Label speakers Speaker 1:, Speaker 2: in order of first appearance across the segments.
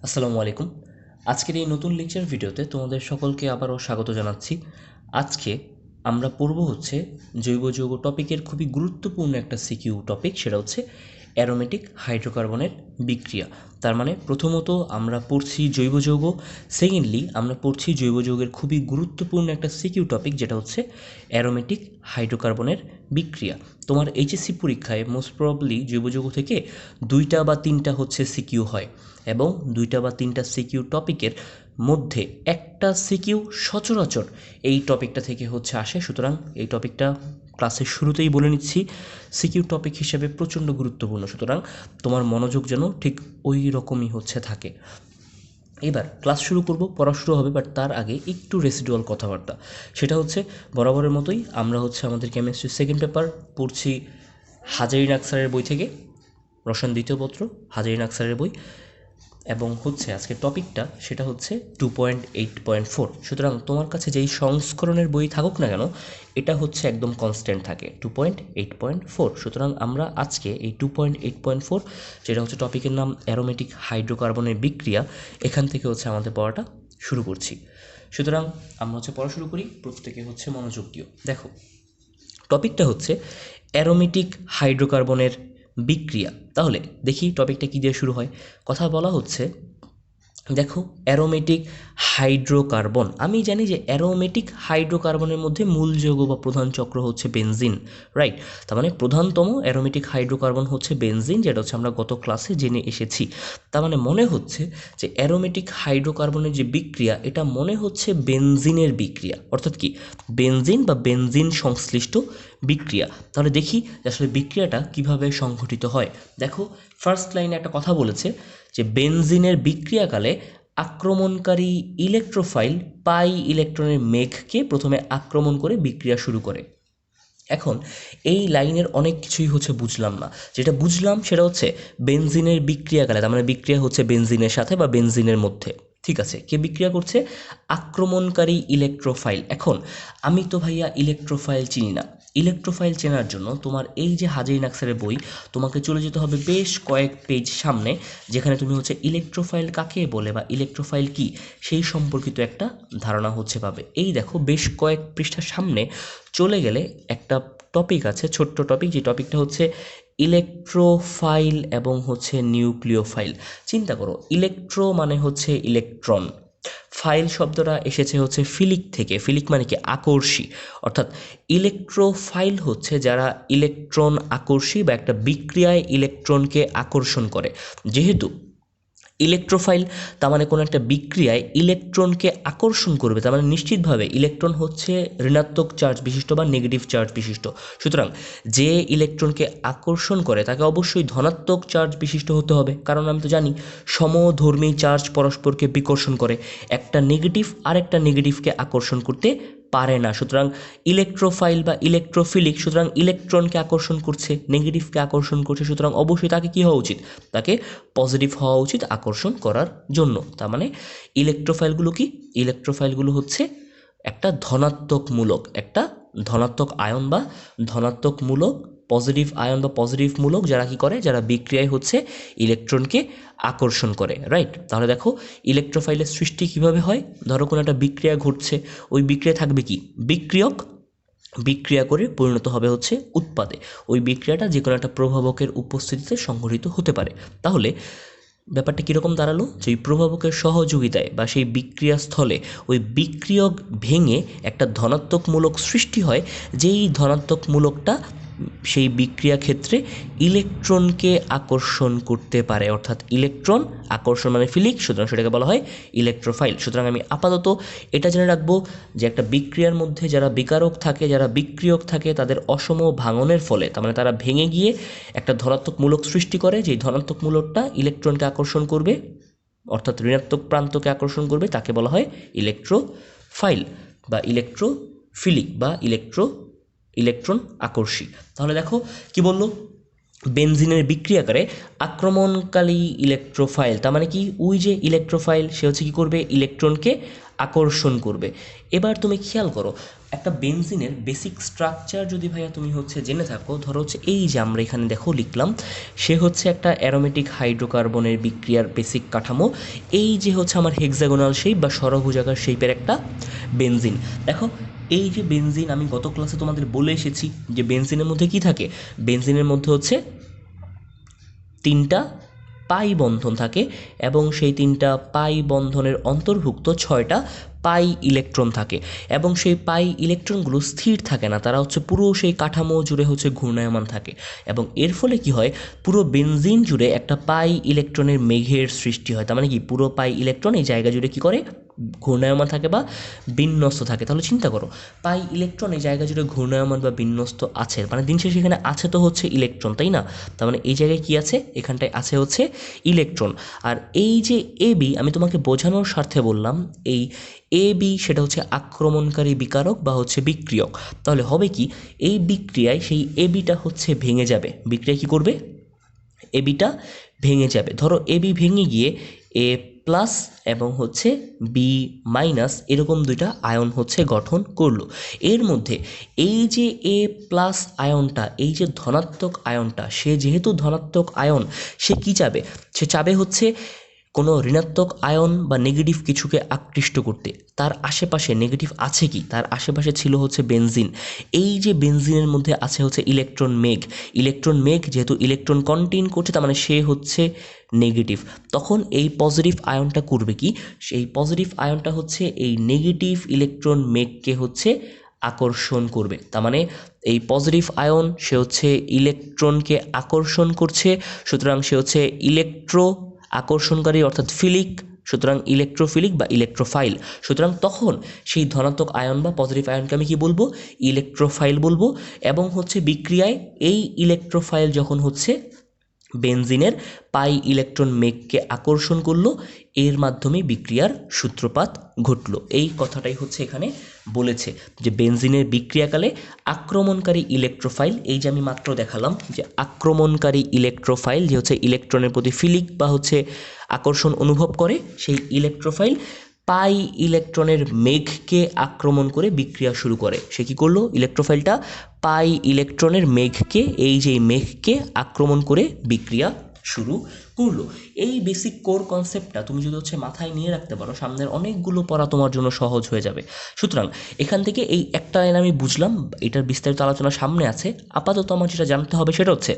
Speaker 1: আসসালামু আলাইকুম। আজকের এই নতুন লেকচার ভিডিওতে তোমাদের সকলকে আবারও স্বাগত জানাচ্ছি। আজকে আমরা পড়ব হচ্ছে জৈব যৌগ টপিকের খুবই গুরুত্বপূর্ণ একটা সিকিউ টপিক, সেটা হচ্ছে অ্যারোমেটিক হাইড্রোকার্বনের বিক্রিয়া। তার মানে প্রথমত আমরা পড়ছি জৈব যৌগ, সেকেন্ডলি আমরা পড়ছি জৈব যৌগের খুবই গুরুত্বপূর্ণ একটা সিকিউ টপিক, যেটা হচ্ছে অ্যারোমেটিক হাইড্রোকার্বনের বিক্রিয়া। তোমার এইচএসসি পরীক্ষায় মোস্ট প্রবাবলি জৈব যৌগ থেকে 2টা বা 3টা হচ্ছে সিকিউ হয়, এবং 2টা বা 3টা সিকিউ টপিকের মধ্যে একটা সিকিউ সচরাচর এই টপিকটা থেকে হচ্ছে আসে। সুতরাং এই টপিকটা ক্লাসের শুরুতেই বলে নিচ্ছি, সিকিউ টপিক হিসেবে প্রচণ্ড গুরুত্বপূর্ণ। সুতরাং তোমার মনোযোগ যেন ঠিক ওই রকমই হচ্ছে থাকে। এবার ক্লাস শুরু করব, পড়া শুরু হবে, বাট তার আগে একটু রেসিডুয়াল কথাবার্তা। সেটা হচ্ছে বরাবরের মতোই আমরা হচ্ছে আমাদের কেমিস্ট্রি সেকেন্ড পেপার পড়ছি হাজারী নাকসারের বই থেকে, রসায়ন দ্বিতীয় পত্র হাজারী নাকসারের বই, এবং হচ্ছে আজকের টপিকটা সেটা হচ্ছে 2.8.4। সুতরাং তোমার কাছে যেই সংস্করণের বই থাকুক না কেন, এটা হচ্ছে একদম কনস্ট্যান্ট থাকে 2.8.4। সুতরাং আমরা আজকে এই 2.8.4, যেটা হচ্ছে টপিকের নাম অ্যারোমেটিক হাইড্রোকার্বনের বিক্রিয়া, এখান থেকে হচ্ছে আমাদের পড়াটা শুরু করছি। সুতরাং আমরা হচ্ছে পড়া শুরু করি, প্রত্যেকে হচ্ছে মনোযোগ দিও। দেখো, টপিকটা হচ্ছে অ্যারোমেটিক হাইড্রোকার্বনের বিক্রিয়া। তাহলে দেখি টপিকটা কী দিয়ে শুরু হয়। কথা বলা হচ্ছে, দেখো, অ্যারোমেটিক হাইড্রোকার্বন। আমি জানি যে অ্যারোমেটিক হাইড্রোকার্বনের মধ্যে মূল যৌগ বা প্রধান চক্র হচ্ছে বেনজিন, রাইট? তার মানে প্রধানতম অ্যারোমেটিক হাইড্রোকার্বন হচ্ছে বেনজিন, যেটা হচ্ছে আমরা গত ক্লাসে জেনে এসেছি। তার মানে মনে হচ্ছে যে অ্যারোমেটিক হাইড্রোকার্বনের যে বিক্রিয়া, এটা মনে হচ্ছে বেনজিনের বিক্রিয়া, অর্থাৎ কি বেনজিন বা বেনজিন সংশ্লিষ্ট বিক্রিয়া। তাহলে দেখি আসলে বিক্রিয়াটা কিভাবে সংঘটিত হয়। দেখো, ফার্স্ট লাইনে একটা কথা বলেছে যে বেনজিনের বিক্রিয়াকালে আক্রমণকারী ইলেকট্রোফাইল পাই ইলেকট্রনের মেঘকে প্রথমে আক্রমণ করে বিক্রিয়া শুরু করে। এখন এই লাইনের অনেক কিছুই হচ্ছে বুঝলাম না। যেটা বুঝলাম সেটা হচ্ছে বেনজিনের বিক্রিয়াকালে, তার মানে বিক্রিয়া হচ্ছে বেনজিনের সাথে বা বেনজিনের মধ্যে, ঠিক আছে? কে বিক্রিয়া করছে? আক্রমণকারী ইলেকট্রোফাইল। এখন আমি তো ভাইয়া ইলেকট্রোফাইল চিনি না। ইলেকট্রোফাইল চেনার জন্য তোমার এই যে হাজারী নাকসারের বই, তোমাকে চলে যেতে হবে বেশ কয়েক পেজ সামনে, যেখানে তুমি হচ্ছে ইলেকট্রোফাইল কাকে বলে বা ইলেকট্রোফাইল কি সেই সম্পর্কিত একটা ধারণা হচ্ছে পাবে। এই দেখো, বেশ কয়েক পৃষ্ঠার সামনে চলে গেলে একটা টপিক আছে, ছোট্ট টপিক, যে টপিকটা হচ্ছে ইলেকট্রোফাইল এবং হচ্ছে নিউক্লিওফাইল। চিন্তা করো, ইলেকট্রো মানে হচ্ছে ইলেকট্রন, ফাইল শব্দটা এসেছে হচ্ছে ফিলিক থেকে। ফিলিক মানে কি? আকর্ষী। অর্থাৎ ইলেকট্রোফাইল হচ্ছে যারা ইলেকট্রন আকর্ষী বা একটা বিক্রিয়ায় ইলেকট্রনকে আকর্ষণ করে। যেহেতু ইলেকট্রোফাইল, তার মানে কোনো একটা বিক্রিয়ায় ইলেকট্রনকে আকর্ষণ করবে, তার মানে নিশ্চিতভাবে ইলেকট্রন হচ্ছে ঋণাত্মক চার্জ বিশিষ্ট বা নেগেটিভ চার্জ বিশিষ্ট। সুতরাং যে ইলেকট্রনকে আকর্ষণ করে তাকে অবশ্যই ধনাত্মক চার্জ বিশিষ্ট হতে হবে, কারণ আমি তো জানি সমধর্মী চার্জ পরস্পরকে বিকর্ষণ করে, একটা নেগেটিভ আর একটা নেগেটিভকে আকর্ষণ করতে পারে না। সুতরাং ইলেকট্রোফাইল বা ইলেকট্রোফিলিক, সুতরাং ইলেকট্রনকে আকর্ষণ করছে, নেগেটিভকে আকর্ষণ করছে, সুতরাং অবশ্যই তাকে কী হওয়া উচিত? তাকে পজিটিভ হওয়া উচিত আকর্ষণ করার জন্য। তার মানে ইলেকট্রোফাইলগুলো কি? ইলেকট্রোফাইলগুলো হচ্ছে একটা ধনাত্মকমূলক, একটা ধনাত্মক আয়ন বা ধনাত্মকমূলক পজিটিভ আয়ন বা পজিটিভ মূলক, যারা কি করে? যারা বিক্রিয়ায় হচ্ছে ইলেকট্রনকে আকর্ষণ করে, রাইট? তাহলে দেখো ইলেকট্রোফাইলের সৃষ্টি কিভাবে হয়। ধরো কোনো একটা বিক্রিয়া ঘটছে, ওই বিক্রিয়া থাকবে কি? বিক্রিয়ক, বিক্রিয়া করে পরিণত হবে হচ্ছে উৎপাদে। ওই বিক্রিয়াটা যে কোনো একটা প্রভাবকের উপস্থিতিতে সংঘটিত হতে পারে। তাহলে ব্যাপারটা কীরকম দাঁড়ালো, যে ওই প্রভাবকের সহযোগিতায় বা সেই বিক্রিয়া স্থলে ওই বিক্রিয়ক ভেঙে একটা ধনাত্মকমূলক সৃষ্টি হয়, যেই ধনাত্মকমূলকটা সেই বিক্রিয়া ক্ষেত্রে ইলেকট্রনকে আকর্ষণ করতে পারে, অর্থাৎ ইলেকট্রন আকর্ষণ মানে ফিলিক, সুতরাং সেটাকে বলা হয় ইলেকট্রোফাইল। সুতরাং আমি আপাতত এটা জেনে রাখবো যে একটা বিক্রিয়ার মধ্যে যারা বিকারক থাকে, যারা বিক্রিয়ক থাকে, তাদের অসম ভাঙনের ফলে, তার মানে তারা ভেঙে গিয়ে একটা ধনাত্মক মূলক সৃষ্টি করে, যেই ধনাত্মক মূলকটা ইলেকট্রনকে আকর্ষণ করবে, অর্থাৎ ঋণাত্মক প্রান্তকে আকর্ষণ করবে, তাকে বলা হয় ইলেকট্রোফাইল বা ইলেকট্রোফিলিক বা ইলেকট্রন আকর্ষী। তাহলে দেখো কি বললো, বেনজিনের বিক্রিয়াকারে আক্রমণকারী ইলেকট্রোফাইল, তার মানে কি ওই যে ইলেকট্রোফাইল সে হচ্ছে কী করবে, ইলেকট্রনকে আকর্ষণ করবে। এবার তুমি খেয়াল করো একটা বেনজিনের বেসিক স্ট্রাকচার যদি ভাইয়া তুমি হচ্ছে জেনে থাকো, ধরো হচ্ছে এই যে আমরা এখানে দেখো লিখলাম, সে হচ্ছে একটা অ্যারোমেটিক হাইড্রোকার্বনের বিক্রিয়ার বেসিক কাঠামো। এই যে হচ্ছে আমার হেক্সাগোনাল শেপ বা ষড়ভুজাকার শেপের একটা বেনজিন। দেখো এই যে বেনজিন, আমি গত ক্লাসে তোমাদের বলে এসেছি যে বেনজিনের মধ্যে কি থাকে, বেনজিনের মধ্যে হচ্ছে 3টা পাই বন্ধন থাকে এবং সেই 3টা পাই বন্ধনের অন্তর্ভুক্ত 6টা পাই ইলেকট্রন থাকে এবং সেই পাই ইলেকট্রনগুলো স্থির থাকে না, তারা হচ্ছে পুরো সেই কাঠামো জুড়ে হচ্ছে ঘূর্ণায়মান থাকে এবং এর ফলে কি হয়, পুরো বেনজিন জুড়ে একটা পাই ইলেকট্রনের মেঘের সৃষ্টি হয়। তার মানে কি পুরো পাই ইলেকট্রন এই জায়গা জুড়ে কি করে, ঘূর্ণায়মান থাকে বা বিন্যস্ত থাকে। তাহলে চিন্তা করো পাই ইলেকট্রন এই জায়গা জুড়ে ঘূর্ণায়মান বা বিন্যস্ত আছে, মানে দিন শেষে এখানে আছে তো হচ্ছে ইলেকট্রন, তাই না? তার মানে এই জায়গায় কি আছে, এখানটায় আছে হচ্ছে ইলেকট্রন। আর এই যে এ বি, আমি তোমাকে বোঝানোর স্বার্থে বললাম, এই এ বি সেটা হচ্ছে আক্রমণকারী বিকারক বা হচ্ছে বিক্রিয়ক। তাহলে হবে কি, এই বিক্রিয়ায় সেই এ বিটা হচ্ছে ভেঙে যাবে, বিক্রিয়া কি করবে, এ বিটা ভেঙে যাবে। ধরো এ বি ভেঙে গিয়ে এ প্লাস এবং হচ্ছে বি মাইনাস এরকম দুইটা আয়ন হচ্ছে গঠন করলো। এর মধ্যে এই যে এ প্লাস আয়নটা, এই যে ধনাত্মক আয়নটা, সে যেহেতু ধনাত্মক আয়ন, সে কি চাবে, সে চাবে হচ্ছে কোনো ঋণাত্মক আয়ন বা নেগেটিভ কিছুকে আকৃষ্ট করতে। তার আশেপাশে নেগেটিভ আছে কি, তার আশেপাশে ছিল হচ্ছে বেনজিন। এই যে বেনজিনের মধ্যে আছে হচ্ছে ইলেকট্রন মেঘ, ইলেকট্রন মেঘ যেহেতু ইলেকট্রন কন্টেইন করছে, তার মানে সে হচ্ছে নেগেটিভ। তখন এই পজিটিভ আয়নটা করবে কি, সেই পজিটিভ আয়নটা হচ্ছে এই নেগেটিভ ইলেকট্রন মেঘকে হচ্ছে আকর্ষণ করবে। তার মানে এই পজিটিভ আয়ন সে হচ্ছে ইলেকট্রনকে আকর্ষণ করছে, সুতরাং সে হচ্ছে ইলেকট্রো আকর্ষণকারী অর্থাৎ ফিলিক, সুতরাং ইলেকট্রোফিলিক বা ইলেকট্রোফাইল। সুতরাং তখন সেই ধনাত্মক আয়ন বা পজিটিভ আয়নকে আমি কি বলবো, ইলেকট্রোফাইল বলবো। এবং হচ্ছে বিক্রিয়ায় এই ইলেকট্রোফাইল যখন হচ্ছে বেনজিনের পাই ইলেকট্রন মেঘকে আকর্ষণ করলো, এর মাধ্যমে বিক্রিয়ার সূত্রপাত ঘটলো। এই কথাটাই হচ্ছে এখানে বলেছে যে বেনজিনের বিক্রিয়াকালে আক্রমণকারী ইলেকট্রোফাইল, এই যে আমি মাত্র দেখালাম যে আক্রমণকারী ইলেকট্রোফাইল যে হচ্ছে ইলেকট্রনের প্রতি ফিলিক বা হচ্ছে আকর্ষণ অনুভব করে, সেই ইলেকট্রোফাইল পাই ইলেকট্রনের মেঘকে আক্রমণ করে বিক্রিয়া শুরু করে। সে কী করলো, ইলেকট্রোফাইলটা পাই ইলেকট্রনের মেঘকে, এই যে মেঘকে আক্রমণ করে বিক্রিয়া শুরু করলো। এই বেসিক কোর কনসেপ্টটা তুমি যদি হচ্ছে মাথায় নিয়ে রাখতে পারো, সামনের অনেকগুলো পড়া তোমার জন্য সহজ হয়ে যাবে। সুতরাং এখান থেকে এই একটা লাইন আমি বুঝলাম, এটার বিস্তারিত আলোচনা সামনে আছে। আপাতত আমার যেটা জানতে হবে সেটা হচ্ছে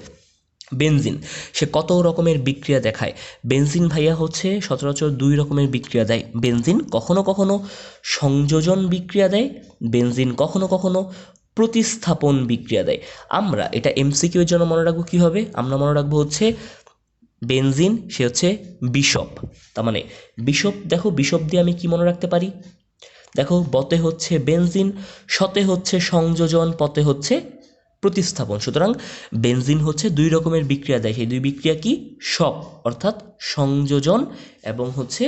Speaker 1: বেনজিন সে কত রকমের বিক্রিয়া দেখায়। বেনজিন ভাইয়া হচ্ছে সচরাচর 2 রকমের বিক্রিয়া দেয়। বেনজিন কখনো কখনো সংযোজন বিক্রিয়া দেয়, বেনজিন কখনো কখনো প্রতিস্থাপন বিক্রিয়া দেয়। আমরা এটা এমসিকিউ এর জন্য মনে রাখবো কীভাবে, আমরা মনে রাখবো হচ্ছে বেনজিন সে হচ্ছে বিশপ। তার মানে বিশপ, দেখো বিশপ দিয়ে আমি কি মনে রাখতে পারি, দেখো বতে হচ্ছে বেনজিন, শতে হচ্ছে সংযোজন, পতে হচ্ছে প্রতিস্থাপন। সুতরাং বেনজিন হচ্ছে 2 রকমের বিক্রিয়া দেয়, সেই 2 বিক্রিয়া কি, শপ অর্থাৎ সংযোজন এবং হচ্ছে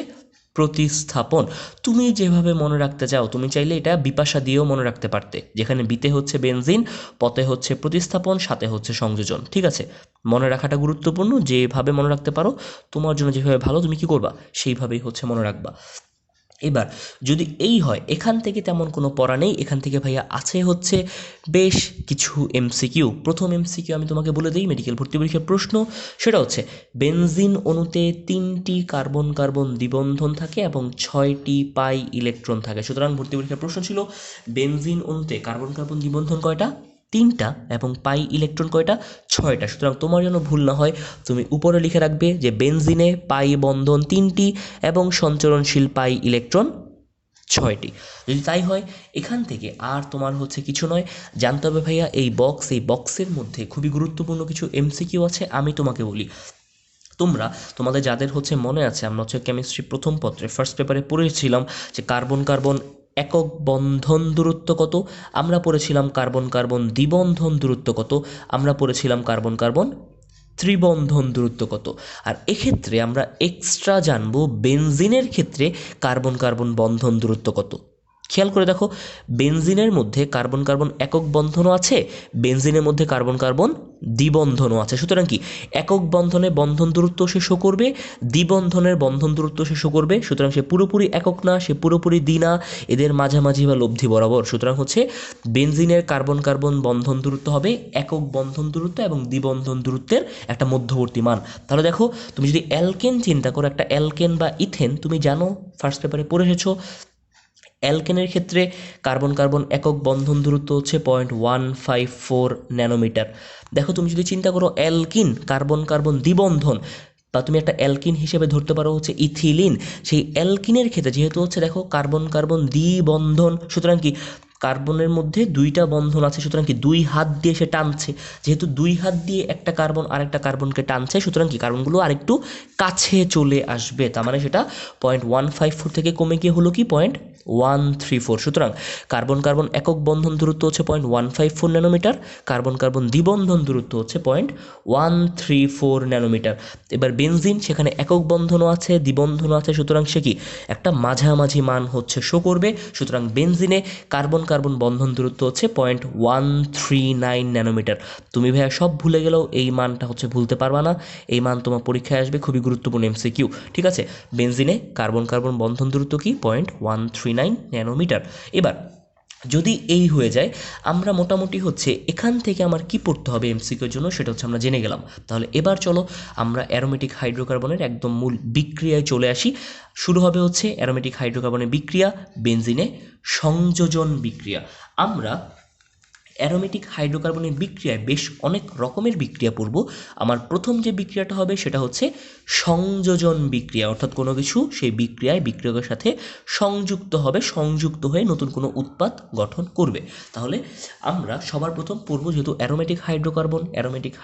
Speaker 1: প্রতিস্থাপন। তুমি যেভাবে মনে রাখতে চাও, তুমি চাইলে এটা বিপাশা দিয়েও মনে রাখতে পারতে, যেখানে বিতে হচ্ছে বেনজিন, পতে হচ্ছে প্রতিস্থাপন, সাথে হচ্ছে সংযোজন। ঠিক আছে, মনে রাখাটা গুরুত্বপূর্ণ, যেভাবে মনে রাখতে পারো তোমার জন্য যেভাবে ভালো তুমি কি করবা সেইভাবেই হচ্ছে মনে রাখবা। এবার যদি এই হয়, এখান থেকে তেমন কোনো পড়া নেই, এখান থেকে ভাইয়া আছে হচ্ছে বেশ কিছু এমসিকিউ। প্রথম এমসিকিউ আমি তোমাকে বলে দিই, মেডিকেল ভর্তি পরীক্ষার প্রশ্ন, সেটা হচ্ছে বেনজিন অণুতে 3টি কার্বন কার্বন দ্বিবন্ধন থাকে এবং 6টি পাই ইলেকট্রন থাকে। সুতরাং ভর্তি পরীক্ষার প্রশ্ন ছিল বেনজিন অণুতে কার্বন কার্বন দ্বিবন্ধন কয়টা, 3টা, এবং পাই ইলেকট্রন কয়টা, 6টা। সুতরাং তোমার জন্য ভুল না হয় তুমি উপরে লিখে রাখবে যে বেনজিনে পাই বন্ধন 3টি এবং সঞ্চরণশীল পাই ইলেকট্রন 6টি। যদি তাই হয়, এখান থেকে আর তোমার হচ্ছে কিছু নয়, জানতে হবে ভাইয়া এই বক্সের মধ্যে খুবই গুরুত্বপূর্ণ কিছু এমসিকিউ আছে। আমি তোমাকে বলি, তোমাদের যাদের হচ্ছে মনে আছে, আমরা হচ্ছে কেমিস্ট্রি প্রথম পত্রে ফার্স্ট পেপারে পড়েছিলাম যে কার্বন কার্বন একক বন্ধন দূরত্ব কত, আমরা পড়েছিলাম কার্বন কার্বন দ্বিবন্ধন দূরত্ব কত, আমরা পড়েছিলাম কার্বন কার্বন ত্রিবন্ধন দূরত্ব কত। আর এক্ষেত্রে আমরা এক্সট্রা জানবো বেনজিনের ক্ষেত্রে কার্বন কার্বন বন্ধন দূরত্ব কত। খেয়াল করে দেখো, বেনজিনের মধ্যে কার্বন কার্বন একক বন্ধনও আছে, বেনজিনের মধ্যে কার্বন কার্বন দ্বিবন্ধনও আছে। সুতরাং কি একক বন্ধনে বন্ধন দূরত্ব সে শো করবে, দ্বিবন্ধনের বন্ধন দূরত্ব সে শো করবে। সুতরাং সে পুরোপুরি একক না, সে পুরোপুরি দ্বি না, এদের মাঝামাঝি বা লব্ধি বরাবর। সুতরাং হচ্ছে বেনজিনের কার্বন কার্বন বন্ধন দূরত্ব হবে একক বন্ধন দূরত্ব এবং দ্বিবন্ধন দূরত্বের একটা মধ্যবর্তী মান। তাহলে দেখো, তুমি যদি অ্যালকেন চিন্তা করো, একটা অ্যালকেন বা ইথেন তুমি জানো, ফার্স্ট পেপারে পড়ে এসেছো, অ্যালকেনের ক্ষেত্রে কার্বন কার্বন একক বন্ধন দূরত্ব হচ্ছে 0.154 ন্যানোমিটার। দেখো, তুমি যদি চিন্তা করো অ্যালকিন কার্বন কার্বন দ্বিবন্ধন, বা তুমি একটা অ্যালকিন হিসেবে ধরতে পারো হচ্ছে ইথিলিন, সেই অ্যালকিনের ক্ষেত্রে যেহেতু হচ্ছে দেখো কার্বন কার্বন দ্বিবন্ধন, সুতরাং কি কার্বনের মধ্যে দুইটা বন্ধন আছে, সুতরাং কি দুই হাত দিয়ে সে টানছে, যেহেতু দুই হাত দিয়ে একটা কার্বন আরেকটা কার্বনকে টানছে, সুতরাং কি কার্বনগুলো আরেকটু কাছে চলে আসবে। তার মানে সেটা 0.154 থেকে কমে গিয়ে হলো কি 0.134। সুতরাং কার্বন কার্বন একক বন্ধন দূরত্ব হচ্ছে 0.154 ন্যানোমিটার, কার্বন কার্বন দ্বিবন্ধন দূরত্ব হচ্ছে 0.134 ন্যানোমিটার। এবার বেনজিন, সেখানে একক বন্ধনও আছে দ্বিবন্ধনও আছে, সুতরাং সে কি একটা মাঝামাঝি মান হচ্ছে শো করবে। সুতরাং বেনজিনে কার্বন কার্বন বন্ধন দূরত্ব হচ্ছে 0.139 ন্যানোমিটার। তুমি ভাইয়া সব ভুলে গেলেও এই মানটা হচ্ছে ভুলতে পারবা না, এই মান তোমার পরীক্ষায় আসবে, খুবই গুরুত্বপূর্ণ এমসিকিউ। ঠিক আছে, বেনজিনে কার্বন কার্বন বন্ধন দূরত্ব কি 0.139 ন্যানোমিটার। এবার যদি এই হয়ে যায়, আমরা মোটামুটি হচ্ছে এখান থেকে আমার কি পড়তে হবে এমসিকিউর জন্য সেটা হচ্ছে আমরা জেনে গেলাম। তাহলে এবার চলো আমরা অ্যারোমেটিক হাইড্রোকার্বনের একদম মূল বিক্রিয়ায় চলে আসি। শুরু হবে হচ্ছে অ্যারোমেটিক হাইড্রোকার্বনের বিক্রিয়া, বেনজিনে সংযোজন বিক্রিয়া। আমরা অ্যারোমেটিক হাইড্রোকার্বনের বিক্রিয়ায় বেশ অনেক রকমের বিক্রিয়া পড়ব। আমার প্রথম যে বিক্রিয়াটা হবে সেটা হচ্ছে সংযোজন বিক্রিয়া, অর্থাৎ কোনো কিছু সেই বিক্রিয়ায় বিক্রিয়কের সাথে সংযুক্ত হবে, সংযুক্ত হয়ে নতুন কোনো উৎপাদ গঠন করবে। তাহলে আমরা সবার প্রথম পড়ব, যেহেতু অ্যারোমেটিক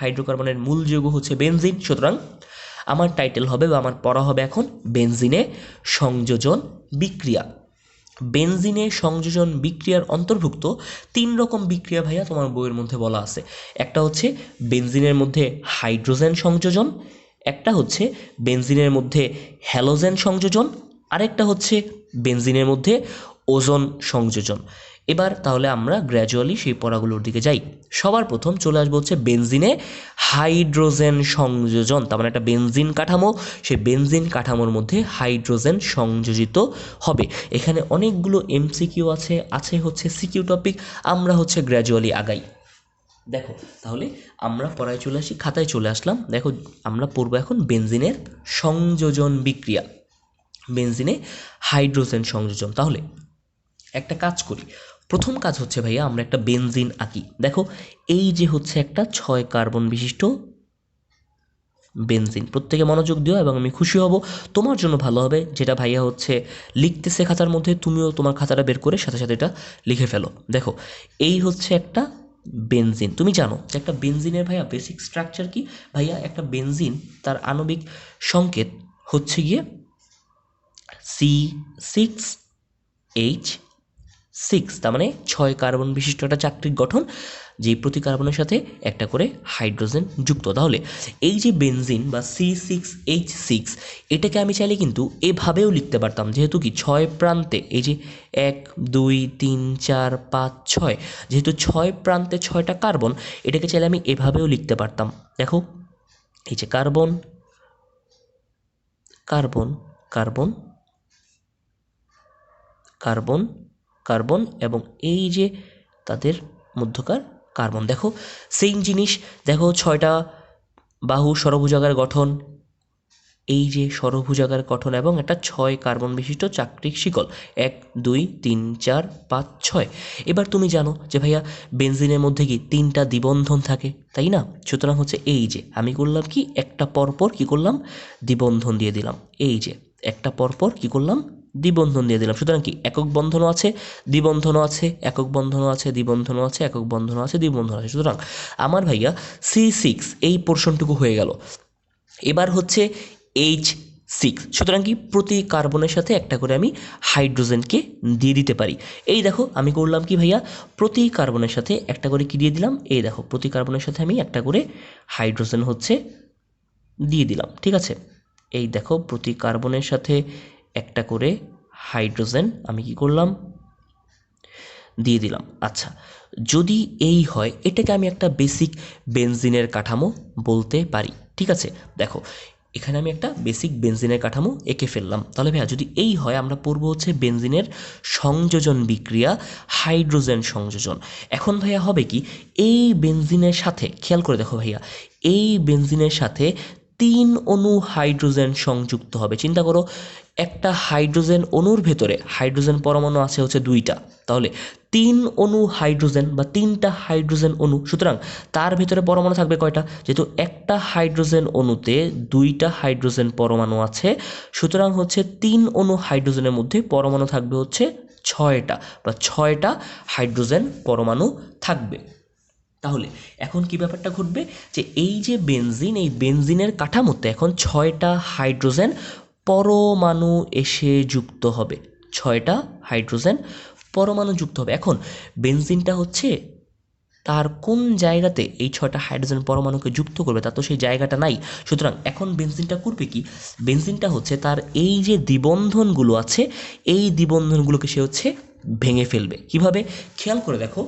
Speaker 1: হাইড্রোকার্বনের মূল যৌগ হচ্ছে বেনজিন, সুতরাং আমার টাইটেল হবে বা আমার পড়া হবে এখন বেনজিনে সংযোজন বিক্রিয়া। বেনজিনে সংযোজন বিক্রিয়ার অন্তর্ভুক্ত 3 রকম বিক্রিয়া ভাইয়া তোমার বইয়ের মধ্যে বলা আছে। একটা হচ্ছে বেনজিনের মধ্যে হাইড্রোজেন সংযোজন, একটা হচ্ছে বেনজিনের মধ্যে হ্যালোজেন সংযোজন, আরেকটা হচ্ছে বেনজিনের মধ্যে ওজোন সংযোজন। এবার তাহলে আমরা গ্র্যাজুয়ালি সেই পড়াগুলোর দিকে যাই। সবার প্রথম চলে আসবো হচ্ছে বেনজিনে হাইড্রোজেন সংযোজন। তার মানে একটা বেনজিন কাঠামো, সেই বেনজিন কাঠামোর মধ্যে হাইড্রোজেন সংযোজিত হবে। এখানে অনেকগুলো এমসিকিউ আছে হচ্ছে সিকিউ টপিক, আমরা হচ্ছে গ্র্যাজুয়ালি আগাই। দেখো, তাহলে আমরা পড়ায় চলে আসি, খাতায় চলে আসলাম। দেখো, আমরা পড়বো এখন বেনজিনের সংযোজন বিক্রিয়া, বেনজিনে হাইড্রোজেন সংযোজন। তাহলে একটা কাজ করি, প্রথম কাজ হচ্ছে ভাইয়া আমরা একটা বেনজিন আঁকি। দেখো, এই যে হচ্ছে একটা 6 কার্বন বিশিষ্ট বেনজিন, প্রত্যেকে মনোযোগ দিও এবং আমি খুশি হব, তোমার জন্য ভালো হবে যেটা ভাইয়া হচ্ছে লিখতেছে খাতার মধ্যে, তুমিও তোমার খাতাটা বের করে সাথে সাথে এটা লিখে ফেলো। দেখো, এই হচ্ছে একটা বেনজিন। তুমি জানো যে একটা বেনজিনের ভাইয়া বেসিক স্ট্রাকচার কি? ভাইয়া একটা বেনজিন তার আণবিক সংকেত হচ্ছে গিয়ে C6H6, তার মানে 6 কার্বন বিশিষ্ট একটা চাকরিক গঠন, যেই প্রতি কার্বনের সাথে একটা করে হাইড্রোজেন যুক্ত। তাহলে এই যে বেনজিন বা C6H6, এটাকে আমি চাইলে কিন্তু এভাবেও লিখতে পারতাম, যেহেতু কি 6 প্রান্তে এই যে 1 2 3 4 5 6, যেহেতু 6 প্রান্তে 6টা কার্বন, এটাকে চাইলে আমি এভাবেও লিখতে পারতাম। দেখো, এই যে carbon carbon carbon carbon carbon এবং এই যে তাদের মধ্যকার কার্বন, দেখো সেম জিনিস। দেখো 6টা বাহু ষড়ভুজাকার গঠন, এই যে ষড়ভুজাকার গঠন এবং একটা 6 কার্বন বিশিষ্ট চাকরিক শিকল, 1 2 3 4 5 6। এবার তুমি জানো যে ভাইয়া বেনজিনের মধ্যে কি 3টা দ্বিবন্ধন থাকে, তাই না? সুতরাং হচ্ছে এই যে আমি করলাম কি, একটা পরপর কি করলাম, দ্বিবন্ধন দিয়ে দিলাম। এই যে একটা পরপর কি করলাম, দ্বিবন্ধন দিয়ে দিলাম। সুতরাং কি একক বন্ধনও আছে দ্বিবন্ধনও আছে, একক বন্ধনও আছে দ্বিবন্ধনও আছে, একক বন্ধনও আছে দ্বিবন্ধন আছে। সুতরাং আমার ভাইয়া C6 এই পোর্শনটুকু হয়ে গেল। এবার হচ্ছে H6, সুতরাং কি প্রতি কার্বনের সাথে একটা করে আমি হাইড্রোজেনকে দিয়ে দিতে পারি। এই দেখো আমি করলাম কি ভাইয়া, প্রতি কার্বনের সাথে একটা করে কি দিয়ে দিলাম, এই দেখো প্রতি কার্বনের সাথে আমি একটা করে হাইড্রোজেন হচ্ছে দিয়ে দিলাম। ঠিক আছে, এই দেখো প্রতি কার্বনের সাথে একটা করে হাইড্রোজেন আমি কি করলাম দিয়ে দিলাম। আচ্ছা, যদি এই হয় এটাকে আমি একটা বেসিক বেনজিনের কাঠামো বলতে পারি। ঠিক আছে, দেখো এখানে আমি একটা বেসিক বেনজিনের কাঠামো এঁকে ফেললাম। তাহলে ভাইয়া যদি এই হয় আমরা পড়বো হচ্ছে বেনজিনের সংযোজন বিক্রিয়া, হাইড্রোজেন সংযোজন। এখন ভাইয়া হবে কি, এই বেনজিনের সাথে খেয়াল করে দেখো ভাইয়া, এই বেনজিনের সাথে 3 অণু হাইড্রোজেন সংযুক্ত হবে। চিন্তা করো, একটা হাইড্রোজেন অণুর ভেতরে হাইড্রোজেন পরমাণু আছে হচ্ছে 2টা, তাহলে 3 অণু হাইড্রোজেন বা 3টা হাইড্রোজেন অণু, সুতরাং তার ভেতরে পরমাণু থাকবে কয়টা? যেহেতু একটা হাইড্রোজেন অণুতে 2টা হাইড্রোজেন পরমাণু আছে, সুতরাং হচ্ছে 3 অণু হাইড্রোজেনের মধ্যে পরমাণু থাকবে হচ্ছে 6টা বা 6টা হাইড্রোজেন পরমাণু থাকবে। তাহলে এখন কি ব্যাপারটা ঘটবে, যে এই যে বেনজিন, এই বেনজিনের কাঠামোতে এখন 6টা হাইড্রোজেন পরমাণু এসে যুক্ত হবে। 6টা হাইড্রোজেন পরমাণু যুক্ত হবে। এখন বেনজিনটা হচ্ছে তার কোন জায়গাতে এই 6টা হাইড্রোজেন পরমাণুকে যুক্ত করবে, তার তো সেই জায়গাটা নাই। সুতরাং এখন বেনজিনটা করবে কি, বেনজিনটা হচ্ছে তার এই যে দ্বিবন্ধনগুলো আছে, এই দ্বিবন্ধনগুলোকে সে হচ্ছে ভেঙে ফেলবে। কিভাবে? খেয়াল করে দেখো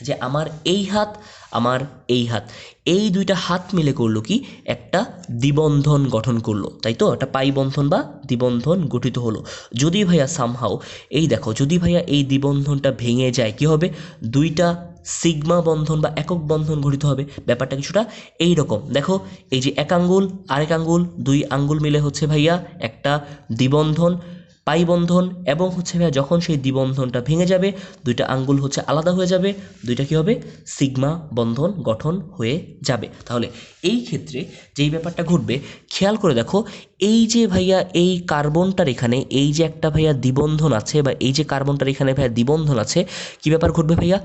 Speaker 1: যে আমার এই হাত, আমার এই হাত, এই 2টা হাত মিলে করলো কি, একটা দ্বিবন্ধন গঠন করলো, তাই তো? একটা পাই বন্ধন বা দ্বিবন্ধন গঠিত হলো। যদি ভাইয়া সামহাও এই দেখো, যদি ভাইয়া এই দ্বিবন্ধনটা ভেঙে যায় কি হবে, 2টা সিগমা বন্ধন বা একক বন্ধন গঠিত হবে। ব্যাপারটা কিছুটা এই রকম। দেখো এই যে এক আঙ্গুল আরেক আঙ্গুল, 2 আঙ্গুল মিলে হচ্ছে ভাইয়া একটা দ্বিবন্ধন, পাই বন্ধন, এবং হচ্ছে ভাইয়া যখন সেই দ্বিবন্ধনটা ভেঙে যাবে 2টা আঙ্গুল হচ্ছে আলাদা হয়ে যাবে, 2টা কী হবে, সিগমা বন্ধন গঠন হয়ে যাবে। তাহলে এই ক্ষেত্রে যেই ব্যাপারটা ঘটবে খেয়াল করে দেখো, এই যে ভাইয়া এই কার্বনটার এখানে এই যে একটা ভাইয়া দ্বিবন্ধন আছে, বা এই যে কার্বনটার এখানে ভাইয়া দ্বিবন্ধন আছে, কি ব্যাপার ঘটবে ভাইয়া,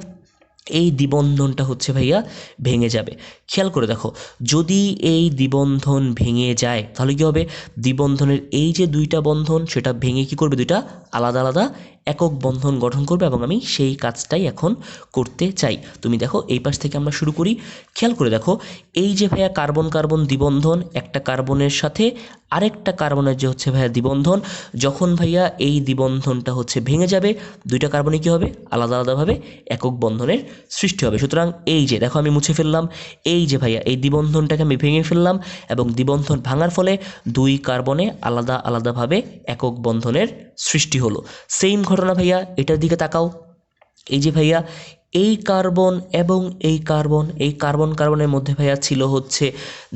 Speaker 1: এই দ্বিবন্ধনটা হচ্ছে ভাইয়া ভেঙে যাবে। খেয়াল করে দেখো, যদি এই দ্বিবন্ধন ভেঙে যায় তাহলে কি হবে, দ্বিবন্ধনের এই যে 2টা বন্ধন সেটা ভেঙে কি করবে, 2টা আলাদা আলাদা একক বন্ধন গঠন করবে, এবং আমি সেই কাজটাই এখন করতে চাই। তুমি দেখো এই পাশ থেকে আমরা শুরু করি। খেয়াল করে দেখো, এই যে ভাইয়া কার্বন কার্বন দ্বিবন্ধন, একটা কার্বনের সাথে আরেকটা কার্বনের যে হচ্ছে ভাইয়া দ্বিবন্ধন, যখন ভাইয়া এই দ্বিবন্ধনটা হচ্ছে ভেঙে যাবে 2টা কার্বনে কী হবে, আলাদা আলাদাভাবে একক বন্ধনের সৃষ্টি হবে। সুতরাং এই যে দেখো আমি মুছে ফেললাম, এই যে ভাইয়া এই দ্বিবন্ধনটাকে আমি ভেঙে ফেললাম, এবং দ্বিবন্ধন ভাঙার ফলে 2 কার্বনে আলাদা আলাদাভাবে একক বন্ধনের সৃষ্টি হলো। সেম ঘটনা ভাইয়া এটার দিকে তাকাও, এই যে ভাইয়া এই কার্বন এবং এই কার্বন, এই কার্বন কার্বনের মধ্যে ভাইয়া ছিল হচ্ছে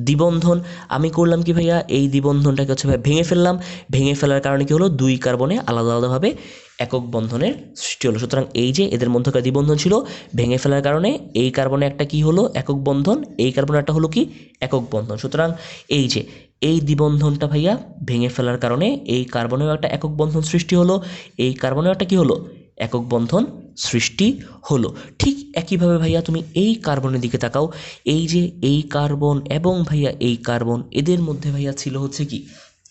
Speaker 1: দ্বিবন্ধন, আমি করলাম কি ভাইয়া, এই দ্বিবন্ধনটাকে হচ্ছে ভাইয়া ভেঙে ফেললাম, ভেঙে ফেলার কারণে কি হলো, 2 কার্বনে আলাদা আলাদাভাবে একক বন্ধনের সৃষ্টি হলো। সুতরাং এই যে এদের মধ্যকার দ্বিবন্ধন ছিল, ভেঙে ফেলার কারণে এই কার্বনে একটা কি হলো, একক বন্ধন, এই কার্বনে একটা হলো কি, একক বন্ধন। সুতরাং এই যে এই দ্বিবন্ধনটা ভাইয়া ভেঙে ফেলার কারণে এই কার্বনেও একটা একক বন্ধন সৃষ্টি হলো, এই কার্বনেও একটা কি হলো, একক বন্ধন সৃষ্টি হলো। ঠিক একইভাবে ভাইয়া তুমি এই কার্বনের দিকে তাকাও, এই যে এই কার্বন এবং ভাইয়া এই কার্বন, এদের মধ্যে ভাইয়া ছিল হচ্ছে কি,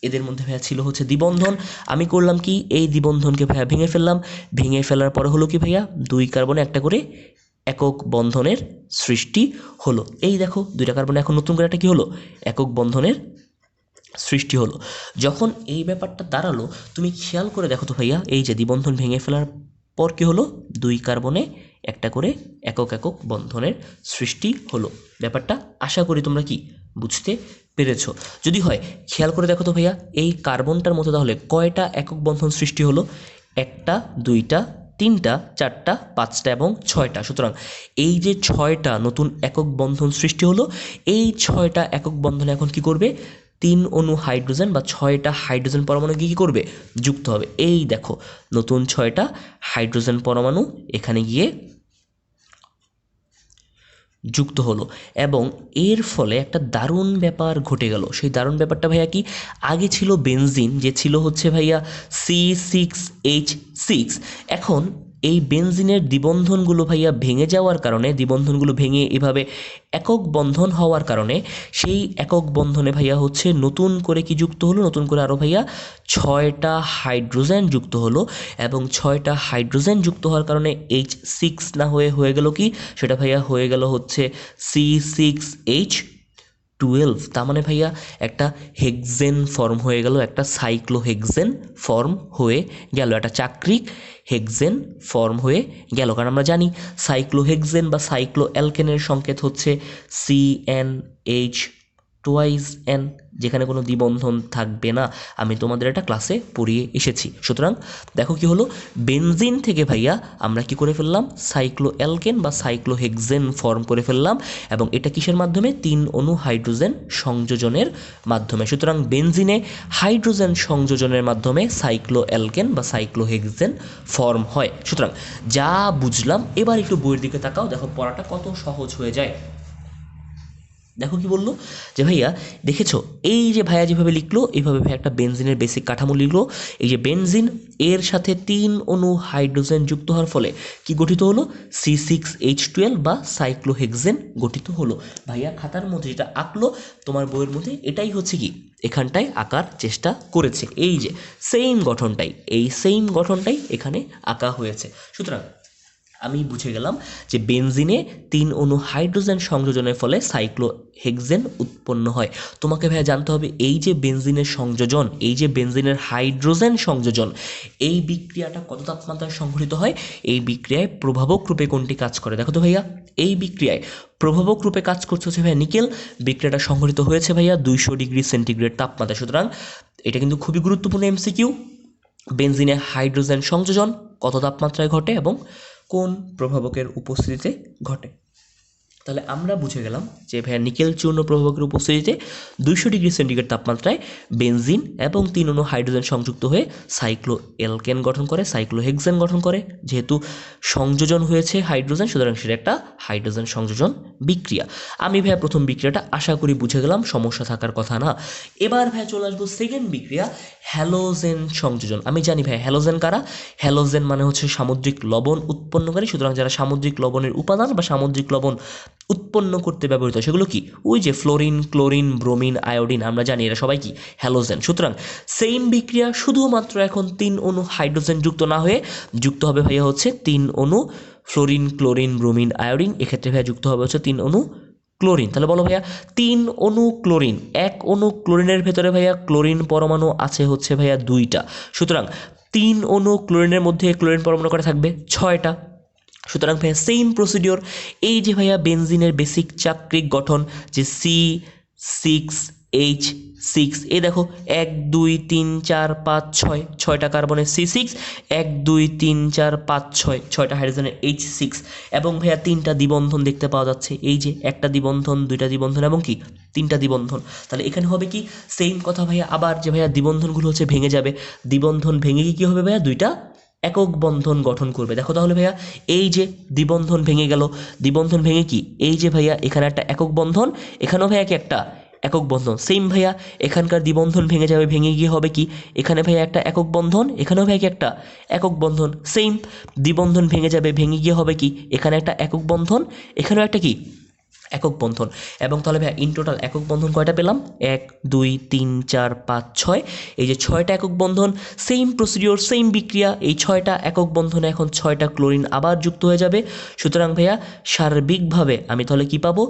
Speaker 1: এদের মধ্যে ভাইয়া ছিল হচ্ছে দ্বিবন্ধন, আমি করলাম কি, এই দ্বিবন্ধনকে ভাইয়া ভেঙে ফেললাম, ভেঙে ফেলার পরে হলো কি ভাইয়া, 2 কার্বনে একটা করে একক বন্ধনের সৃষ্টি হলো। এই দেখো 2টা কার্বনে এখন নতুন করে একটা কি হলো, একক বন্ধনের সৃষ্টি হলো। যখন এই ব্যাপারটা দাঁড়ালো, তুমি খেয়াল করে দেখো তো ভাইয়া, এই যে দ্বিবন্ধন ভেঙে ফেলার পর কি হলো, 2 কার্বনে একটা করে একক একক বন্ধনের সৃষ্টি হলো। ব্যাপারটা আশা করি তোমরা কি বুঝতে পেরেছ। যদি হয় খেয়াল করে দেখো তো ভাইয়া, এই কার্বনটার মধ্যে তাহলে কয়টা একক বন্ধন সৃষ্টি হলো, 1টা 2টা 3টা 4টা 5টা এবং 6টা। সুতরাং এই যে 6টা নতুন একক বন্ধন সৃষ্টি হলো, এই 6টা একক বন্ধনে এখন কি করবে, 3 অণু হাইড্রোজেন বা 6টা হাইড্রোজেন পরমাণু কি করবে, যুক্ত হবে। এই দেখো নতুন 6টা হাইড্রোজেন পরমাণু এখানে গিয়ে যুক্ত হলো, এবং এর ফলে একটা দারুণ ব্যাপার ঘটে গেল। সেই দারুণ ব্যাপারটা ভাইয়া কি, আগে ছিল বেনজিন যে ছিল হচ্ছে ভাইয়া C6H6, এখন এই বেনজিনের দ্বিবন্ধনগুলো ভাইয়া ভেঙে যাওয়ার কারণে, দ্বিবন্ধনগুলো ভেঙে এভাবে একক বন্ধন হওয়ার কারণে সেই একক বন্ধনে ভাইয়া হচ্ছে নতুন করে কি যুক্ত হলো, নতুন করে আরও ভাইয়া 6টা হাইড্রোজেন যুক্ত হলো, এবং 6টা হাইড্রোজেন যুক্ত হওয়ার কারণে H6 না হয়ে গেল কি, সেটা ভাইয়া হয়ে গেল হচ্ছে C6H12। 12, তার মানে ভাইয়া একটা হেক্সেন ফর্ম হয়ে গেল, একটা সাইক্লোহেক্সেন ফর্ম হয়ে গেল, একটা চাক্রিক হেক্সেন ফর্ম হয়ে গেল। কারণ আমরা জানি সাইক্লোহেক্সেন বা সাইক্লো অ্যালকেনের সংকেত হচ্ছে CnH টুয়াইস এন, যেখানে কোনো দ্বিবন্ধন থাকবে না। আমি তোমাদের একটা ক্লাসে পড়িয়ে এসেছি। সুতরাং দেখো কি হলো, বেনজিন থেকে ভাইয়া আমরা কি করে ফেললাম, সাইক্লো অ্যালকেন বা সাইক্লোহেক্সেন ফর্ম করে ফেললাম, এবং এটা কিসের মাধ্যমে, 3 অণু হাইড্রোজেন সংযোজনের মাধ্যমে। সুতরাং বেনজিনে হাইড্রোজেন সংযোজনের মাধ্যমে সাইক্লো অ্যালকেন বা সাইক্লোহেক্সেন ফর্ম হয়। সুতরাং যা বুঝলাম, এবার একটু বইয়ের দিকে তাকাও, দেখো পড়াটা কত সহজ হয়ে যায়। দেখো কি বললো যে ভাইয়া দেখেছো, এই যে ভাইয়া যেভাবে লিখলো এইভাবে ভাইয়া একটা বেনজিনের বেসিক কাঠামো লিখলো। এই যে বেনজিন, এর সাথে 3 অণু হাইড্রোজেন যুক্ত হওয়ার ফলে কি গঠিত হলো, C6H12 বা সাইক্লোহেক্সেন গঠিত হলো। ভাইয়া খাতার মধ্যে যেটা আঁকলো তোমার বইয়ের মধ্যে, এটাই হচ্ছে কি এখানটায় আঁকার চেষ্টা করেছে। এই যে সেম গঠনটাই, এই সেম গঠনটাই এখানে আঁকা হয়েছে। সুতরাং আমি বুঝে গেলাম যে বেনজিনে 3 অণু হাইড্রোজেন সংযোজনের ফলে সাইক্লোহেক্সেন উৎপন্ন হয়। তোমাকে ভাইয়া জানতে হবে, এই যে বেনজিনের সংযোজন, এই যে বেনজিনের হাইড্রোজেন সংযোজন, এই বিক্রিয়াটা কত তাপমাত্রায় সংঘটিত হয়, এই বিক্রিয়ায় প্রভাবক রূপে কোনটি কাজ করে। দেখো তো ভাইয়া, এই বিক্রিয়ায় প্রভাবক রূপে কাজ করছে হচ্ছে ভাইয়া নিকেল। বিক্রিয়াটা সংঘটিত হয়েছে ভাইয়া 200 ডিগ্রি সেন্টিগ্রেড তাপমাত্রায়। সুতরাং এটা কিন্তু খুবই গুরুত্বপূর্ণ এমসিকিউ। বেনজিনে হাইড্রোজেন সংযোজন কত তাপমাত্রায় ঘটে এবং কোন প্রভাবকের উপস্থিতিতে ঘটে। তাহলে আমরা বুঝে গেলাম যে ভাইয়া নিকেল চূর্ণ প্রভাবকের উপস্থিতিতে 200 ডিগ্রি সেন্টিগ্রেড তাপমাত্রায় বেনজিন এবং 3 অণু হাইড্রোজেন সংযুক্ত হয়ে সাইক্লো অ্যালকেন গঠন করে, সাইক্লোহেক্সেন গঠন করে। যেহেতু সংযোজন হয়েছে হাইড্রোজেন, সুতরাং সেটা একটা হাইড্রোজেন সংযোজন বিক্রিয়া। আমি ভাইয়া প্রথম বিক্রিয়াটা আশা করি বুঝে গেলাম, সমস্যা থাকার কথা না। এবার ভাইয়া চলে আসবো সেকেন্ড বিক্রিয়া, হ্যালোজেন সংযোজন। আমি জানি ভাইয়া হ্যালোজেন কারা, হ্যালোজেন মানে হচ্ছে সামুদ্রিক লবণ উৎপন্নকারী। সুতরাং যারা সামুদ্রিক লবণের উপাদান বা সামুদ্রিক লবণ উৎপন্ন করতে ব্যবহৃত হয় সেগুলো কি, ওই যে ফ্লোরিন, ক্লোরিন, ব্রোমিন, আয়োডিন, আমরা জানি এরা সবাই কি হ্যালোজেন। সুতরাং সেম বিক্রিয়া, শুধুমাত্র এখন 3 অণু হাইড্রোজেন যুক্ত না হয়ে যুক্ত হবে ভাইয়া হচ্ছে 3 অণু ফ্লোরিন, ক্লোরিন, ব্রোমিন, আয়োডিন। এক্ষেত্রে ভাইয়া যুক্ত হবে হচ্ছে 3 অণু ক্লোরিন। তাহলে বলো ভাইয়া 3 অণু ক্লোরিন, 1 অণু ক্লোরিনের ভেতরে ভাইয়া ক্লোরিন পরমাণু আছে হচ্ছে ভাইয়া 2টা। সুতরাং 3 অণু ক্লোরিনের মধ্যে ক্লোরিন পরমাণু কটা থাকবে, 6টা। সুতরাং ভাইয়া সেম প্রসিডিওর, এই যে ভাইয়া বেনজিনের বেসিক চাক্রিক গঠন যে C6H6, এই দেখো 1 2 3 4 5 6, 6টা কার্বনের C6, 1 2 3 4 5 6, 6টা হাইড্রোজেনের H6, এবং ভাইয়া 3টা দ্বিবন্ধন দেখতে পাওয়া যাচ্ছে। এই যে একটা দ্বিবন্ধন, 2টা দ্বিবন্ধন এবং কি 3টা দ্বিবন্ধন। তাহলে এখানে হবে কি সেম কথা ভাইয়া, আবার যে ভাইয়া দ্বিবন্ধনগুলো হচ্ছে ভেঙে যাবে, দ্বিবন্ধন ভেঙে কি হবে ভাইয়া, 2টা একক বন্ধন গঠন করবে। দেখো তাহলে ভাইয়া, এই যে দ্বিবন্ধন ভেঙে গেল, দ্বিবন্ধন ভেঙে কি, এই যে ভাইয়া এখানে একটা একক বন্ধন, এখানেও ভাইয়া কি একটা একক বন্ধন। সেম ভাইয়া এখানকার দ্বিবন্ধন ভেঙে যাবে, ভেঙে গিয়ে হবে কি, এখানে ভাইয়া একটা একক বন্ধন, এখানেও ভাইয়া কি একটা একক বন্ধন। সেম দ্বিবন্ধন ভেঙে যাবে, ভেঙে গিয়ে হবে কি, এখানে একটা একক বন্ধন, এখানেও একটা কি একক বন্ধন। এবং তাহলে ভাইয়া ইন টোটাল একক বন্ধন কয়টা পেলাম, 1 2 3 4 5 6, এই যে 6টা একক বন্ধন। সেম প্রসিডিওর, সেম বিক্রিয়া, এই 6টা একক বন্ধনে এখন 6টা ক্লোরিন আবার যুক্ত হয়ে যাবে। সুতরাং ভাইয়া সার্বিকভাবে আমি তাহলে কি পাবো,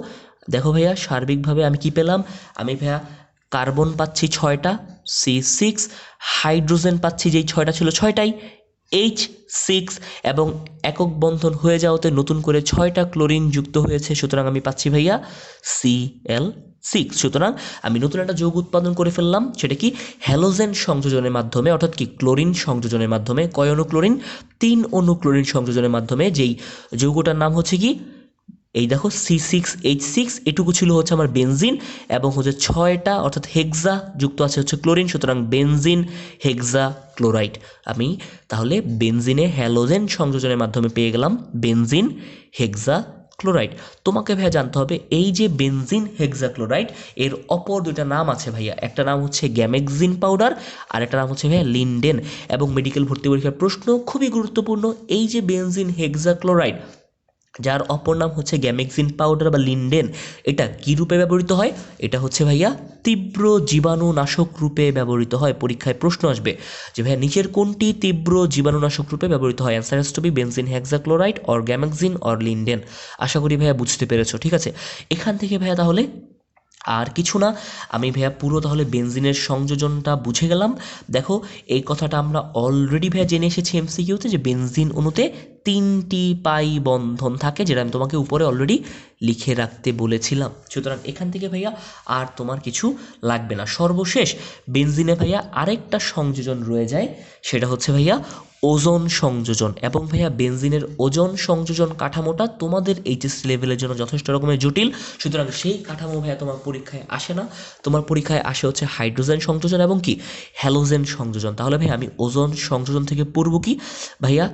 Speaker 1: দেখো ভাইয়া সার্বিকভাবে আমি কি পেলাম, আমি ভাইয়া কার্বন পাচ্ছি 6টা C6, হাইড্রোজেন পাচ্ছি যেই 6টা ছিল 6টাই H6, এবং একক বন্ধন হয়ে যাওয়াতে নতুন করে 6টা ক্লোরিন যুক্ত হয়েছে। সুতরাং আমি পাচ্ছি ভাইয়া Cl6। সুতরাং আমি নতুন একটা যৌগ উৎপাদন করে ফেললাম, সেটা কি হ্যালোজেন সংযোজনের মাধ্যমে, অর্থাৎ কি ক্লোরিন সংযোজনের মাধ্যমে। কয় অণু ক্লোরিন, 3 অণু ক্লোরিন সংযোজনের মাধ্যমে। যেই যৌগটার নাম হচ্ছে কি, এই দেখো C6H6, এটুকু ছিল হচ্ছে আমার বেনজিন, এবং হচ্ছে 6টা অর্থাৎ হেক্সা যুক্ত আছে হচ্ছে ক্লোরিন। সুতরাং বেনজিন হেক্সা ক্লোরাইড। আমি তাহলে বেনজিনে হ্যালোজেন সংযোজনের মাধ্যমে পেয়ে গেলাম বেনজিন হেক্সা ক্লোরাইড। তোমাকে ভাইয়া জানতে হবে, এই যে বেনজিন হেক্সা ক্লোরাইড, এর অপর 2টা নাম আছে ভাইয়া, একটা নাম হচ্ছে গ্যামেক্সিন পাউডার, আর একটা নাম হচ্ছে ভাইয়া লিন্ডেন। এবং মেডিকেল ভর্তি পরীক্ষার প্রশ্ন খুবই গুরুত্বপূর্ণ, এই যে বেনজিন হেক্সা ক্লোরাইড, যার অপর নাম হচ্ছে গ্যামেক্সিন পাউডার বা লিন্ডেন, এটা কি রূপে ব্যবহৃত হয়, এটা হচ্ছে ভাইয়া তীব্র জীবাণুনাশক রূপে ব্যবহৃত হয়। পরীক্ষায় প্রশ্ন আসবে যে ভাইয়া নিচের কোনটি তীব্র জীবাণুনাশক রূপে ব্যবহৃত হয়, answer has to be benzene hexachloride or gammexane or lindane. আশা করি ভাইয়া বুঝতে পেরেছো, ঠিক আছে। এখান থেকে ভাইয়া তাহলে আর কিছু না, আমি ভাইয়া পুরো তাহলে বেনজিনের সংযোজনটা বুঝে গেলাম। দেখো এই কথাটা আমরা অলরেডি ভাইয়া জেনে এসেছি এমসিকিউতে, যে বেনজিন অণুতে 3টি পাই বন্ধন থাকে, যেটা আমি তোমাকে উপরে অলরেডি লিখে রাখতে বলেছিলাম। সুতরাং এখান থেকে ভাইয়া আর তোমার কিছু লাগবে না। সর্বশেষ বেনজিনে ভাইয়া আরেকটা সংযোজন রয়ে যায়, সেটা হচ্ছে ভাইয়া ওজোন সংযোজন। এবং ভাইয়া বেনজিনের ওজোন সংযোজন কাঠামোটা তোমাদের এইচএসসি লেভেলের জন্য যথেষ্ট রকমের জটিল, সুতরাং সেই কাঠামো ভাইয়া তোমার পরীক্ষায় আসে না। তোমার পরীক্ষায় আসে হচ্ছে হাইড্রোজেন সংযোজন এবং কি হ্যালোজেন সংযোজন। তাহলে ভাই আমি ওজোন সংযোজন থেকে পড়ব কি ভাইয়া,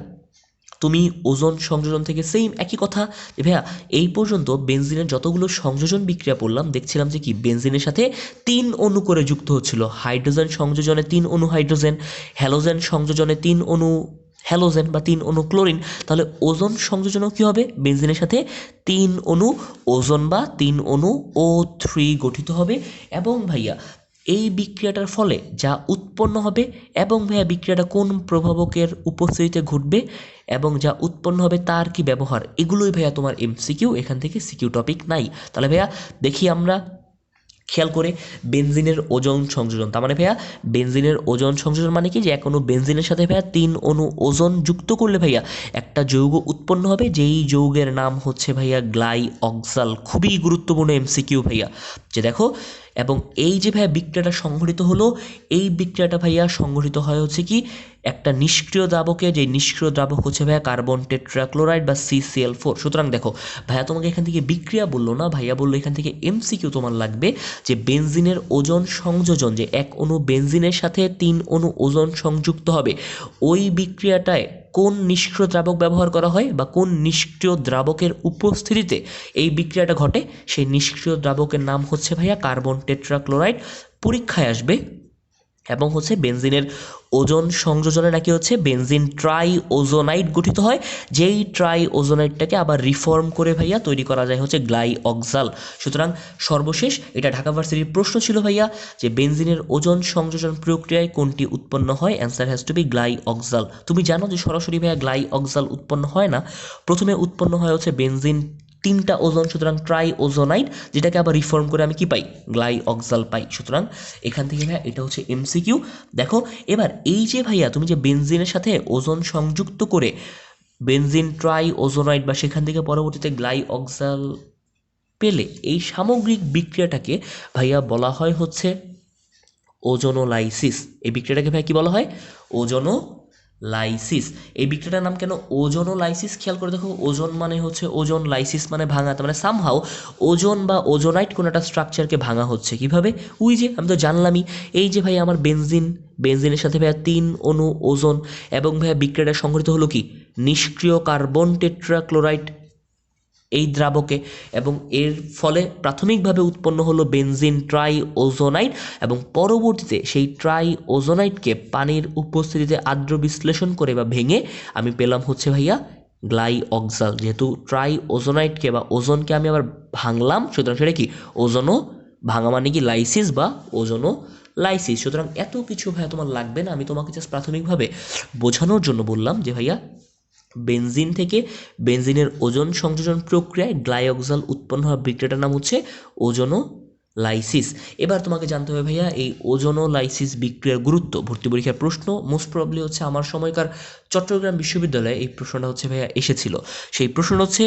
Speaker 1: তুমি ওজোন সংযোজন থেকে সেম একই কথা, যে ভাইয়া এই পর্যন্ত বেনজিনের যতগুলো সংযোজন বিক্রিয়া পড়লাম দেখছিলাম যে কি বেনজিনের সাথে 3 অণু করে যুক্ত হচ্ছিল। হাইড্রোজেন সংযোজনে 3 অণু হাইড্রোজেন, হ্যালোজেন সংযোজনে 3 অণু হ্যালোজেন বা 3 অণু ক্লোরিন। তাহলে ওজোন সংযোজনও কী হবে, বেনজিনের সাথে 3 অণু ওজোন বা 3 অণু O3 গঠিত হবে। এবং ভাইয়া এই বিক্রিয়াটার ফলে যা উৎপন্ন হবে, এবং ভাইয়া বিক্রিয়াটা কোন প্রভাবকের উপস্থিতিতে ঘটবে এবং যা উৎপন্ন হবে তার কি ব্যবহার, এগুলোই ভাইয়া তোমার এমসিকিউ, এখান থেকে সিকিউ টপিক নাই। তাহলে ভাইয়া দেখি আমরা খেয়াল করে বেনজিনের ওজোন সংযোজন। তার মানে ভাইয়া বেনজিনের ওজোন সংযোজন মানে কি, যে এক অণু বেনজিনের সাথে ভাইয়া 3 অণু ওজোন যুক্ত করলে ভাইয়া একটা যৌগ উৎপন্ন হবে, যেই যৌগের নাম হচ্ছে ভাইয়া গ্লাই অক্সাল। খুবই গুরুত্বপূর্ণ এমসিকিউ ভাইয়া। যে দেখো, এবং এই যে ভাইয়া বিক্রিয়াটা সংঘটিত হলো, এই বিক্রিয়াটা ভাইয়া সংঘটিত হয় হচ্ছে কি একটা নিষ্ক্রিয় দ্রাবকে, যে নিষ্ক্রিয় দ্রাবক হচ্ছে ভাইয়া কার্বন টেট্রাক্লোরাইড বা CCl4। সুতরাং দেখো ভাইয়া তোমাকে এখান থেকে বিক্রিয়া বললো না, ভাইয়া বললো এখান থেকে এমসিকিউ তোমার লাগবে যে বেনজিনের ওজোন সংযোজন, যে এক অণু বেনজিনের সাথে 3 অণু ওজোন সংযুক্ত হবে, ওই বিক্রিয়াটায় কোন নিষ্ক্রিয় দ্রাবক ব্যবহার করা হয় বা কোন নিষ্ক্রিয় দ্রাবকের উপস্থিতিতে এই বিক্রিয়াটা ঘটে, সেই নিষ্ক্রিয় দ্রাবকের নাম হচ্ছে ভাইয়া কার্বন টেট্রাক্লোরাইড। পরীক্ষায় আসবে। এবং হচ্ছে বেনজিনের ওজোন সংযোজনে নাকি হচ্ছে বেনজিন ট্রাই ওজোনাইড গঠিত হয়, যেই ট্রাই ওজোনাইডটাকে আবার রিফর্ম করে ভাইয়া তৈরি করা যায় হচ্ছে গ্লাই অক্সাল। সুতরাং সর্বশেষ এটা ঢাকা ভার্সিটির প্রশ্ন ছিল ভাইয়া, যে বেনজিনের ওজোন সংযোজন প্রক্রিয়ায় কোনটি উৎপন্ন হয়, অ্যান্সার হ্যাজ টু বি গ্লাই অক্সাল। তুমি জানো যে সরাসরি ভাইয়া গ্লাই অক্সাল উৎপন্ন হয় না, প্রথমে উৎপন্ন হয় হচ্ছে বেনজিন 3টা ওজোন, সুতরাং ট্রাই ওজোনাইড, যেটাকে আবার রিফর্ম করে আমি কি পাই, গ্লাই অক্সাল পাই। সুতরাং এখান থেকে ভাইয়া এটা হচ্ছে এমসিকিউ। দেখো এবার এই যে ভাইয়া তুমি যে বেনজিনের সাথে ওজোন সংযুক্ত করে বেনজিন ট্রাই ওজোনাইড বা সেখান থেকে পরবর্তীতে গ্লাই অক্সাল পেলে, এই সামগ্রিক বিক্রিয়াটাকে ভাইয়া বলা হয় হচ্ছে ওজোনোলাইসিস। এই বিক্রিয়াটাকে ভাইয়া কি বলা হয়, ওজোনোলাইসিস। এই বিক্রিয়াটার নাম কেন ওজোনোলাইসিস, খেয়াল করে দেখো, ওজন মানে হচ্ছে ওজন, লাইসিস মানে ভাঙা, তার মানে সামহাও ওজন বা ওজোনাইট কোনো একটা স্ট্রাকচারকে ভাঙা হচ্ছে। কিভাবে, ওই যে আমি তো জানলামই, এই যে ভাই আমার বেনজিনের সাথে ভাইয়া 3 অণু ওজন, এবং ভাইয়া বিক্রিয়াটা সংঘটিত হলো কি নিষ্ক্রিয় কার্বন টেট্রাক্লোরাইড এই দ্রাবকে, এবং এর ফলে প্রাথমিকভাবে উৎপন্ন হলো বেনজিন ট্রাই ওজোনাইড, এবং পরবর্তীতে সেই ট্রাই ওজোনাইডকে পানির উপস্থিতিতে আর্দ্র বিশ্লেষণ করে বা ভেঙে আমি পেলাম হচ্ছে ভাইয়া গ্লাই অক্সাল। যেহেতু ট্রাই ওজোনাইডকে বা ওজনকে আমি আবার ভাঙলাম, সুতরাং সেটা কি ওজোনো ভাঙা মানে কি লাইসিস বা ওজোনো লাইসিস। সুতরাং এত কিছু ভাইয়া তোমার লাগবে না, আমি তোমাকে জাস্ট প্রাথমিকভাবে বোঝানোর জন্য বললাম যে ভাইয়া বেনজিন থেকে বেনজিনের ওজোন সংযোজন প্রক্রিয়ায় গ্লাইঅক্সাল উৎপন্ন হওয়া বিক্রিয়াটার নাম হচ্ছে ওজোনোলাইসিস। এবার তোমাকে জানতে হবে ভাইয়া এই ওজোনোলাইসিস বিক্রিয়ার গুরুত্ব। ভর্তি পরীক্ষার প্রশ্ন মোস্ট প্রবলি হচ্ছে আমার সময়কার চট্টগ্রাম বিশ্ববিদ্যালয়ে এই প্রশ্নটা হচ্ছে ভাইয়া এসেছিল। সেই প্রশ্ন হচ্ছে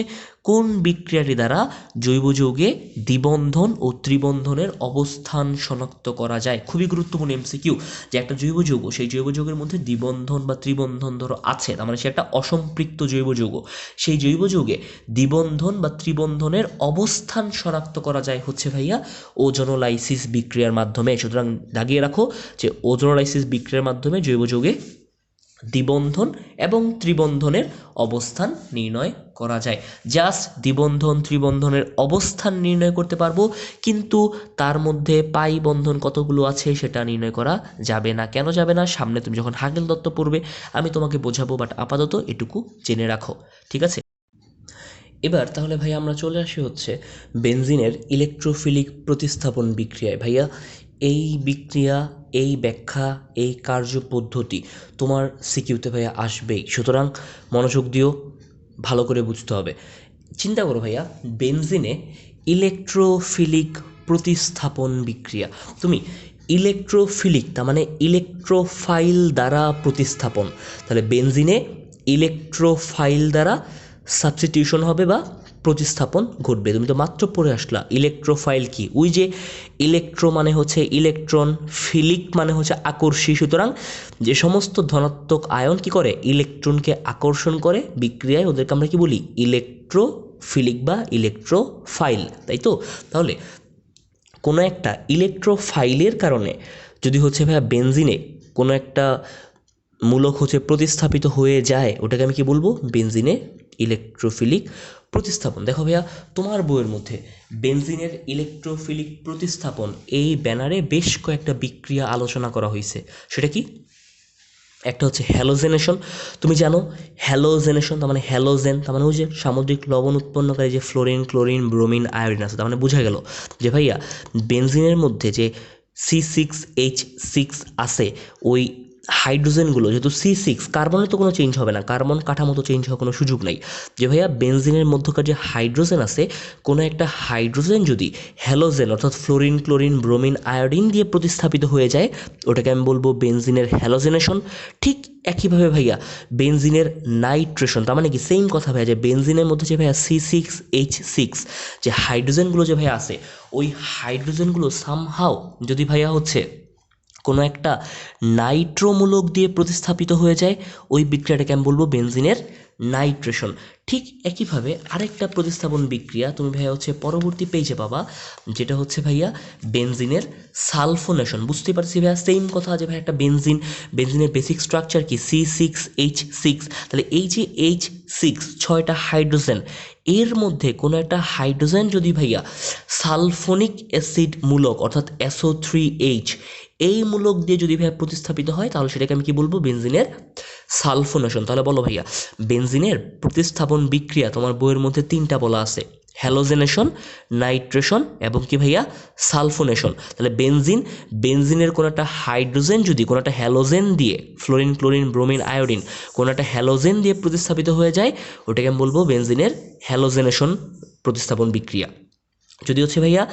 Speaker 1: কোন বিক্রিয়াটি দ্বারা জৈব যৌগে দ্বিবন্ধন ও ত্রিবন্ধনের অবস্থান শনাক্ত করা যায়। খুবই গুরুত্বপূর্ণ এমসিকিউ, যে একটা জৈব যৌগ, সেই জৈব যৌগের মধ্যে দ্বিবন্ধন বা ত্রিবন্ধন ধরো আছে, তার মানে সে একটা অসম্পৃক্ত জৈব যৌগ, সেই জৈব যৌগে দ্বিবন্ধন বা ত্রিবন্ধনের অবস্থান শনাক্ত করা যায় হচ্ছে ভাইয়া ওজোনোলাইসিস বিক্রিয়ার মাধ্যমে। সুতরাং দাগিয়ে রাখো যে ওজোনোলাইসিস বিক্রিয়ার মাধ্যমে জৈব যৌগে দ্বিবন্ধন এবং ত্রিবন্ধনের অবস্থান নির্ণয় করা যায়। জাস্ট দ্বিবন্ধন ত্রিবন্ধনের অবস্থান নির্ণয় করতে পারবো, কিন্তু তার মধ্যে পাই বন্ধন কতগুলো আছে সেটা নির্ণয় করা যাবে না। কেন যাবে না, সামনে তুমি যখন হাগেল তত্ত্ব পড়বে আমি তোমাকে বোঝাবো, বাট আপাতত এটুকু জেনে রাখো, ঠিক আছে। এবার তাহলে ভাইয়া আমরা চলে আসি হচ্ছে বেনজিনের ইলেকট্রোফিলিক প্রতিস্থাপন বিক্রিয়ায়। ভাইয়া এই বিক্রিয়া, এই ব্যাখ্যা, এই কার্যপদ্ধতি তোমার সিকিউতে ভাইয়া আসবেই, সুতরাং মনোযোগ দিও, ভালো করে বুঝতে হবে। চিন্তা করো ভাইয়া, বেনজিনে ইলেকট্রোফিলিক প্রতিস্থাপন বিক্রিয়া। তুমি ইলেকট্রোফিলিক তার মানে ইলেকট্রোফাইল দ্বারা প্রতিস্থাপন, তাহলে বেনজিনে ইলেকট্রোফাইল দ্বারা সাবস্টিটিউশন হবে বা প্রতিস্থাপন ঘটবে। তুমি তো মাত্র পড়ে আসলা ইলেকট্রোফাইল কি, ওই যে ইলেকট্রো মানে হচ্ছে ইলেকট্রন, ফিলিক মানে হচ্ছে আকর্ষী, সুতরাং যে সমস্ত ধনাত্মক আয়ন কি করে ইলেকট্রনকে আকর্ষণ করে বিক্রিয়ায়, ওদেরকে আমরা কি বলি ইলেকট্রোফিলিক বা ইলেকট্রোফাইল, তাই তো। তাহলে কোনো একটা ইলেকট্রোফাইলের কারণে যদি হচ্ছে ভাইয়া বেনজিনে কোনো একটা মূলক হচ্ছে প্রতিস্থাপিত হয়ে যায়, ওটাকে আমি কি বলবো বেনজিনে ইলেকট্রোফিলিক প্রতিস্থাপন। দেখো ভাইয়া তোমার বইয়ের মধ্যে বেনজিনের ইলেকট্রোফিলিক প্রতিস্থাপন এই ব্যানারে বেশ কয়েকটা বিক্রিয়া আলোচনা করা হয়েছে। সেটা কি? একটা হচ্ছে হ্যালোজেনেশন। তুমি জানো হ্যালোজেনেশন তার মানে হ্যালোজেন তার মানে ওই যে সামুদ্রিক লবণ উৎপন্নকারী যে ফ্লোরিন, ক্লোরিন, ব্রোমিন, আয়োডিন আছে, তার মানে বোঝা গেল যে ভাইয়া বেনজিনের মধ্যে যে C6H6 আছে, ওই হাইড্রোজেনগুলো যেহেতু C6, কার্বনের তো কোনো চেঞ্জ হবে না, কার্বন কাঠামো তো চেঞ্জ হওয়ার কোনো সুযোগ নাই। যে ভাইয়া বেনজিনের মধ্যকার যে হাইড্রোজেন আছে, কোনো একটা হাইড্রোজেন যদি হ্যালোজেন অর্থাৎ ফ্লোরিন, ক্লোরিন, ব্রোমিন, আয়োডিন দিয়ে প্রতিস্থাপিত হয়ে যায়, ওটাকে আমি বলবো বেনজিনের হ্যালোজেনেশন। ঠিক একইভাবে ভাইয়া বেনজিনের নাইট্রেশন, তার মানে কি সেম কথা ভাইয়া, যে বেনজিনের মধ্যে যে ভাইয়া C6H6 যে হাইড্রোজেনগুলো যে ভাইয়া আছে, ওই হাইড্রোজেনগুলো সামহাও যদি ভাইয়া হচ্ছে কোনো একটা নাইট্রোমূলক দিয়ে প্রতিস্থাপিত হয়ে যায়, ওই বিক্রিয়াটাকে আমি বলবো বেনজিনের নাইট্রেশন। ঠিক একইভাবে আরেকটা প্রতিস্থাপন বিক্রিয়া তুমি ভাইয়া হচ্ছে পরবর্তী পেজে পাবা, যেটা হচ্ছে ভাইয়া বেনজিনের সালফোনেশন। বুঝতে পারছি ভাইয়া সেম কথা, যে ভাই একটা বেনজিনের বেসিক স্ট্রাকচার কি C6H6, তাহলে এই যে H6 ছয়টা হাইড্রোজেন, এর মধ্যে কোনো একটা হাইড্রোজেন যদি ভাইয়া সালফোনিক অ্যাসিড মূলক অর্থাৎ SO3H এই মূলক দিয়ে যদি ভাইয়া প্রতিস্থাপিত হয়, তাহলে সেটাকে আমি কি বলবো বেনজিনের সালফোনেশন। তাহলে বলো ভাইয়া বেনজিনের প্রতিস্থাপন বিক্রিয়া তোমার বইয়ের মধ্যে তিনটা বলা আছে, হ্যালোজেনেশন, নাইট্রেশন এবং কি ভাইয়া সালফোনেশন। তাহলে বেনজিনের কোনো একটা হাইড্রোজেন যদি কোনো একটা হ্যালোজেন দিয়ে ফ্লোরিন, ক্লোরিন, ব্রোমিন, আয়োডিন কোনো একটা হ্যালোজেন দিয়ে প্রতিস্থাপিত হয়ে যায়, ওটাকে আমি বলবো বেনজিনের হ্যালোজেনেশন প্রতিস্থাপন বিক্রিয়া। যদি হচ্ছে ভাইয়া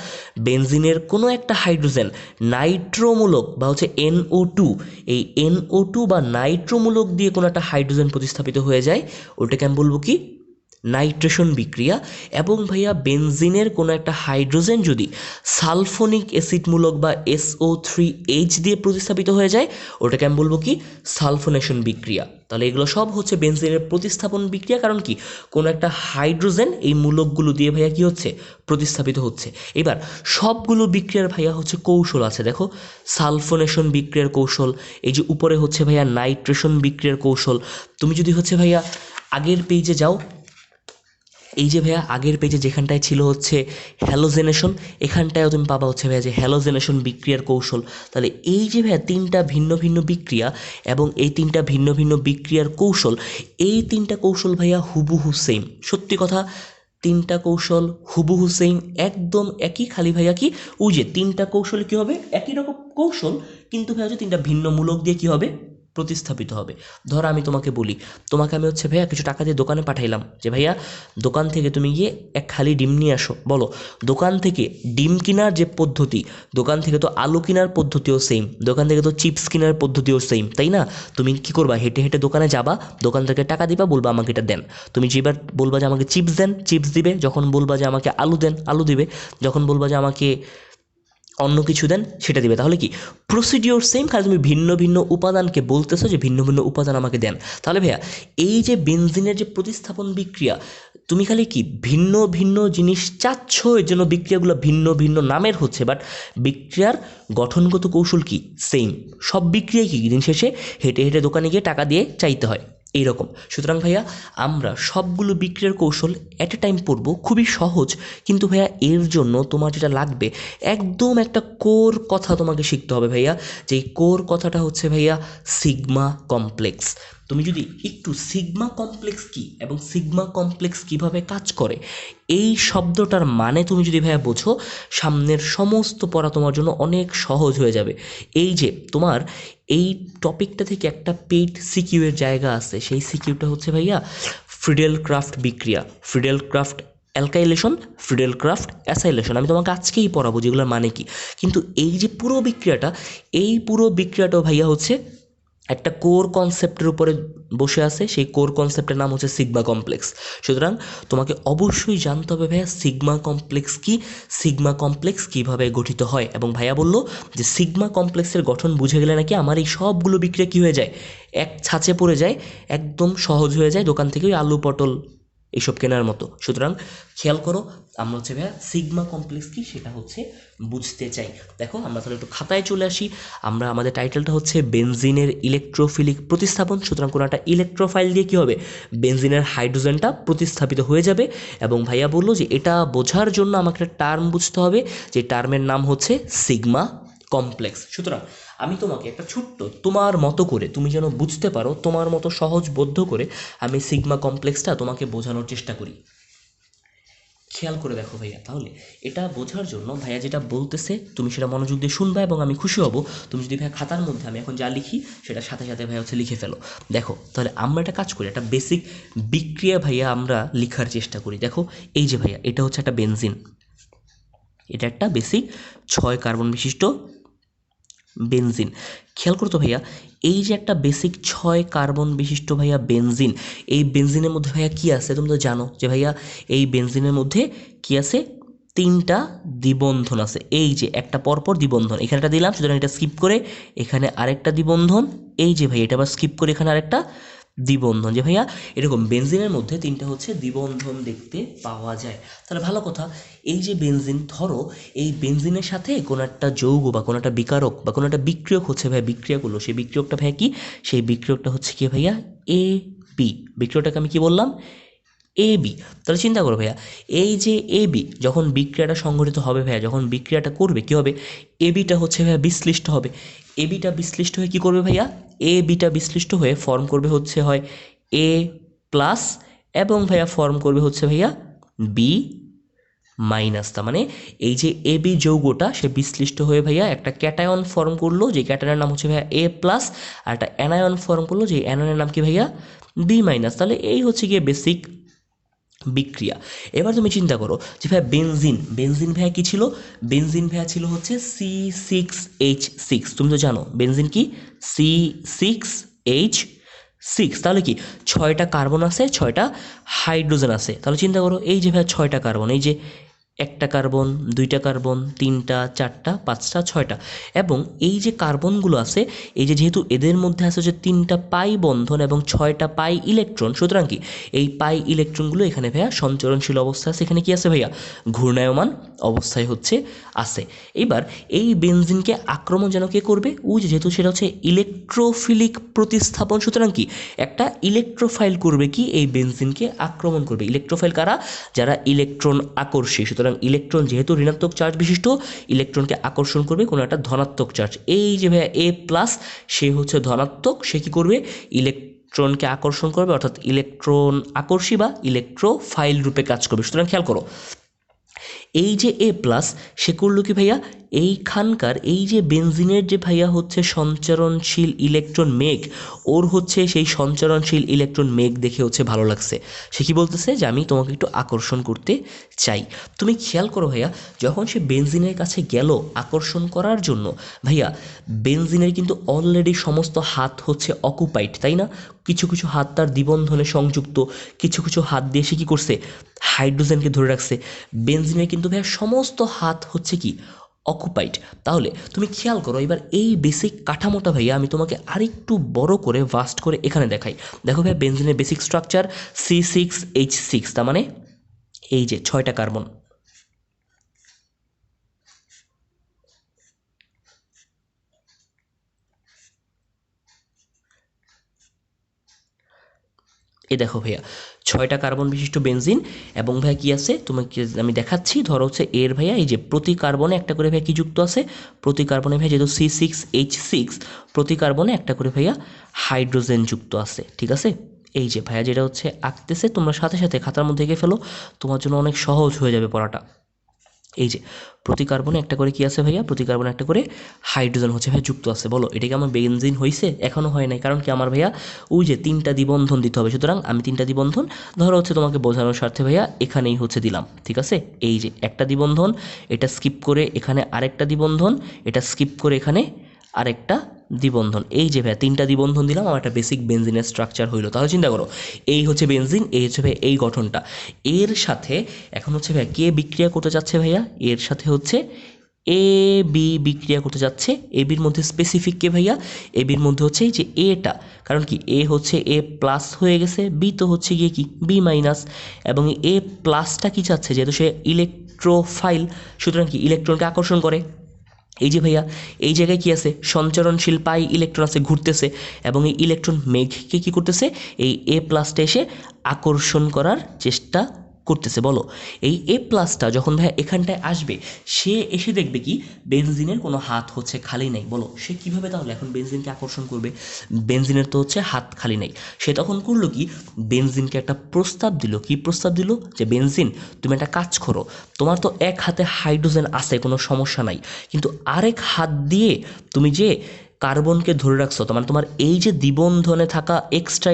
Speaker 1: বেনজিনের কোনো একটা হাইড্রোজেন নাইট্রোমূলক বা হচ্ছে NO2, এই NO2 বা নাইট্রোমূলক দিয়ে কোনো একটা হাইড্রোজেন প্রতিস্থাপিত হয়ে যায়, ওটাকে আমি বলবো কি নাইট্রেশন বিক্রিয়া। এবং ভাইয়া বেনজিনের কোনো একটা হাইড্রোজেন যদি সালফোনিক অ্যাসিডমূলক বা SO3H দিয়ে প্রতিস্থাপিত হয়ে যায়, ওটাকে আমি বলবো কি সালফোনেশন বিক্রিয়া। তাহলে এগুলো সব হচ্ছে বেনজিনের প্রতিস্থাপন বিক্রিয়া, কারণ কি কোনো একটা হাইড্রোজেন এই মূলকগুলো দিয়ে ভাইয়া কি হচ্ছে প্রতিস্থাপিত হচ্ছে। এবার সবগুলো বিক্রিয়ার ভাইয়া হচ্ছে কৌশল আছে, দেখো সালফোনেশন বিক্রিয়ার কৌশল, এই যে উপরে হচ্ছে ভাইয়া নাইট্রেশন বিক্রিয়ার কৌশল। তুমি যদি হচ্ছে ভাইয়া আগের পেজে যাও, এই যে ভাইয়া আগের পেজে যেখানটায় ছিল হচ্ছে হ্যালোজেনেশন, এখানটায়ও তুমি পাবা হচ্ছে ভাইয়া যে হ্যালোজেনেশন বিক্রিয়ার কৌশল। তাহলে এই যে ভাইয়া তিনটা ভিন্ন ভিন্ন বিক্রিয়া এবং এই তিনটা ভিন্ন ভিন্ন বিক্রিয়ার কৌশল, এই তিনটা কৌশল ভাইয়া হুবহু সেম। সত্যি কথা, তিনটা কৌশল হুবহু সেম, একদম একই, খালি ভাইয়া কি ওই যে তিনটা কৌশল কি হবে একই রকম কৌশল, কিন্তু ভাইয়া হচ্ছে তিনটা ভিন্ন মূলক দিয়ে কি হবে প্রতিস্থাপিত হবে। ধর আমি তোমাকে বলি, তোমাকে আমি হচ্ছে ভাইয়া কিছু টাকা দিয়ে দোকানে পাঠাইলাম, যে ভাইয়া দোকান থেকে তুমি গিয়ে এক খালি ডিম নিয়ে আসো। বলো দোকান থেকে ডিম কেনার যে পদ্ধতি, দোকান থেকে তো আলু কেনার পদ্ধতিও সেম, দোকান থেকে তো চিপস কেনার পদ্ধতিও সেম, তাই না? তুমি কি করবা, হেঁটে হেঁটে দোকানে যাবা, দোকান থেকে টাকা দিবা, বলবা আমাকে এটা দেন। তুমি যেবার বলবা যে আমাকে চিপস দেন, চিপস দিবে, যখন বলবা যে আমাকে আলু দেন, আলু দিবে, যখন বলবা যে আমাকে অন্য কিছু দেন সেটা দিবে। তাহলে কি প্রসিডিওর সেম, খালি তুমি ভিন্ন ভিন্ন উপাদানকে বলতেছো যে ভিন্ন ভিন্ন উপাদান আমাকে দেন। তাহলে ভাইয়া এই যে বেনজিনের যে প্রতিস্থাপন বিক্রিয়া, তুমি খালি কি ভিন্ন ভিন্ন জিনিস চাচ্ছ, এর জন্য বিক্রিয়াগুলো ভিন্ন ভিন্ন নামের হচ্ছে, বাট বিক্রিয়ার গঠনগত কৌশল কি সেম। সব বিক্রিয়ায় কি দিন শেষে হেঁটে হেঁটে দোকানে গিয়ে টাকা দিয়ে চাইতে হয়, এইরকম। সুতরাং ভাইয়া আমরা সবগুলো বিক্রিয়ার কৌশল অ্যাট এ টাইম পড়বো, খুবই সহজ। কিন্তু ভাইয়া এর জন্য তোমার যেটা লাগবে একদম একটা কোর কথা তোমাকে শিখতে হবে ভাইয়া, যে কোর কথাটা হচ্ছে ভাইয়া সিগমা কমপ্লেক্স। তুমি যদি একটু সিগমা কমপ্লেক্স কি এবং সিগমা কমপ্লেক্স কিভাবে কাজ করে এই শব্দটার মানে তুমি যদি ভাইয়া বোঝো, সামনের সমস্ত পড়া তোমার জন্য অনেক সহজ হয়ে যাবে। এই যে তোমার এই টপিকটা থেকে একটা পেইড সিকিউ এর জায়গা আছে, সেই সিকিউটা হচ্ছে ভাইয়া ফ্রিডেল ক্রাফট বিক্রিয়া, ফ্রিডেল ক্রাফট অ্যালকাইলেশন, ফ্রিডেলক্রাফট, অ্যাসাইলেশন। আমি তোমাকে আজকেই পড়াবো যেগুলোর মানে কি। কিন্তু এই যে পুরো বিক্রিয়াটা, এই পুরো বিক্রিয়াটাও ভাইয়া হচ্ছে একটা কোর কনসেপ্টের উপরে বসে আছে। সেই কোর কনসেপ্টের নাম হচ্ছে সিগমা কমপ্লেক্স। সুতরাং তোমাকে অবশ্যই জানতে হবে ভাইয়া সিগমা কমপ্লেক্স কি, সিগমা কমপ্লেক্স কীভাবে গঠিত হয়। এবং ভাইয়া বলল যে সিগমা কমপ্লেক্সের গঠন বুঝে গেলে নাকি আমার এই সবগুলো বিক্রিয়া কী হয়ে যায়, এক ছাঁচে পড়ে যায়, একদম সহজ হয়ে যায়, দোকান থেকে ওই আলু পটল এইসব কেনার মতো। সুতরাং খেয়াল করো, আমরা হচ্ছে ভাইয়া সিগমা কমপ্লেক্স কি সেটা হচ্ছে বুঝতে চাই। দেখো আমরা তাহলে একটু খাতায় চলে আসি। আমরা আমাদের টাইটেলটা হচ্ছে বেনজিনের ইলেকট্রোফিলিক প্রতিস্থাপন। সুতরাং কোনো একটা ইলেকট্রোফাইল দিয়ে কী হবে, বেনজিনের হাইড্রোজেনটা প্রতিস্থাপিত হয়ে যাবে। এবং ভাইয়া বললো যে এটা বোঝার জন্য আমাকে একটা টার্ম বুঝতে হবে, যে টার্মের নাম হচ্ছে সিগমা কমপ্লেক্স। সুতরাং আমি তোমাকে একটা ছোট্ট তোমার মতো করে, তুমি যেন বুঝতে পারো তোমার মতো সহজবোধ্য করে আমি সিগমা কমপ্লেক্সটা তোমাকে বোঝানোর চেষ্টা করি। খেয়াল করে দেখো ভাইয়া, তাহলে এটা বোঝার জন্য ভাইয়া যেটা বলতেছে তুমি সেটা মনোযোগ দিয়ে শুনবা, এবং আমি খুশি হব তুমি যদি ভাইয়া খাতার মধ্যে আমি এখন যা লিখি সেটা সাথে সাথে ভাইয়া হচ্ছে লিখে ফেলো। দেখো তাহলে আমরা একটা কাজ করি, একটা বেসিক বিক্রিয়া ভাইয়া আমরা লিখার চেষ্টা করি। দেখো এই যে ভাইয়া এটা হচ্ছে একটা বেনজিন, এটা একটা বেসিক 6 কার্বন বিশিষ্ট বেনজিন। খেয়াল করতো ভাইয়া, এই যে একটা বেসিক 6 কার্বন বিশিষ্ট ভাইয়া বেনজিন, এই বেনজিনের মধ্যে ভাইয়া কি আছে তুমি তো জানো যে ভাইয়া এই বেনজিনের মধ্যে কি আছে, 3টা দ্বিবন্ধন আছে। এই যে একটা পরপর দ্বিবন্ধন, এখানেটা দিলাম, সুতরাং এটা স্কিপ করে এখানে আরেকটা দ্বিবন্ধন, এই যে ভাই এটা আবার স্কিপ করে এখানে আরেকটা দ্বিবন্ধন। যে ভাইয়া এরকম বেনজিনের মধ্যে 3টা হচ্ছে দ্বিবন্ধন দেখতে পাওয়া যায়। তাহলে ভালো কথা, এই যে বেনজিন, ধরো এই বেনজিনের সাথে কোনো একটা যৌগ বা কোনো একটা বিকারক বা কোনো একটা বিক্রিয়ক হচ্ছে ভাইয়া বিক্রিয়া করলো, সেই বিক্রিয়কটা ভাইয়া কি, সেই বিক্রিয়কটা হচ্ছে কি ভাইয়া এ বি। বিক্রিয়কটাকে আমি কি বললাম, এ বি। তাহলে চিন্তা করো ভাইয়া, এই যে এ বি যখন বিক্রিয়াটা সংঘটিত হবে ভাইয়া, যখন বিক্রিয়াটা করবে কি হবে, এ বিটা হচ্ছে ভাইয়া বিশ্লিষ্ট হবে। এ বিটা বিশ্লিষ্ট হয়ে কি করবে ভাইয়া, এ বিটা বিশ্লিষ্ট হয়ে ফর্ম করবে হচ্ছে হয় এ প্লাস, এবং ভাইয়া ফর্ম করবে হচ্ছে ভাইয়া বি মাইনাস। তার মানে এই যে এ বি যৌগটা সে বিশ্লিষ্ট হয়ে ভাইয়া একটা ক্যাটায়ন ফর্ম করলো, যে ক্যাটায়নের নাম হচ্ছে ভাইয়া এ প্লাস, আর একটা অ্যানায়ন ফর্ম করলো, যে অ্যানায়নের নাম কি ভাইয়া বি মাইনাস। তাহলে এই হচ্ছে গিয়ে বেসিক বিক্রিয়া। এবার তুমি চিন্তা করো যে ভাইয়া বেনজিন, বেনজিন ভাইয়া কি ছিল, বেনজিন ভাইয়া ছিল হচ্ছে C6H6। তুমি তো জানো বেনজিন কি, C6H6। তাহলে কি 6টা কার্বন আছে, 6টা হাইড্রোজেন আছে। তাহলে চিন্তা করো এই যে ভাইয়া 6টা কার্বন, এই যে একটা কার্বন, 2টা কার্বন, 3টা, 4টা, 5টা, 6টা, এবং এই যে কার্বনগুলো আছে, এই যে যেহেতু এদের মধ্যে আছে হচ্ছে 3টা পাই বন্ধন এবং 6টা পাই ইলেকট্রন, সুতরাং কি এই পাই ইলেকট্রনগুলো এখানে ভাইয়া সঞ্চরণশীল অবস্থা আছে, এখানে কি আছে ভাইয়া ঘূর্ণায়মান অবস্থায় হচ্ছে আছে। এবার এই বেনজিনকে আক্রমণ যেন কে করবে, ওই যেহেতু সেটা হচ্ছে ইলেকট্রোফিলিক প্রতিস্থাপন, সুতরাং কি একটা ইলেকট্রোফাইল করবে কি এই বেনজিনকে আক্রমণ করবে। ইলেকট্রোফাইল কারা, যারা ইলেকট্রন আকর্ষী। সুতরাং ইলেকট্রন যেহেতু ঋণাত্মক চার্জ বিশিষ্ট, ইলেকট্রনকে আকর্ষণ করবে কোনো একটা ধনাত্মক চার্জ। এই যে ভাইয়া এ প্লাস, সে হচ্ছে ধনাত্মক, সে কি করবে ইলেকট্রনকে আকর্ষণ করবে, অর্থাৎ ইলেকট্রন আকর্ষী বা ইলেকট্রোফাইল রূপে কাজ করবে। সুতরাং খেয়াল করো এই যে এ প্লাস, সে করলো কি ভাইয়া, এইখানকার এই যে বেনজিনের যে ভাইয়া হচ্ছে সঞ্চরণশীল ইলেকট্রন মেঘ, ওর হচ্ছে সেই সঞ্চরণশীল ইলেকট্রন মেঘ দেখে হচ্ছে ভালো লাগছে, সে কি বলতেছে যে আমি তোমাকে একটু আকর্ষণ করতে চাই। তুমি খেয়াল করো ভাইয়া, যখন সে বেনজিনের কাছে গেল আকর্ষণ করার জন্য, ভাইয়া বেনজিনের কিন্তু অলরেডি সমস্ত হাত হচ্ছে অকুপাইড, তাই না? কিছু কিছু হাত তার দ্বিবন্ধনে সংযুক্ত, কিছু কিছু হাত দিয়ে সে কী করছে, হাইড্রোজেনকে ধরে রাখছে। বেনজিনের কিন্তু ভাইয়া সমস্ত হাত হচ্ছে কি অকুপাইড। তাহলে তুমি খেয়াল করো, এবার এই বেসিক কাঠামোটা ভাইয়া আমি তোমাকে আরেকটু বড় করে ভাস্ট করে এখানে দেখাই। দেখো ভাইয়া বেনজিনের বেসিক স্ট্রাকচার C6H6, তার মানে এই যে 6টা কার্বন, এ দেখো ভাইয়া 6টা কার্বন বিশিষ্ট বেনজিন, এবং ভাইয়া কি আছে তোমাকে আমি দেখাচ্ছি। ধরো হচ্ছে এর ভাইয়া এই যে প্রতি কার্বনে একটা করে ভাইয়া কি যুক্ত আছে, প্রতি কার্বনে ভাইয়া যেহেতু C6H6, প্রতি কার্বনে একটা করে ভাইয়া হাইড্রোজেন যুক্ত আছে, ঠিক আছে? এই যে ভাইয়া যেটা হচ্ছে আঁকতেছে, তোমরা সাথে সাথে খাতার মধ্যে এঁকে ফেলো, তোমার জন্য অনেক সহজ হয়ে যাবে পড়াটা। এই যে প্রতি কার্বনে একটা করে কি আছে ভাইয়া, প্রতি কার্বনে একটা করে হাইড্রোজেন হচ্ছে ভাই যুক্ত আছে। বলো এটা কি আমার বেনজিন হয়েছে? এখনও হয় নাই, কারণ কি আমার ভাইয়া ওই যে 3টা দ্বিবন্ধন দিতে হবে। সুতরাং আমি 3টা দ্বিবন্ধন ধরো হচ্ছে তোমাকে বোঝানোর স্বার্থে ভাইয়া এখানেই হচ্ছে দিলাম, ঠিক আছে। এই যে একটা দ্বিবন্ধন, এটা স্কিপ করে এখানে আরেকটা দ্বিবন্ধন, এটা স্কিপ করে এখানে আরেকটা দ্বিবন্ধন। এই যে ভাই 3টা দ্বিবন্ধন দিলাম, আমার একটা বেসিক বেনজিনের স্ট্রাকচার হইলো। তাহলে চিন্তা করো, এই হচ্ছে বেনজিন, এই হচ্ছে ভাই এই গঠনটা। এর সাথে এখন হচ্ছে ভাইয়া কে বিক্রিয়া করতে যাচ্ছে ভাইয়া? এর সাথে হচ্ছে এ বি বিক্রিয়া করতে যাচ্ছে। এ বির মধ্যে স্পেসিফিক কে ভাইয়া? এ বির মধ্যে হচ্ছে এই যে এটা, কারণ কি এ হচ্ছে এ প্লাস হয়ে গেছে, বি তো হচ্ছে গিয়ে কি বি মাইনাস, এবং এ প্লাসটা কি চাচ্ছে, যেহেতু সে ইলেকট্রোফাইল, সুতরাং কি ইলেকট্রনকে আকর্ষণ করে। এই যে ভাইয়া এই জায়গায় কি আছে, সঞ্চরণশীল পাই ইলেকট্রন আছে, ঘুরতেছে, এবং এই ইলেকট্রন মেঘকে কি করতেছে, এই এ প্লাসটা এসে আকর্ষণ করার চেষ্টা করতেছে। বলো এই এ প্লাসটা যখন ভাইয়া এখানটায় আসবে, সে এসে দেখবে কি বেনজিনের কোনো হাত হচ্ছে খালি নেই। বলো সে কিভাবে তাহলে এখন বেনজিনকে আকর্ষণ করবে? বেনজিনের তো হচ্ছে হাত খালি নেই। সে তখন করলো কি, বেনজিনকে একটা প্রস্তাব দিল। কি প্রস্তাব দিল? যে বেনজিন তুমি একটা কাজ করো, তোমার তো এক হাতে হাইড্রোজেন আছে, কোনো সমস্যা নাই, কিন্তু আরেক হাত দিয়ে তুমি যে কার্বনকে ধরে রাখছো, তোমার তোমার এই যে দ্বিবন্ধনে থাকা এক্সট্রা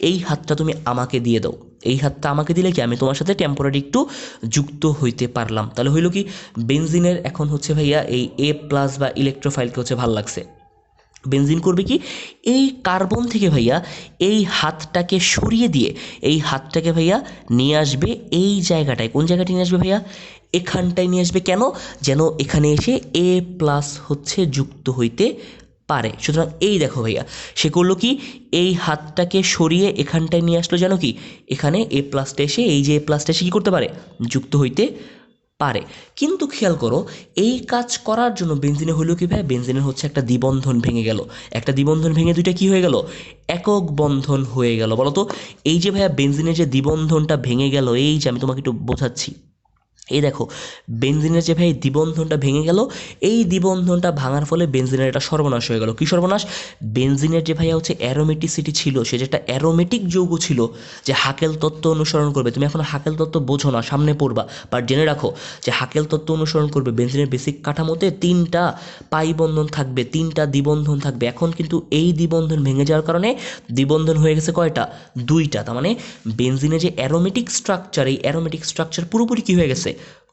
Speaker 1: এই হাতটা তুমি আমাকে দিয়ে দাও। এই হাতটা আমাকে দিলে কি আমি তোমার সাথে টেম্পোরারি একটু যুক্ত হইতে পারলাম। তাহলে হইল কি, বেনজিনের এখন হচ্ছে ভাইয়া এই এ প্লাস বা ইলেকট্রোফাইলকে হচ্ছে ভাল লাগছে। বেনজিন করবে কি, এই কার্বন থেকে ভাইয়া এই হাতটাকে সরিয়ে দিয়ে এই হাতটাকে ভাইয়া নিয়ে আসবে এই জায়গাটায়। কোন জায়গাটায় নিয়ে আসবে ভাইয়া? এখানটায় নিয়ে আসবে। কেন? যেন এখানে এসে এ প্লাস হচ্ছে যুক্ত হইতে পারে। সুতরাং এই দেখো ভাইয়া সে করলো কি, এই হাতটাকে সরিয়ে এখানটায় নিয়ে আসলো, যেন কি এখানে এ প্লাসটা এসে এই যে এ প্লাসটা এসে কী করতে পারে, যুক্ত হইতে পারে। কিন্তু খেয়াল করো, এই কাজ করার জন্য বেনজিনে হলো কি ভাই, বেনজিনের হচ্ছে একটা দ্বিবন্ধন ভেঙে গেল। একটা দ্বিবন্ধন ভেঙে দুইটা কি হয়ে গেল, একক বন্ধন হয়ে গেল। বলো তো এই যে ভাইয়া বেনজিনের যে দ্বিবন্ধনটা ভেঙে গেল, এই যে আমি তোমাকে একটু বোঝাচ্ছি, এই দেখো বেনজিনের যে ভাই দ্বিবন্ধনটা ভেঙে গেল, এই দ্বিবন্ধনটা ভাঙার ফলে বেনজিনের একটা সর্বনাশ হয়ে গেল। কি সর্বনাশ? বেনজিনের যে ভাইয়া হচ্ছে অ্যারোমেটিসিটি ছিল, সে যেটা অ্যারোমেটিক যৌগ ছিল, যে হাকেল তত্ত্ব অনুসরণ করবে। তুমি এখন হাকেল তত্ত্ব বোঝো না, সামনে পড়বা, বাট জেনে রাখো যে হাকেল তত্ত্ব অনুসরণ করবে বেনজিনের বেসিক কাঠামোতে 3টা পাই বন্ধন থাকবে, 3টা দ্বিবন্ধন থাকবে। এখন কিন্তু এই দ্বিবন্ধন ভেঙে যাওয়ার কারণে দ্বিবন্ধন হয়ে গেছে কয়টা, 2টা। তার মানে বেনজিনের যে অ্যারোমেটিক স্ট্রাকচার, এই অ্যারোমেটিক স্ট্রাকচার পুরোপুরি কী হয়ে গেছে,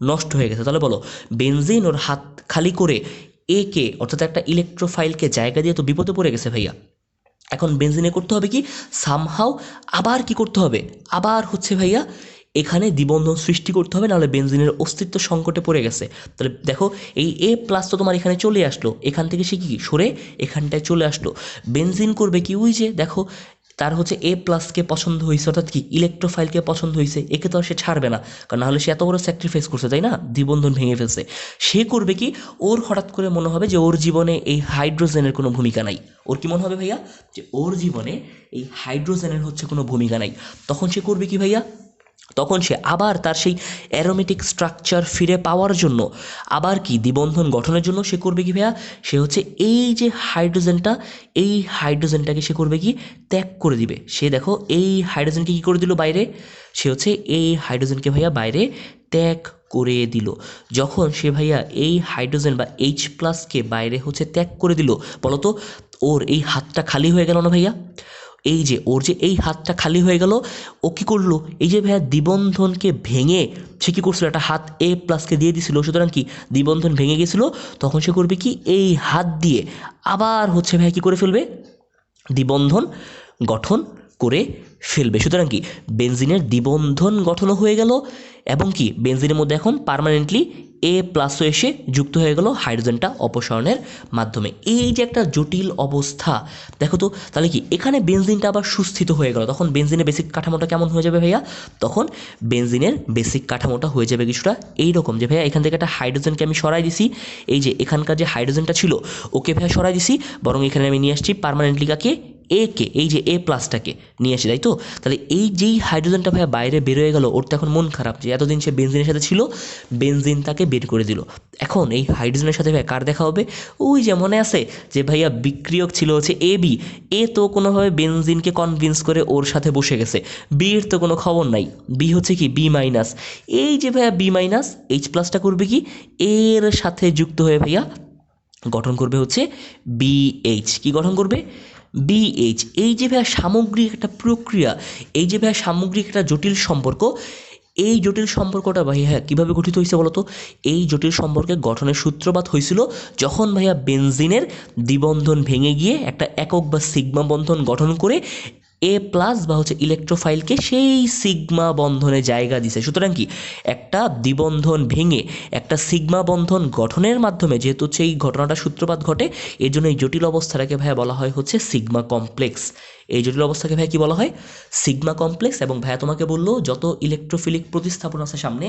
Speaker 1: নষ্ট হয়ে গেছে। তাহলে বলো বেনজিন ওর হাত খালি করে একে অর্থাৎ একটা ইলেকট্রোফাইলকে জায়গা দিয়ে তো বিপদে পড়ে গেছে ভাইয়া। এখন বেনজিনে করতে হবে কি, সামহাও আবার কি করতে হবে, আবার হচ্ছে ভাইয়া এখানে দ্বিবন্ধন সৃষ্টি করতে হবে, নাহলে বেনজিনের অস্তিত্ব সংকটে পড়ে গেছে। তাহলে দেখো এই এ প্লাস তো তোমার এখানে চলে আসলো, এখান থেকে সে কি সরে এখানটায় চলে আসলো। বেনজিন করবে কি, ওই যে দেখো তার হচ্ছে এ প্লাসকে পছন্দ হয়েছে, অর্থাৎ কি ইলেকট্রোফাইলকে পছন্দ হয়েছে, একে তো আর সে ছাড়বে না, কারণ নাহলে সে এত বড় স্যাক্রিফাইস করছে, তাই না, দ্বিবন্ধন ভেঙে ফেলছে। সে করবে কি, ওর হঠাৎ করে মনে হবে যে ওর জীবনে এই হাইড্রোজেনের কোনো ভূমিকা নাই। ওর কি মনে হবে ভাইয়া, যে ওর জীবনে এই হাইড্রোজেনের হচ্ছে কোনো ভূমিকা নাই। তখন সে করবে কি ভাইয়া, তখন সে আবার তার সেই অ্যারোমেটিক স্ট্রাকচার ফিরে পাওয়ার জন্য, আবার কি দ্বিবন্ধন গঠনের জন্য সে করবে কি ভাইয়া, সে হচ্ছে এই যে হাইড্রোজেনটা, এই হাইড্রোজেনটাকে সে করবে কি, ত্যাগ করে দিবে। সে দেখো এই হাইড্রোজেনকে কী করে দিল বাইরে, সে হচ্ছে এই হাইড্রোজেনকে ভাইয়া বাইরে ত্যাগ করে দিল। যখন সে ভাইয়া এই হাইড্রোজেন বা এইচ প্লাসকে বাইরে হচ্ছে ত্যাগ করে দিল, বলতো ওর এই হাতটা খালি হয়ে গেল না ভাইয়া। এই যে ওর যে এই হাতটা খালি হয়ে গেল, ও কী করলো, এই যে ভাইয়া দ্বিবন্ধনকে ভেঙে সে কী করছিল, একটা হাত এ প্লাসকে দিয়ে দিছিল, সুতরাং কি দ্বিবন্ধন ভেঙে গেছিলো। তখন সে করবে কি, এই হাত দিয়ে আবার হচ্ছে ভাইয়া কী করে ফেলবে, দ্বিবন্ধন গঠন করে ফেলবে। সুতরাং কি বেনজিনের দ্বিবন্ধন গঠনও হয়ে গেল, এবং কি বেনজিনের মধ্যে এখন পার্মানেন্টলি এ প্লাসও এসে যুক্ত হয়ে গেল হাইড্রোজেনটা অপসারণের মাধ্যমে। এই যে একটা জটিল অবস্থা, দেখো তো তাহলে কি এখানে বেনজিনটা আবার সুস্থিত হয়ে গেল। তখন বেনজিনের বেসিক কাঠামোটা কেমন হয়ে যাবে ভাইয়া, তখন বেনজিনের বেসিক কাঠামোটা হয়ে যাবে কিছুটা এইরকম, যে ভাইয়া এখান থেকে একটা হাইড্রোজেনকে আমি সরাই দিছি, এই যে এখানকার যে হাইড্রোজেনটা ছিল ওকে ভাইয়া সরাই দিছি, বরং এখানে আমি নিয়ে আসছি পার্মানেন্টলি কাকে, কে এই যে এ প্লাসটাকে নিয়ে আসি, তাই তো? তাহলে এই যেই হাইড্রোজেনটা ভাইয়া বাইরে বের হয়ে গেল, ওর তো এখন মন খারাপ যে এতদিন সে বেনজিনের সাথে ছিল, বেনজিন তাকে বের করে দিল। এখন এই হাইড্রোজেনের সাথে ভাইয়া কার দেখা হবে? ওই যে মনে আছে যে ভাইয়া বিক্রিয়ক ছিল হচ্ছে এ বি, এ তো কোনোভাবে বেনজিনকে কনভিন্স করে ওর সাথে বসে গেছে, বির তো কোনো খবর নাই, বি হচ্ছে কি বি মাইনাস, এই যে ভাইয়া বি মাইনাস এইচ প্লাসটা করবে কি এর সাথে যুক্ত হয়ে ভাইয়া গঠন করবে হচ্ছে বিএইচ। কি গঠন করবে? বিএইচ। এই যে ভাইয়া সামগ্রিক একটা প্রক্রিয়া, এই যে ভাইয়া সামগ্রিক একটা জটিল সম্পর্ক, এই জটিল সম্পর্কটা ভাইয়া কীভাবে গঠিত হয়েছে বলতো? এই জটিল সম্পর্কের গঠনের সূত্রপাত হয়েছিল যখন ভাইয়া বেনজিনের দ্বিবন্ধন ভেঙে গিয়ে একটা একক বা সিগমা বন্ধন গঠন করে এ প্লাস বা হচ্ছে ইলেকট্রোফাইলকে সেই সিগমা বন্ধনে জায়গা দিছে। সুতরাং কি একটা দ্বিবন্ধন ভেঙে একটা সিগমা বন্ধন গঠনের মাধ্যমে যেহেতু হচ্ছে এই ঘটনাটা সূত্রপাত ঘটে, এর জন্য এই জটিল অবস্থাটাকে ভাইয়া বলা হয় হচ্ছে সিগমা কমপ্লেক্স। এই জটিল অবস্থাকে ভাইয়া কি বলা হয়? Sigma complex. এবং ভাইয়া তোমাকে বললো যত ইলেকট্রোফিলিক প্রতিস্থাপন আছে সামনে,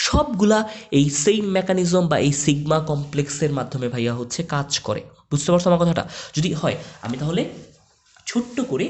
Speaker 1: সবগুলা এই সেম মেকানিজম বা এই সিগমা কমপ্লেক্সের মাধ্যমে ভাইয়া হচ্ছে কাজ করে। বুঝতে পারছো আমার কথাটা? যদি হয় আমি তাহলে ছোট্ট করে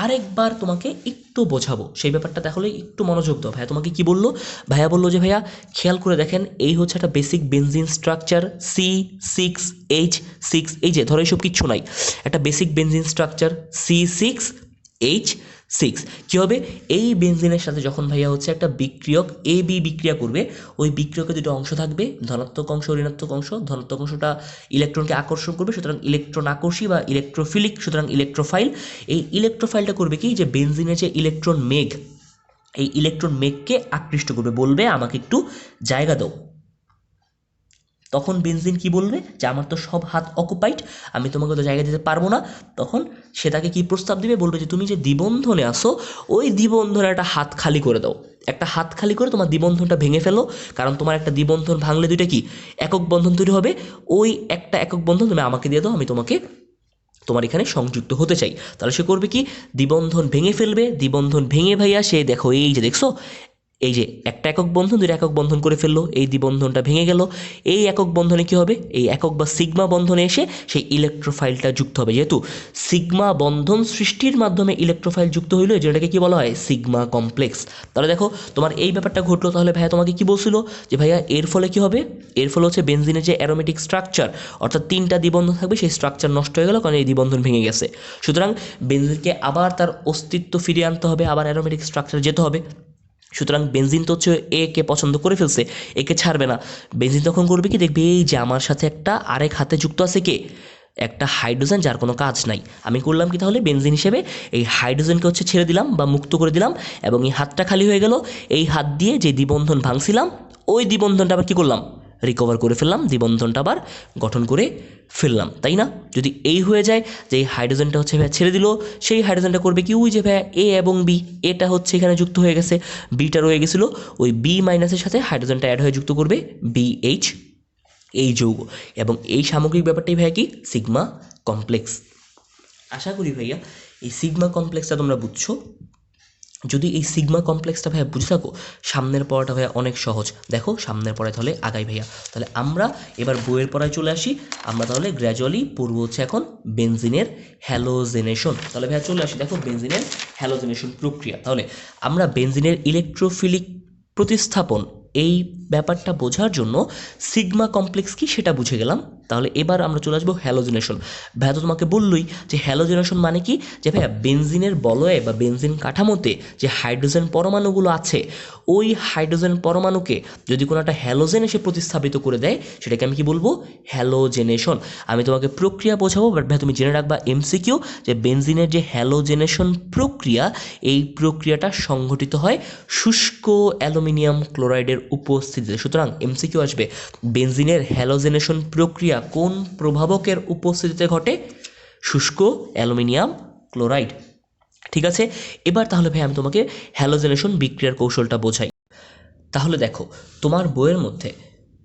Speaker 1: আরেকবার তোমাকে একটু বোঝাবো সেই ব্যাপারটা, তাহলে একটু মনোযোগ দাও। ভাইয়া তোমাকে কি বললো? ভাইয়া বললো যে ভাইয়া খেয়াল করে দেখেন, এই হচ্ছে একটা বেসিক বেনজিন স্ট্রাকচার C6H6, এই যে ধরো এইসব কিচ্ছু নাই, একটা বেসিক বেনজিন স্ট্রাকচার C6H6। কী হবে? এই বেনজিনের সাথে যখন ভাইয়া হচ্ছে একটা বিক্রিয়ক এ বি বিক্রিয়া করবে, ওই বিক্রিয়কে দুটো অংশ থাকবে, ধনাত্মক অংশ ঋণাত্মক অংশ। ধনাত্মক অংশটা ইলেকট্রনকে আকর্ষণ করবে, সুতরাং ইলেকট্রন আকর্ষী বা ইলেকট্রোফিলিক, সুতরাং ইলেকট্রোফাইল। এই ইলেকট্রোফাইলটা করবে কি যে বেনজিনের যে ইলেকট্রন মেঘ, এই ইলেকট্রন মেঘকে আকৃষ্ট করবে, বলবে আমাকে একটু জায়গা দাও। তখন বেনজিন কি বলবে? যে আমার তো সব হাত অকুপাইড, আমি তোমাকে তো জায়গা দিতে পারবো না। তখন সে তাকে কি প্রস্তাব দিবে? বলবে যে তুমি যে দ্বিবন্ধনে আসো, ওই দ্বিবন্ধনে একটা হাত খালি করে দাও, একটা হাত খালি করে তোমার দ্বিবন্ধনটা ভেঙে ফেলো। কারণ তোমার একটা দ্বিবন্ধন ভাঙলে দুইটা কি একক বন্ধন তৈরি হবে, ওই একটা একক বন্ধন তুমি আমাকে দিয়ে দাও, আমি তোমাকে তোমার এখানে সংযুক্ত হতে চাই। তাহলে সে করবে কি? দ্বিবন্ধন ভেঙে ফেলবে। দ্বিবন্ধন ভেঙে ভাইয়া সে দেখো এই যে দেখছো, এই যে একটা একক বন্ধন দুটো একক বন্ধন করে ফেললো, এই দ্বিবন্ধনটা ভেঙে গেল। এই একক বন্ধনে কি হবে? এই একক বা সিগমা বন্ধনে এসে সেই ইলেকট্রোফাইলটা যুক্ত হবে। যেহেতু সিগমা বন্ধন সৃষ্টির মাধ্যমে ইলেকট্রোফাইল যুক্ত হইলো, যেটাকে কি বলা হয়? Sigma complex. তাহলে দেখো তোমার এই ব্যাপারটা ঘটলো। তাহলে ভাইয়া তোমাকে কি বলছিল যে ভাইয়া এর ফলে কি হবে? এর ফলে হচ্ছে বেনজিনের যে অ্যারোমেটিক স্ট্রাকচার, অর্থাৎ তিনটা দ্বিবন্ধন থাকবে, সেই স্ট্রাকচার নষ্ট হয়ে গেল, কারণ এই দ্বিবন্ধন ভেঙে গেছে। সুতরাং বেনজিনকে আবার তার অস্তিত্ব ফিরিয়ে আনতে হবে, আবার অ্যারোমেটিক স্ট্রাকচার যেতে হবে। সুতরাং বেনজিন তো হচ্ছে এ কে পছন্দ করে ফেলছে, একে ছাড়বে না। বেনজিন তখন করবে কি? দেখবে এই যে আমার সাথে একটা আরেক হাতে যুক্ত আছে কে? একটা হাইড্রোজেন, যার কোনো কাজ নাই। আমি করলাম কি তাহলে? বেনজিন হিসেবে এই হাইড্রোজেনকে হচ্ছে ছেড়ে দিলাম বা মুক্ত করে দিলাম, এবং এই হাতটা খালি হয়ে গেল। এই হাত দিয়ে যে দ্বিবন্ধন ভাঙছিলাম, ওই দ্বিবন্ধনটা আবার কী করলাম? রিকভার করে ফেললাম, দ্বিবন্ধনটা আবার গঠন করে ফেললাম, তাই না? যদি এই হয়ে যায় যে এই হাইড্রোজেনটা হচ্ছে ভাইয়া ছেড়ে দিল, সেই হাইড্রোজেনটা করবে কি? ওই যে ভাইয়া এ এবং বি, এটা হচ্ছে এখানে যুক্ত হয়ে গেছে, বিটা রয়ে গেছিলো, ওই বি মাইনাসের সাথে হাইড্রোজেনটা অ্যাড হয়ে যুক্ত করবে বিএইচ, এই যৌগ। এবং এই সামগ্রিক ব্যাপারটাই ভাইয়া কি? Sigma complex. আশা করি ভাইয়া এই সিগমা কমপ্লেক্সটা তোমরা বুঝছো। যদি এই সিগমা কমপ্লেক্সটা ভাইয়া বুঝে থাকো, সামনের পড়াটা ভাইয়া অনেক সহজ। দেখো সামনের পড়ায় তাহলে আগাই ভাইয়া। তাহলে আমরা এবার বইয়ের পড়ায় চলে আসি। আমরা তাহলে গ্র্যাজুয়ালি পড়ব হচ্ছে এখন বেনজিনের হ্যালোজেনেশন। তাহলে ভাইয়া চলে আসি, দেখো বেনজিনের হ্যালোজেনেশন প্রক্রিয়া। তাহলে আমরা বেনজিনের ইলেকট্রোফিলিক প্রতিস্থাপন, এই ব্যাপারটা বোঝার জন্য সিগমা কমপ্লেক্স কি সেটা বুঝে গেলাম। তাহলে এবার আমরা চলে আসবো হ্যালোজেনেশন। ভাইয়া তো তোমাকে বললই যে হ্যালোজেনেশন মানে কি, যে ভাইয়া বেনজিনের বলয়ে বা বেনজিন কাঠামোতে যে হাইড্রোজেন পরমাণুগুলো আছে, ওই হাইড্রোজেন পরমাণুকে যদি কোনো একটা হ্যালোজেন এসে প্রতিস্থাপিত করে দেয়, সেটাকে আমি কি বলবো? হ্যালোজেনেশন। আমি তোমাকে প্রক্রিয়া বোঝাবো, বাট ভাইয়া তুমি জেনে রাখবা এমসিকিউ, যে বেনজিনের যে হ্যালোজেনেশন প্রক্রিয়া, এই প্রক্রিয়াটা সংঘটিত হয় শুষ্ক অ্যালুমিনিয়াম ক্লোরাইডের উপস্থিতিতে। সুতরাং এমসিকিউ আসবে, বেনজিনের হ্যালোজেনেশন প্রক্রিয়া কোন প্রভাবকের উপস্থিতিতে ঘটে? শুষ্ক অ্যালুমিনিয়াম ক্লোরাইড। ঠিক আছে, এবার তাহলে ভাই আমি তোমাকে হ্যালোজেনেশন বিক্রিয়ার কৌশলটা বোঝাই। তাহলে দেখো তোমার বইয়ের মধ্যে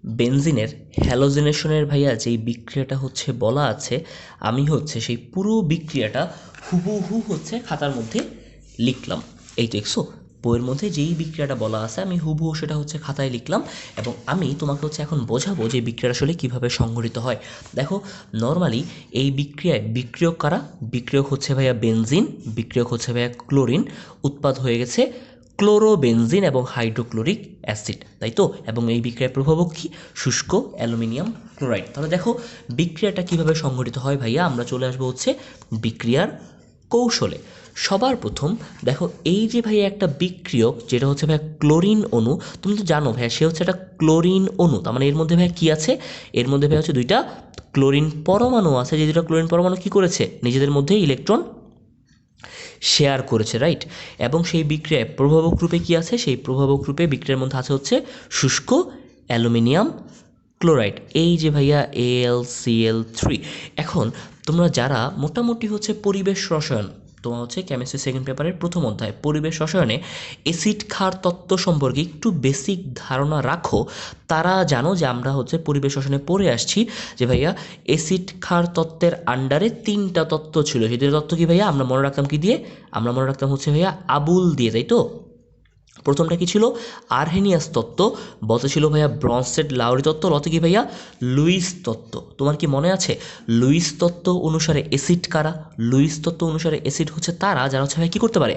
Speaker 1: বেনজিনের হ্যালোজেনেশনের ভাইয়া যেই বিক্রিয়াটা হচ্ছে বলা আছে, আমি হচ্ছে সেই পুরো বিক্রিয়াটা হুবহু হচ্ছে খাতার মধ্যে লিখলাম। এই দেখছো, বইয়ের মধ্যে যেই বিক্রিয়াটা বলা আছে আমি হুবহু সেটা হচ্ছে খাতায় লিখলাম এবং আমি তোমাকে হচ্ছে এখন বোঝাবো যে বিক্রিয়া আসলে কীভাবে সংঘটিত হয়। দেখো নর্মালি এই বিক্রিয়ায় বিক্রিয়ক কারা? বিক্রিয়ক হচ্ছে ভাইয়া বেনজিন, বিক্রিয়ক হচ্ছে ভাইয়া ক্লোরিন, উৎপাদ হয়ে গেছে ক্লোরোবেনজিন এবং হাইড্রোক্লোরিক অ্যাসিড, তাই তো? এবং এই বিক্রিয়ার প্রভাবক কি? শুষ্ক অ্যালুমিনিয়াম ক্লোরাইড। তাহলে দেখো বিক্রিয়াটা কিভাবে সংঘটিত হয় ভাইয়া, আমরা চলে আসবো হচ্ছে বিক্রিয়ার কৌশলে। সবার প্রথম দেখো এই যে ভাইয়া একটা বিক্রিয়ক যেটা হচ্ছে ভাইয়া ক্লোরিন অণু, তুমি তো জানো ভাইয়া সে হচ্ছে একটা ক্লোরিন অণু, তার মানে এর মধ্যে ভাইয়া কী আছে? এর মধ্যে ভাইয়া হচ্ছে দুইটা ক্লোরিন পরমাণু আছে, যে দুটো ক্লোরিন পরমাণু কী করেছে? নিজেদের মধ্যে ইলেকট্রন শেয়ার করেছে, রাইট? এবং সেই বিক্রিয়ায় প্রভাবক রূপে কী আছে? সেই প্রভাবক রূপে বিক্রিয়ার মধ্যে আছে হচ্ছে শুষ্ক অ্যালুমিনিয়াম ক্লোরাইড, এই যে ভাইয়া AlCl3। এখন তোমরা যারা মোটামুটি হচ্ছে পরিবেশ রসায়ন, তোমার হচ্ছে কেমিস্ট্রি সেকেন্ড পেপারের প্রথম অধ্যায় পরিবেশ রসায়নে অ্যাসিড ক্ষার তত্ত্ব সম্পর্কে একটু বেসিক ধারণা রাখো, তারা জানো যে আমরা হচ্ছে পরিবেশ রসায়নে পড়ে আসছি যে ভাইয়া অ্যাসিড ক্ষার তত্ত্বের আন্ডারে 3টা তত্ত্ব ছিল। সেই তত্ত্ব কি ভাইয়া আমরা মনে রাখতাম কি দিয়ে? আমরা মনে রাখতাম হচ্ছে ভাইয়া আবুল দিয়ে, তাই তো? প্রথমটা কি ছিল? আরহেনিয়াস তত্ত্ব, বলতে ছিল ভাইয়া ব্রনস্টেড লাউরি তত্ত্ব, লতে কি ভাইয়া লুইস তত্ত্ব। তোমার কি মনে আছে লুইস তত্ত্ব অনুসারে অ্যাসিড কারা? লুইস তত্ত্ব অনুসারে অ্যাসিড হচ্ছে তারা যারা হচ্ছে ভাই কী করতে পারে?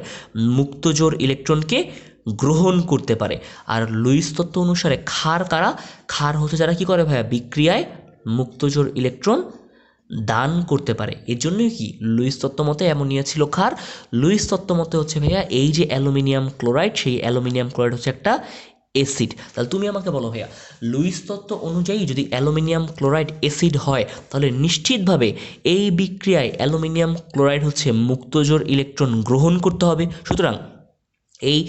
Speaker 1: মুক্ত জোর ইলেকট্রনকে গ্রহণ করতে পারে। আর লুইস তত্ত্ব অনুসারে ক্ষার কারা? ক্ষার হচ্ছে যারা কি করে ভাইয়া বিক্রিয়ায় মুক্ত জোর ইলেকট্রন দান করতে পারে। এর জন্যই কি লুইস তত্ত্ব মতে অ্যামোনিয়া ছিল ক্ষার। লুইস তত্ত্ব মতে হচ্ছে ভাইয়া এই যে অ্যালুমিনিয়াম ক্লোরাইড, সেই অ্যালুমিনিয়াম ক্লোরাইড হচ্ছে একটা অ্যাসিড। তাহলে তুমি আমাকে বলো ভাইয়া লুইস তত্ত্ব অনুযায়ী যদি অ্যালুমিনিয়াম ক্লোরাইড অ্যাসিড হয় তাহলে নিশ্চিতভাবে এই বিক্রিয়ায় অ্যালুমিনিয়াম ক্লোরাইড হচ্ছে মুক্তজোর ইলেকট্রন গ্রহণ করতে হবে। সুতরাং এই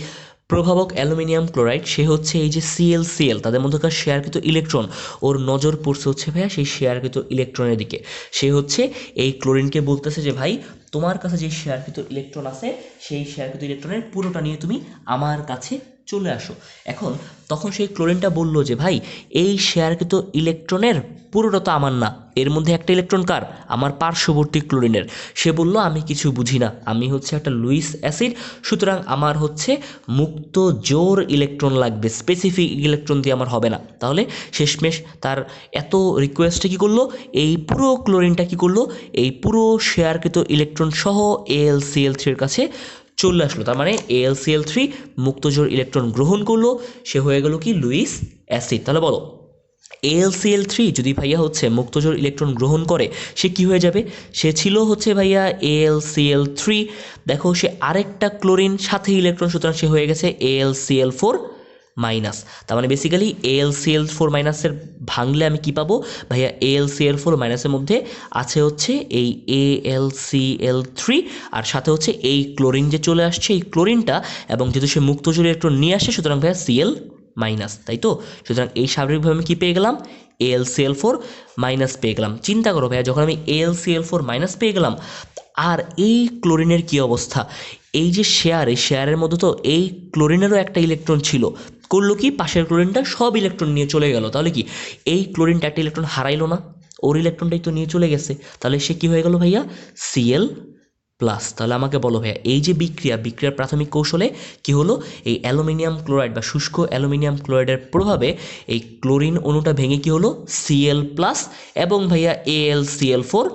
Speaker 1: প্রভাবক অ্যালুমিনিয়াম ক্লোরাইড সে হচ্ছে এই যে ClCl তাদের মধ্যকার শেয়ারকৃত ইলেকট্রন, ওর নজর পড়ছে হচ্ছে ভাইয়া সেই শেয়ারকৃত ইলেকট্রনের দিকে। সে হচ্ছে এই ক্লোরিনকে বলতেছে যে ভাই তোমার কাছে যে শেয়ারকৃত ইলেকট্রন আছে সেই শেয়ারকৃত ইলেকট্রনের পুরোটা নিয়ে তুমি আমার কাছে চলে আসো। এখন তখন সেই ক্লোরিনটা বলল যে ভাই এই শেয়ারকৃত ইলেকট্রনের পুরোটা তো আমার না, এর মধ্যে একটা ইলেকট্রন কার? আমার পার্শ্ববর্তী ক্লোরিনের। সে বলল আমি কিছু বুঝি না, আমি হচ্ছে একটা লুইস অ্যাসিড, সুতরাং আমার হচ্ছে মুক্ত জোর ইলেকট্রন লাগবে, স্পেসিফিক ইলেকট্রন দিয়ে আমার হবে না। তাহলে শেষমেশ তার এত রিকোয়েস্টে কী করলো? এই পুরো ক্লোরিনটা কী করলো? এই পুরো শেয়ারকৃত ইলেকট্রন সহ AlCl3 এর কাছে চলে আসলো। তার মানে AlCl3 মুক্তজোর ইলেকট্রন গ্রহণ করলো, সে হয়ে গেল কি লুইস অ্যাসিড। তাহলে বলো AlCl3 যদি ভাইয়া হচ্ছে মুক্তজোর ইলেকট্রন গ্রহণ করে সে কি হয়ে যাবে? সে ছিল হচ্ছে ভাইয়া AlCl3, দেখো সে আরেকটা ক্লোরিন সাথে ইলেকট্রন, সুতরাং সে হয়ে গেছে AlCl4 মাইনাস। তার মানে বেসিক্যালি AlCl4 মাইনাসের ভাঙলে আমি কি পাবো ভাইয়া? AlCl4 মাইনাসের মধ্যে আছে হচ্ছে এই AlCl3 আর সাথে হচ্ছে এই ক্লোরিন যে চলে আসছে এই ক্লোরিনটা, এবং যেহেতু সে মুক্তজোর ইলেকট্রন নিয়ে আসে সুতরাং ভাইয়া Cl মাইনাস, তাই তো? সুতরাং এই স্বাভাবিকভাবে আমি কী পেয়ে গেলাম? AlCl4 মাইনাস পেয়ে গেলাম। চিন্তা করো ভাইয়া যখন আমি AlCl4 মাইনাস পেয়ে গেলাম, আর এই ক্লোরিনের কী অবস্থা? এই যে শেয়ার, এই শেয়ারের মধ্যে তো এই ক্লোরিনেরও একটা ইলেকট্রন ছিল, করলো কি পাশের ক্লোরিনটা সব ইলেকট্রন নিয়ে চলে গেল। তাহলে কি এই ক্লোরিনটা একটা ইলেকট্রন হারাইলো না? ওর ইলেকট্রনটাই তো নিয়ে চলে গেছে, তাহলে সে কি হয়ে গেল ভাইয়া? Cl plus. তাহলে আমাকে বলো ভাইয়া এই যে বিক্রিয়ার প্রাথমিক কৌশলে কি হলো? এই অ্যালুমিনিয়াম ক্লোরাইড বা শুষ্ক অ্যালুমিনিয়াম ক্লোরাইডের প্রভাবে এই ক্লোরিন অণুটা ভেঙে কি হলো? Cl প্লাস এবং ভাইয়া AlCl4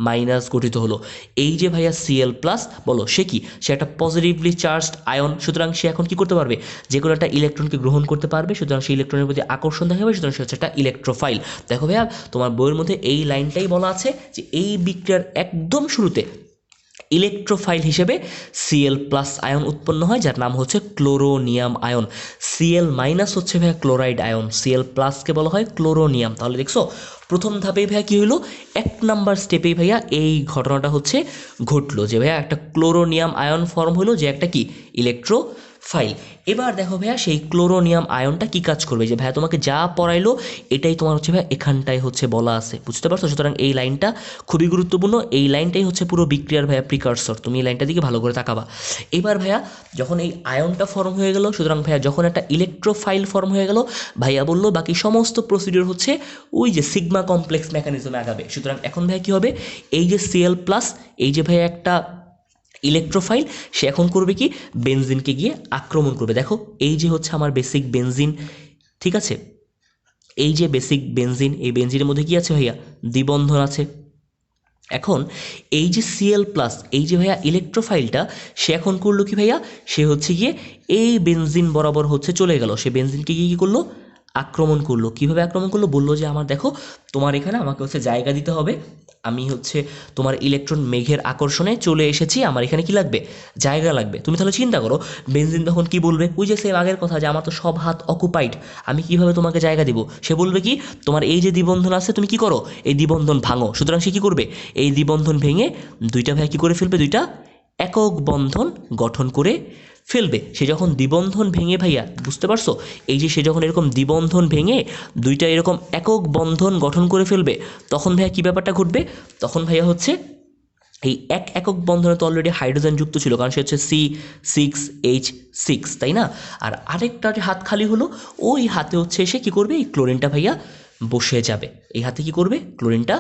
Speaker 1: মাইনাস গঠিত হলো। এই যে ভাইয়া Cl প্লাস, বলো সে কি? সে একটা পজিটিভলি চার্জড আয়ন, সুতরাং সে এখন কি করতে পারবে? যে কোনো একটা ইলেকট্রনকে গ্রহণ করতে পারবে, সুতরাং সেই ইলেকট্রনের প্রতি আকর্ষণ দেখাবে, সুতরাং সে হচ্ছে একটা ইলেকট্রোফাইল। দেখো ভাইয়া তোমার বইয়ের মধ্যে এই লাইনটাই বলা আছে যে এই বিক্রিয়ার একদম শুরুতে ইলেকট্রোফাইল হিসেবে Cl প্লাস আয়ন উৎপন্ন হয় যার নাম হচ্ছে ক্লোরোনিয়াম আয়ন। Cl মাইনাস হচ্ছে ভাইয়া ক্লোরাইড আয়ন, Cl প্লাসকে বলা হয় ক্লোরোনিয়াম। তাহলে দেখছো প্রথম ধাপেই ভাইয়া কী হলো? 1 নাম্বার স্টেপেই ভাইয়া এই ঘটনাটা হচ্ছে ঘটলো যে ভাইয়া একটা ক্লোরোনিয়াম আয়ন ফর্ম হলো, যে একটা কি ইলেকট্রোফাইল। এবার দেখো ভাইয়া সেই ক্লোরোনিয়াম আয়নটা কি কাজ করবে? যে ভাইয়া তোমাকে যা পড়াইলো এটাই তোমার হচ্ছে ভাইয়া এখানটায় হচ্ছে বলা আছে, বুঝতে পারছো? সুতরাং এই লাইনটা খুবই গুরুত্বপূর্ণ, এই লাইনটাই হচ্ছে পুরো বিক্রিয়ার ভাইয়া প্রিকারসর, তুমি এই লাইনটা দিকে ভালো করে তাকাবা। এবার ভাইয়া যখন এই আয়নটা ফর্ম হয়ে গেল, সুতরাং ভাইয়া যখন একটা ইলেকট্রোফাইল ফর্ম হয়ে গেল, ভাইয়া বললো বাকি সমস্ত প্রসিডিওর হচ্ছে ওই যে সিগমা কমপ্লেক্স মেকানিজমে আগাবে। সুতরাং এখন ভাইয়া কী হবে? এই যে Cl প্লাস, এই যে ভাইয়া একটা ইলেকট্রোফাইল সে এখন করবে কি বেনজিনকে গিয়ে আক্রমণ করবে। দেখো এই যে হচ্ছে আমার বেসিক বেনজিন, ঠিক আছে, এই যে বেসিক বেনজিন, এই বেনজিনের মধ্যে কি আছে ভাইয়া দ্বিবন্ধন আছে। এখন এই যে Cl প্লাস এই যে ভাইয়া ইলেকট্রোফাইলটা সে এখন করলো কি ভাইয়া, সে হচ্ছে গিয়ে এই বেনজিন বরাবর হচ্ছে চলে গেল, সে বেনজিনকে গিয়ে কী করলো আক্রমণ করলো। কিভাবে আক্রমণ করলো, বললো যে আমার দেখো তোমার এখানে আমাকে হচ্ছে জায়গা দিতে হবে, আমি হচ্ছে তোমার ইলেকট্রন মেঘের আকর্ষণে চলে এসেছি, আমার এখানে কি লাগবে জায়গা লাগবে। তুমি তাহলে চিন্তা করো বেনজিন তখন কি বলবে, ওই যে সেম আগের কথা যে আমার তো সব হাত অকুপাইড, আমি কিভাবে তোমাকে জায়গা দিব। সে বলবে কি তোমার এই যে দ্বিবন্ধন আছে তুমি কি করো এই দ্বিবন্ধন ভাঙো। সুতরাং সে কি করবে এই দ্বিবন্ধন ভেঙে দুইটা ভাইয়া কি করে ফেলবে, দুইটা একক বন্ধন গঠন করে ফেলবে। সে যখন দ্বিবন্ধন ভেঙে ভাইয়া বুঝতে পারছো, এই যে সে যখন এরকম দ্বিবন্ধন ভেঙে দুইটা এরকম একক বন্ধন গঠন করে ফেলবে, তখন ভাইয়া কী ব্যাপারটা ঘটবে, তখন ভাইয়া হচ্ছে এই একক বন্ধনে তো অলরেডি হাইড্রোজেন যুক্ত ছিল, কারণ সে হচ্ছে C6H6, তাই না। আর আরেকটা যে হাত খালি হলো, ওই হাতে হচ্ছে এসে কী করবে এই ক্লোরিনটা ভাইয়া বসে যাবে। এই হাতে কি করবে ক্লোরিনটা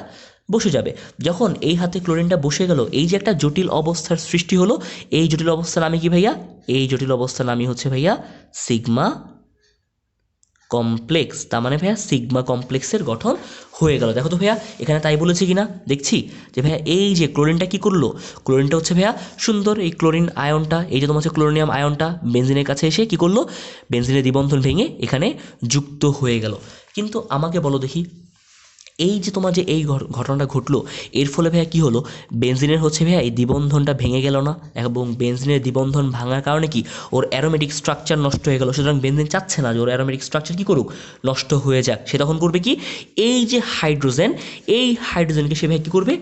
Speaker 1: বসে যাবে। যখন এই হাতে ক্লোরিনটা বসে গেল, এই যে একটা জটিল অবস্থার সৃষ্টি হলো, এই জটিল অবস্থার নামই কি ভাইয়া, এই জটিল অবস্থার নামই হচ্ছে ভাইয়া সিগমা কমপ্লেক্স। তার মানে ভাইয়া সিগমা কমপ্লেক্সের গঠন হয়ে গেল। দেখো তো ভাইয়া এখানে তাই বলেছে কিনা, দেখছি যে ভাইয়া এই যে ক্লোরিনটা কি করলো, ক্লোরিনটা হচ্ছে ভাইয়া সুন্দর এই ক্লোরিন আয়নটা, এই যে তোমার হচ্ছে ক্লোরিনিয়াম আয়নটা বেনজিনের কাছে এসে কি করলো বেনজিনের দ্বিবন্ধন ভেঙে এখানে যুক্ত হয়ে গেল। কিন্তু আমাকে বলো দেখি, এই যে তোমার যে এই ঘটনাটা ঘটলো, এর ফলে ভাইয়া কী হলো, বেনজিনের হচ্ছে ভাইয়া এই দ্বিবন্ধনটা ভেঙে গেল না, এবং বেনজিনের দ্বিবন্ধন ভাঙার কারণে কি ওর অ্যারোমেটিক স্ট্রাকচার নষ্ট হয়ে গেল। সুতরাং বেনজিন চাচ্ছে না যে ওর অ্যারোমেটিক স্ট্রাকচার কী করুক নষ্ট হয়ে যাক। সে তখন করবে কি এই যে হাইড্রোজেন, এই হাইড্রোজেনকে সে ভাইয়া কী করবে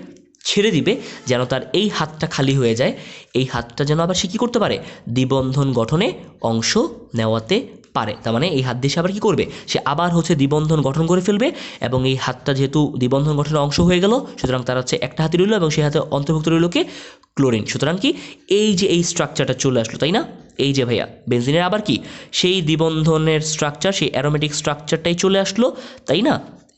Speaker 1: ছেড়ে দিবে, যেন তার এই হাতটা খালি হয়ে যায়, এই হাতটা যেন আবার সে কী করতে পারে দ্বিবন্ধন গঠনে অংশ নেওয়াতে পারে। তার মানে এই হাত দিয়ে সে আবার কী করবে, সে আবার হচ্ছে দ্বিবন্ধন গঠন করে ফেলবে, এবং এই হাতটা যেহেতু দ্বিবন্ধন গঠনের অংশ হয়ে গেল, সুতরাং তার হচ্ছে একটা হাতে রইল এবং সেই হাতে অন্তর্ভুক্ত রইল কে ক্লোরিন। সুতরাং কি এই যে এই স্ট্রাকচারটা চলে আসলো, তাই না। এই যে ভাইয়া বেনজিনের আবার কি সেই দ্বিবন্ধনের স্ট্রাকচার, সেই অ্যারোমেটিক স্ট্রাকচারটাই চলে আসলো, তাই না।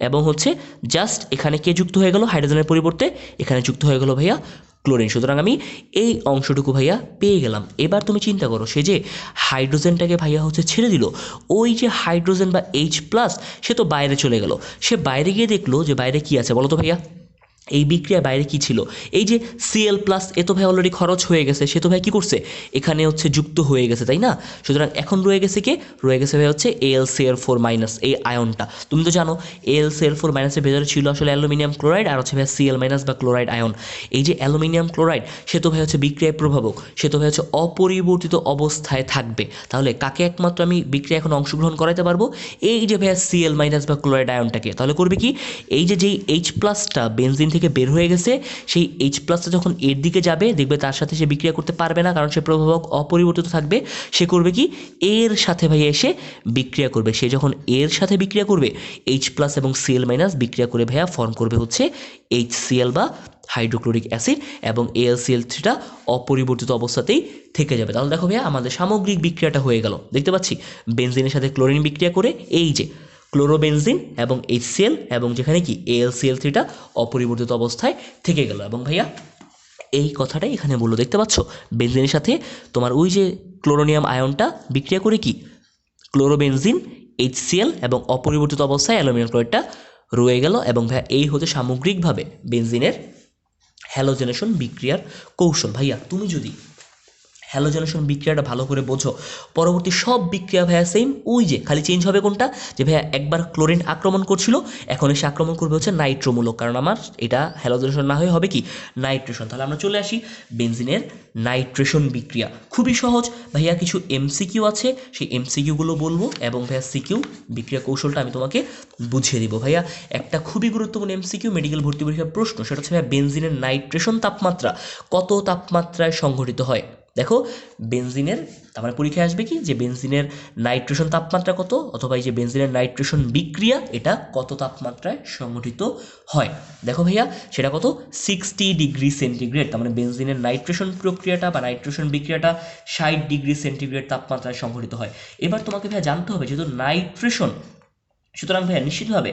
Speaker 1: এবং হচ্ছে জাস্ট এখানে কে যুক্ত হয়ে গেল হাইড্রোজেনের পরিবর্তে, এখানে যুক্ত হয়ে গেল ভাইয়া ক্লোরিন। সুতরাং আমি এই অংশটুকু ভাইয়া পেয়ে গেলাম। এবার তুমি চিন্তা করো, সে যে হাইড্রোজেনটাকে ভাইয়া হচ্ছে ছেড়ে দিল, ওই যে হাইড্রোজেন বা H+, সে তো বাইরে চলে গেল। সে বাইরে গিয়ে দেখলো যে বাইরে কি আছে বলো তো ভাইয়া, এই বিক্রিয়ার বাইরে কি ছিল, এই যে Cl+, এ তো ভাই অলরেডি খরচ হয়ে গেছে, সে তো ভাই কী করছে এখানে হচ্ছে যুক্ত হয়ে গেছে, তাই না। সুতরাং এখন রয়ে গেছে কে, রয়ে গেছে ভাই হচ্ছে Al_Cl4- এই আয়নটা। তুমি তো জানো Al_Cl4- ভেতরে ছিল আসলে অ্যালুমিনিয়াম ক্লোরাইড আর হচ্ছে ভাই Cl- বা ক্লোরাইড আয়ন। এই যে অ্যালুমিনিয়াম ক্লোরাইড সে তো ভাই হচ্ছে বিক্রিয়ায় প্রভাবক, সে তো ভাই হচ্ছে অপরিবর্তিত অবস্থায় থাকবে। তাহলে কাকে একমাত্র আমি বিক্রিয়া এখন অংশগ্রহণ করাতে পারবো, এই যে ভাইয়া Cl- বা ক্লোরাইড আয়নটাকে। তাহলে করবে কি এই যে যেই H+টা বেনজিন থেকে বের হয়ে গেছে, সেই H+টা যখন এর দিকে যাবে দেখবে তার সাথে সে বিক্রিয়া করতে পারবে না, কারণ সে প্রভাবক অপরিবর্তিত থাকবে। সে করবে কি এর সাথে ভাইয়া এসে বিক্রিয়া করবে। সে যখন এর সাথে বিক্রিয়া করবে H+ এবং Cl- বিক্রিয়া করে ভাইয়া ফর্ম করবে হচ্ছে HCl বা হাইড্রোক্লোরিক অ্যাসিড, এবং AlCl3টা অপরিবর্তিত অবস্থাতেই থেকে যাবে। তাহলে দেখো ভাইয়া আমাদের সামগ্রিক বিক্রিয়াটা হয়ে গেল। দেখতে পাচ্ছি বেনজিনের সাথে ক্লোরিন বিক্রিয়া করে এই যে ক্লোরোবেনজিন এবং HCl, এবং যেখানে কি AlCl3টা অপরিবর্তিত অবস্থায় থেকে গেল। এবং ভাইয়া এই কথাটাই এখানে বললো, দেখতে পাচ্ছ বেনজিনের সাথে তোমার ওই যে ক্লোরোনিয়াম আয়নটা বিক্রিয়া করে কি ক্লোরোবেনজিন, HCl এবং অপরিবর্তিত অবস্থায় অ্যালুমিনিয়াম ক্লোরাইডটা রয়ে গেল। এবং ভাইয়া এই হচ্ছে সামগ্রিকভাবে বেনজিনের হ্যালোজেনেশন বিক্রিয়ার কৌশল। ভাইয়া তুমি যদি হ্যালোজেনেশন বিক্রিয়াটা ভালো করে বোঝো, পরবর্তী সব বিক্রিয়া ভাইয়া সেম, ওই যে খালি চেঞ্জ হবে কোনটা, যে ভাইয়া একবার ক্লোরিন আক্রমণ করছিল, এখন এসে আক্রমণ করবে হচ্ছে নাইট্রোমূলক, কারণ আমার এটা হ্যালোজেনেশন না হয়ে হবে কি নাইট্রেশন। তাহলে আমরা চলে আসি বেনজিনের নাইট্রেশন বিক্রিয়া। খুবই সহজ ভাইয়া, কিছু এমসিকিউ আছে, সেই এমসিকিউগুলো বলবো, এবং ভাইয়া সিকিউ বিক্রিয়া কৌশলটা আমি তোমাকে বুঝিয়ে দিব। ভাইয়া একটা খুবই গুরুত্বপূর্ণ এমসিকিউ মেডিকেল ভর্তি পরীক্ষার প্রশ্ন, সেটা হচ্ছে ভাইয়া বেনজিনের নাইট্রেশন তাপমাত্রা কত তাপমাত্রায় সংঘটিত হয়। দেখো বেনজিনের আমার পরীক্ষায় আসবে কি যে বেনজিনের নাইট্রেশন তাপমাত্রা কত, অথবা এই যে বেনজিনের নাইট্রেশন বিক্রিয়া এটা কত তাপমাত্রায় সংঘটিত হয়। দেখো ভাইয়া সেটা কত 60°C। তার মানে বেনজিনের নাইট্রেশন প্রক্রিয়াটা বা নাইট্রেশন বিক্রিয়াটা 60°C তাপমাত্রায় সংঘটিত হয়। এবার তোমাকে ভাইয়া জানতে হবে যেহেতু নাইট্রেশন সুতরাং ভাইয়া নিশ্চিতভাবে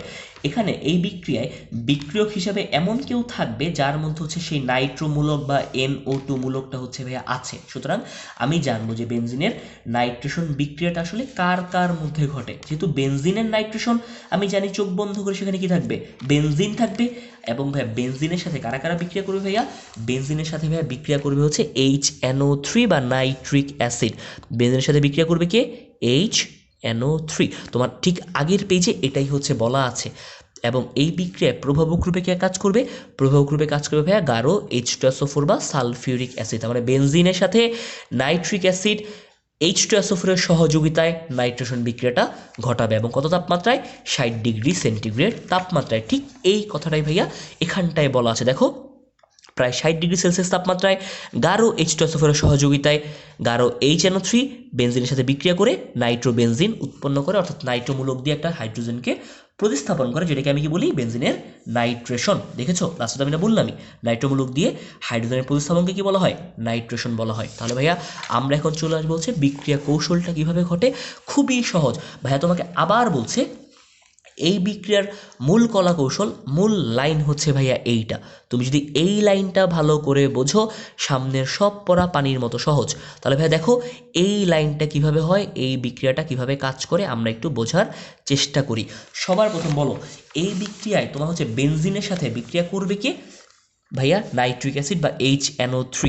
Speaker 1: এখানে এই বিক্রিয়ায় বিক্রিয়ক হিসাবে এমন কেউ থাকবে যার মধ্যে হচ্ছে সেই নাইট্রোমূলক বা NO2 মূলকটা হচ্ছে ভাইয়া আছে। সুতরাং আমি জানবো যে বেনজিনের নাইট্রেশন বিক্রিয়াটা আসলে কার কার মধ্যে ঘটে। যেহেতু বেনজিনের নাইট্রেশন আমি জানি চোখ বন্ধ করে সেখানে কি থাকবে, বেনজিন থাকবে। এবং ভাইয়া বেনজিনের সাথে কারা কারা বিক্রিয়া করবে ভাইয়া, বেনজিনের সাথে ভাইয়া বিক্রিয়া করবে হচ্ছে HNO3 বা নাইট্রিক অ্যাসিড। বেনজিনের সাথে বিক্রিয়া করবে কে, NO3। তোমার ঠিক আগের পেজে এটাই হচ্ছে বলা আছে। এবং এই বিক্রিয়ায় প্রভাবক রূপে কে কাজ করবে, প্রভাবক রূপে কাজ করবে ভাইয়া গাঢ় H2SO4 বা সালফিউরিক অ্যাসিড। তার মানে বেনজিনের সাথে নাইট্রিক অ্যাসিড H2SO4 এর সহযোগিতায় নাইট্রেশন বিক্রিয়াটা ঘটাবে এবং কত তাপমাত্রায়, 60 ডিগ্রি সেন্টিগ্রেড তাপমাত্রায়। ঠিক এই কথাটাই ভাইয়া এখানটায় বলা আছে। দেখো প্রায় 60 ডিগ্রি সেলসিয়াস তাপমাত্রায় গাঢ় H2SO4 এর সহযোগিতায় গাঢ় HNO3 বেনজিনের সাথে বিক্রিয়া করে নাইট্রোবেনজিন উৎপন্ন করে, অর্থাৎ নাইট্রোমূলক দিয়ে একটা হাইড্রোজেনকে প্রতিস্থাপন করে, যেটাকে আমি কি বলি, বেনজিনের নাইট্রেশন। দেখেছো লাস্টে আমি না বললামই, নাইট্রোমূলক দিয়ে হাইড্রোজেনের প্রতিস্থাপনকে কি বলা হয়, নাইট্রেশন বলা হয়। তাহলে ভাইয়া আমরা এখন চলে আসবো হচ্ছে বিক্রিয়া কৌশলটা কিভাবে ঘটে। খুবই সহজ ভাইয়া, তোমাকে আবার বলছে এই বিক্রিয়ার মূল কলা কৌশল, মূল লাইন হচ্ছে ভাইয়া এইটা। তুমি যদি এই লাইনটা ভালো করে বোঝো, সামনের সব পড়া পানির মতো সহজ। তাহলে ভাইয়া দেখো এই লাইনটা কিভাবে হয়, এই বিক্রিয়াটা কিভাবে কাজ করে আমরা একটু বোঝার চেষ্টা করি। সবার প্রথম বলো, এই বিক্রিয়ায় তোমার হচ্ছে বেনজিনের সাথে বিক্রিয়া করবে কি ভাইয়া, নাইট্রিক অ্যাসিড বা HNO3,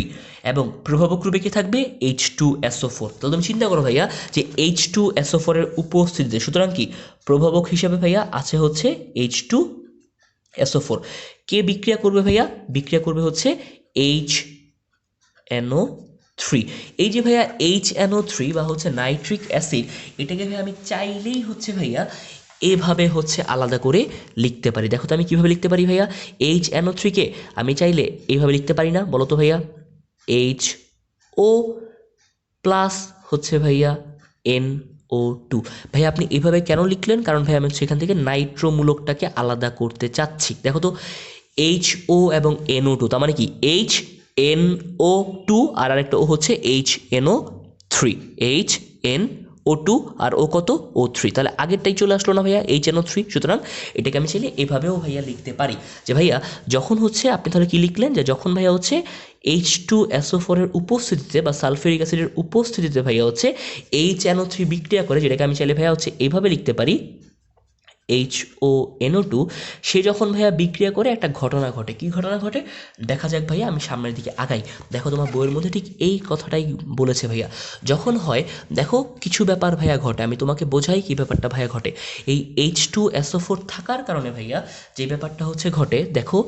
Speaker 1: এবং প্রভাবক রূপে কি থাকবে, H2SO4। তাহলে তুমি চিন্তা করো ভাইয়া যে H2SO4 এর উপস্থিতিতে, সুতরাং কি প্রভাবক হিসাবে ভাইয়া আছে হচ্ছে H2SO4। কে বিক্রিয়া করবে ভাইয়া, বিক্রিয়া করবে হচ্ছে HNO3। এই যে ভাইয়া HNO3 বা হচ্ছে নাইট্রিক অ্যাসিড, এটাকে ভাইয়া আমি চাইলেই হচ্ছে ভাইয়া এভাবে হচ্ছে আলাদা করে লিখতে পারি। দেখো তো আমি কিভাবে লিখতে পারি ভাইয়া, HNO3 কে আমি চাইলে এইভাবে লিখতে পারি না, বলো তো ভাইয়া, HO প্লাস হচ্ছে ভাইয়া NO2। ভাইয়া আপনি এভাবে কেন লিখলেন, কারণ ভাইয়া আমি সেখান থেকে নাইট্রোমূলকটাকে আলাদা করতে চাচ্ছি। দেখো তো HO এবং NO2, তার মানে কি HNO2 আর আরেকটা ও হচ্ছে HNO3, HNO2 আর ও কত, O3। তাহলে আগেরটাই চলে আসলো না ভাইয়া, HNO3। সুতরাং এটাকে আমি চাইলে এভাবেও ভাইয়া লিখতে পারি যে ভাইয়া যখন হচ্ছে আপনি তাহলে কি লিখলেন, যে যখন ভাইয়া হচ্ছে H2SO4 এর উপস্থিতিতে বা সালফিউরিক অ্যাসিডের উপস্থিতিতে ভাইয়া হচ্ছে HNO3 বিক্রিয়া করে, যেটাকে আমি চাইলে ভাইয়া হচ্ছে এইভাবে লিখতে পারি HONO2। সে যখন ভাইয়া বিক্রিয়া করে একটা ঘটনা ঘটে। কি ঘটনা ঘটে দেখা যাক ভাইয়া, আমি সামনের দিকে আগাই। দেখো তোমার বইয়ের মধ্যে ঠিক এই কথাটাই বলেছে ভাইয়া। যখন হয় দেখো কিছু ব্যাপার ভাইয়া ঘটে, আমি তোমাকে বোঝাই কি ব্যাপারটা ভাইয়া ঘটে। এই H2SO4 থাকার কারণে ভাইয়া যে ব্যাপারটা হচ্ছে ঘটে, দেখো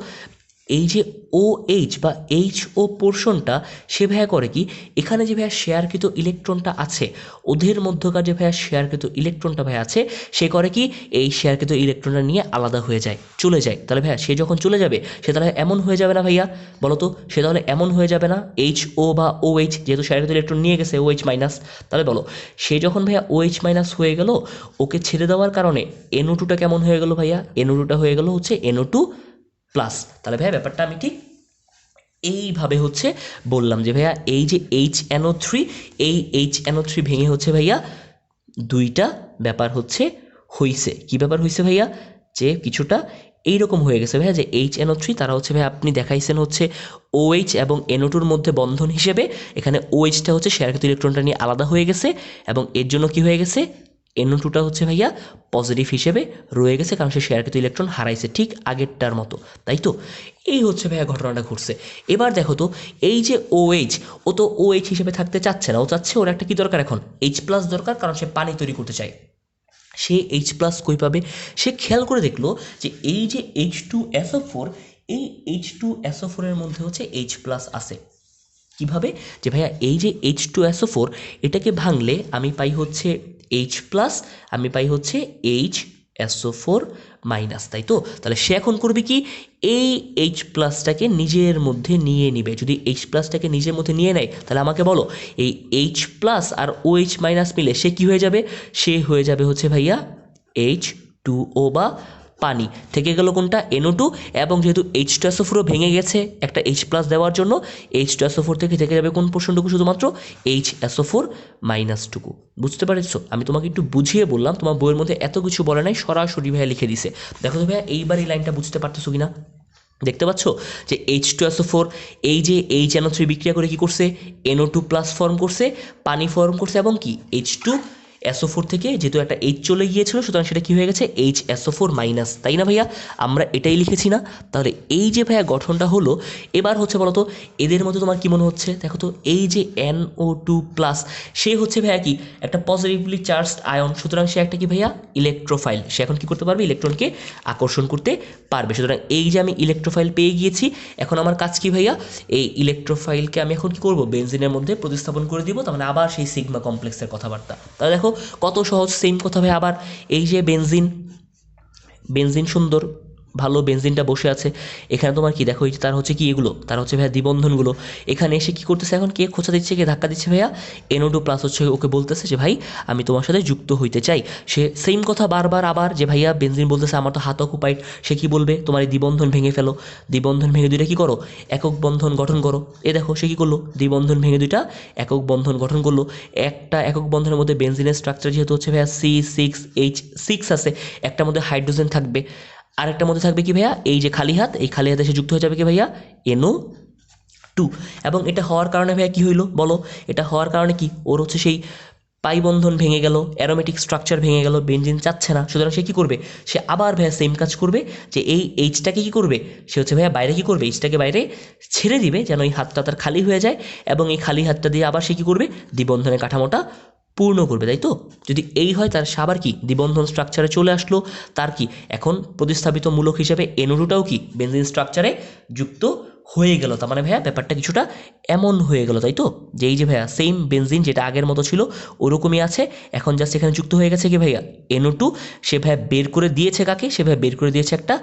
Speaker 1: এই যে OH বা HO পোর্শনটা, সে ভাইয়া করে কি, এখানে যে ভাইয়া শেয়ারকৃত ইলেকট্রনটা আছে, ওদের মধ্যকার যে ভাইয়া শেয়ারকৃত ইলেকট্রনটা ভাইয়া আছে, সে করে কি এই শেয়ারকৃত ইলেকট্রনটা নিয়ে আলাদা হয়ে যায়, চলে যায়। তাহলে ভাইয়া সে যখন চলে যাবে, সে তাহলে এমন হয়ে যাবে না ভাইয়া, বলো তো, সে তাহলে এমন হয়ে যাবে না, HO বা OH যেহেতু শেয়ারকৃত ইলেকট্রন নিয়ে গেছে OH মাইনাস, তাহলে বলো সে যখন ভাইয়া OH মাইনাস হয়ে গেল, ওকে ছেড়ে দেওয়ার কারণে NO2টা কেমন হয়ে গেল ভাইয়া, NO2টা হয়ে গেল হচ্ছে NO2 প্লাস। তাহলে ভাইয়া ব্যাপারটা আমি ঠিক এইভাবে হচ্ছে বললাম যে ভাইয়া এই যে HNO3, এই HNO3 ভেঙে হচ্ছে ভাইয়া দুইটা ব্যাপার হচ্ছে হইছে। কি ব্যাপার হইছে ভাইয়া, যে কিছুটা এইরকম হয়ে গেছে ভাইয়া, যে HNO3 তারা হচ্ছে ভাইয়া আপনি দেখাইছেন হচ্ছে OH এবং NO2-র মধ্যে বন্ধন হিসেবে, এখানে OH-টা হচ্ছে শেয়ারকৃত ইলেকট্রনটা নিয়ে আলাদা হয়ে গেছে, এবং এর জন্য কি হয়ে গেছে, NO2টা হচ্ছে ভাইয়া পজিটিভ হিসেবে রয়ে গেছে, কারণ সে শেয়ারকৃত ইলেকট্রন হারাইছে ঠিক আগেরটার মতো, তাই তো। এই হচ্ছে ভাইয়া ঘটনাটা ঘটছে। এবার দেখো তো এই যে OH, ও তো OH হিসেবে থাকতে চাচ্ছে না, ও চাচ্ছে ওর একটা কি দরকার এখন, H+ দরকার, কারণ সে পানি তৈরি করতে চায়। সে H+ কই পাবে, সে খেয়াল করে দেখলো যে এই যে H2SO4, এই H2SO4 এর মধ্যে হচ্ছে H+ আছে। কিভাবে, যে ভাইয়া এই যে H2SO4, এটাকে ভাঙলে আমি পাই হচ্ছে H+, আমি পাই হচ্ছে HSO4 মাইনাস, তাই তো। তাহলে সে এখন করবে কি, এই H+টাকে নিজের মধ্যে নিয়ে নিবে। যদি H+টাকে নিজের মধ্যে নিয়ে নেয়, তাহলে আমাকে বলো এই H+ আর OH মাইনাস মিলে সে কি হয়ে যাবে, সে হয়ে যাবে হচ্ছে ভাইয়া H2O বা পানি, থেকে গেল কোনটা NO2, এবং যেহেতু H2SO4 ভেঙে গেছে একটা H+ দেওয়ার জন্য, H2SO4 থেকে যাবে কোন পোর্শনটুকু, শুধুমাত্র HSO4 টুকু। বুঝতে পারছো? আমি তোমাকে একটু বুঝিয়ে বললাম, তোমার বইয়ের মধ্যে এত কিছু বলে নাই, সরাসরি ভাইয়া লিখে দিছে। দেখো তো ভাইয়া এইবার এই লাইনটা বুঝতে পারতেছো কিনা, দেখতে পাচ্ছ যে H2SO4 এই যে HNO3 বিক্রিয়া করে কি করছে, NO2+ ফর্ম করছে, পানি ফর্ম করছে, এবং কি H2SO4 থেকে যেহেতু একটা H চলে গিয়েছিল, সুতরাং সেটা কি হয়ে গেছে, HSO4-, তাই না ভাইয়া? আমরা এটাই লিখেছি না? তাহলে এই যে ভাইয়া গঠনটা হলো, এবার হচ্ছে বলতো এদের মধ্যে তোমার কি মনে হচ্ছে, দেখো তো এই যে NO2+, সে হচ্ছে ভাইয়া কি একটা পজিটিভলি চার্জড আয়ন, সুতরাং সে একটা কি ভাইয়া ইলেকট্রোফাইল, সে এখন কি করতে পারবে, ইলেকট্রনকে আকর্ষণ করতে পারবে। সুতরাং এই যে আমি ইলেকট্রোফাইল পেয়ে গিয়েছি, এখন আমার কাজ কি ভাইয়া, এই ইলেকট্রোফাইলকে আমি এখন কি করব, বেনজিনের মধ্যে প্রতিস্থাপন করে দিব, তার মানে আবার সেই সিগমা কমপ্লেক্সের কথাবার্তা। তাহলে দেখো কত সহজ, সেম কথা ভাই। আবার এই যে বেনজিন সুন্দর ভালো বেনজিনটা বসে আছে, এখানে তোমার কি দেখো, এই যে তার হচ্ছে কি এগুলো, তার হচ্ছে ভাইয়া দ্বিবন্ধনগুলো, এখানে এসে কি করতেছে, এখন কে খোঁচা দিচ্ছে, কে ধাক্কা দিচ্ছে ভাইয়া, NO2+ হচ্ছে ওকে বলতেছে যে ভাই আমি তোমার সাথে যুক্ত হইতে চাই। সে সেম কথা বারবার আবার, যে ভাইয়া বেনজিন বলতেছে আমার তো হাত অকুপাইড, সে কি বলবে, তোমার এই দ্বিবন্ধন ভেঙে ফেলো, দ্বিবন্ধন ভেঙে দুইটা কি করো, একক বন্ধন গঠন করো। এ দেখো সে কি করলো, দ্বিবন্ধন ভেঙে দুইটা একক বন্ধন গঠন করলো। একটা একক বন্ধনের মধ্যে বেনজিনের স্ট্রাকচার যেহেতু হচ্ছে ভাইয়া C6H6 আছে, একটার মধ্যে হাইড্রোজেন থাকবে, আরেকটার মধ্যে থাকবে কি ভাইয়া, এই যে খালি হাত, এই খালি হাতে এসে যুক্ত হয়ে যাবে কি ভাইয়া, NO2। এবং এটা হওয়ার কারণে ভাইয়া কি হইলো বলো, এটা হওয়ার কারণে কি, ওর হচ্ছে সেই পাই বন্ধন ভেঙে গেল, অ্যারোমেটিক স্ট্রাকচার ভেঙে গেল, বেনজিন চাচ্ছে না, সুতরাং সে কি করবে, সে আবার ভাইয়া সেম কাজ করবে, যে এই এইচটাকে কি করবে, সে হচ্ছে ভাইয়া বাইরে কি করবে, এইচটাকে বাইরে ছেড়ে দিবে, যেন এই হাতটা তার খালি হয়ে যায়, এবং এই খালি হাতটা দিয়ে আবার সে কি করবে, দ্বিবন্ধনের কাঠামোটা পূর্ণ করবে, তাই তো? যদি এই হয়, তার সে আবার কি দ্বিবন্ধন স্ট্রাকচারে চলে আসলো, তার কি এখন প্রতিস্থাপিত মূলক হিসেবে NO2টাও কি বেনজিন স্ট্রাকচারে যুক্ত হয়ে গেল। তার মানে ভাইয়া ব্যাপারটা কিছুটা এমন হয়ে গেল, তাই তো? যে এই যে ভাইয়া সেম বেনজিন যেটা আগের মতো ছিল ওরকমই আছে, এখন জাস্ট এখানে যুক্ত হয়ে গেছে কি ভাইয়া, NO2। সে ভাইয়া বের করে দিয়েছে কাকে, সে ভাইয়া বের করে দিয়েছে একটা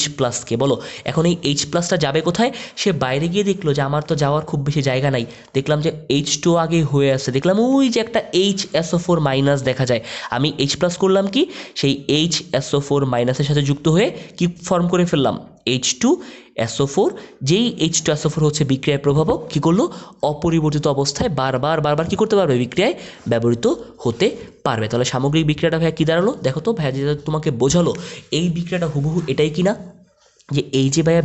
Speaker 1: H+কে। বলো এখন এই H+টা যাবে কোথায়, সে বাইরে গিয়ে দেখলো যে আমার তো যাওয়ার খুব বেশি জায়গা নাই, দেখলাম যে H2 আগে হয়ে আছে, দেখলাম ওই যে একটা HSO4- দেখা যায়, আমি H+ করলাম কি, সেই HSO4- সাথে যুক্ত হয়ে কি ফর্ম করে ফেললাম, H2SO4। যেই H2SO4 হচ্ছে বিক্রিয়ায় প্রভাবক, কি করলো, অপরিবর্তিত অবস্থায় বারবার কি করতে পারবে, বিক্রিয়ায় ব্যবহৃত হতে পারবে। তাহলে সামগ্রিক বিক্রিয়াটা ভাইয়া কি দাঁড়ালো, দেখো তো ভাইয়া যেটা তোমাকে বোঝালো, এই বিক্রিয়াটা হুবহু এটাই কিনা, যে এই যে ভাইয়া